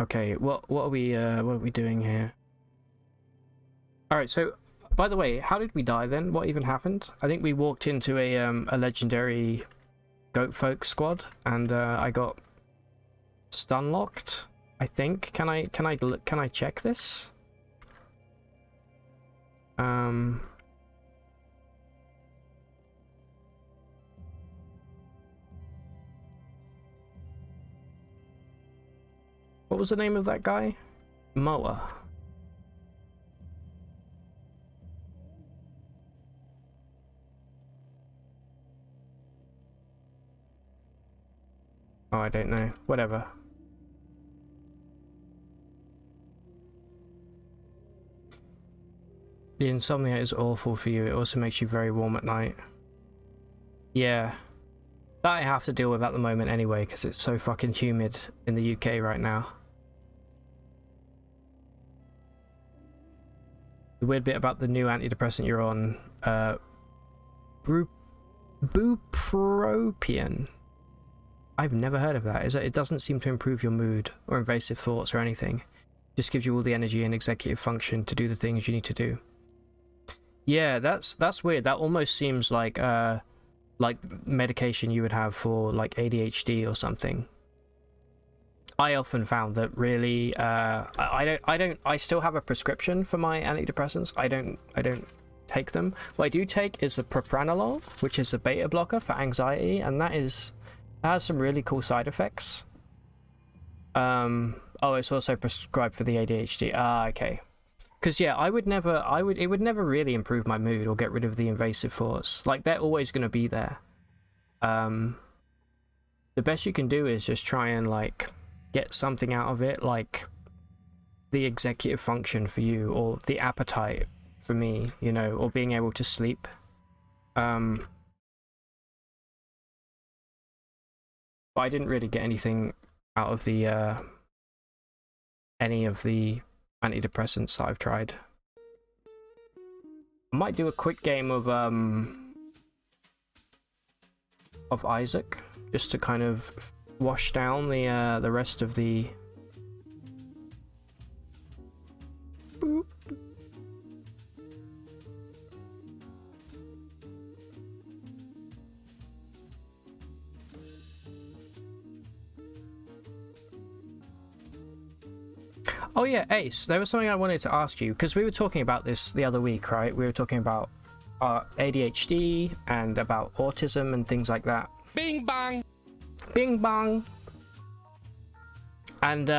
Okay, what are we doing here? All right, so by the way, how did we die then? What even happened? I think we walked into a legendary goat folk squad, and I got stun locked, I think. Can I check this? What was the name of that guy? Moa. Oh, I don't know. Whatever. The insomnia is awful for you. It also makes you very warm at night. Yeah. That I have to deal with at the moment anyway, because it's so fucking humid in the UK right now. The weird bit about the new antidepressant you're on, bupropion. I've never heard of that. It doesn't seem to improve your mood or invasive thoughts or anything. It just gives you all the energy and executive function to do the things you need to do. Yeah, that's weird. That almost seems like medication you would have for like ADHD or something. I often found that really I still have a prescription for my antidepressants. I don't take them. What I do take is the propranolol, which is a beta blocker for anxiety, and that has some really cool side effects. Oh, it's also prescribed for the ADHD. Ah, okay. Because yeah, it would never really improve my mood or get rid of the invasive thoughts. Like, they're always going to be there. The best you can do is just try and like get something out of it, like the executive function for you, or the appetite for me, you know, or being able to sleep. But I didn't really get anything out of the any of the antidepressants that I've tried. I might do a quick game of Isaac, just to kind of wash down the rest of the. Boop. Oh yeah, Ace, there was something I wanted to ask you, because we were talking about this the other week, right? We were talking about ADHD and about autism and things like that. Bing bang! Bing bang! And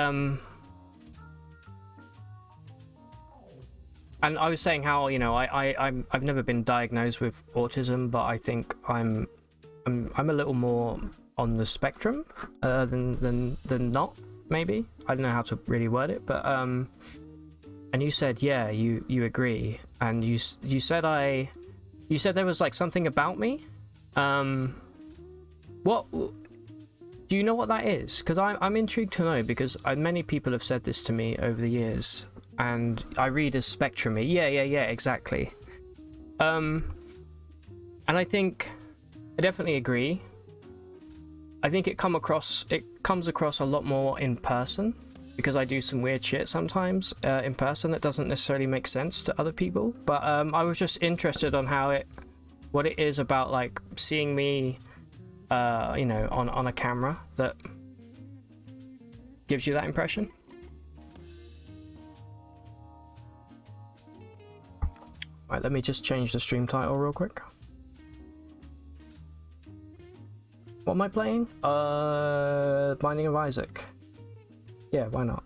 I was saying how, you know, I've never been diagnosed with autism, but I think I'm a little more on the spectrum than not. Maybe I don't know how to really word it, but and you said yeah, you agree, and you said there was like something about me. What do you know what that is? Because I'm intrigued to know, because many people have said this to me over the years, and I read as spectrum-y. Yeah, exactly. And I think I definitely agree. I think it comes across a lot more in person, because I do some weird shit sometimes in person that doesn't necessarily make sense to other people. But I was just interested on what it is about, like, seeing me, you know, on a camera that gives you that impression. Right, let me just change the stream title real quick. What am I playing? Binding of Isaac. Yeah, why not?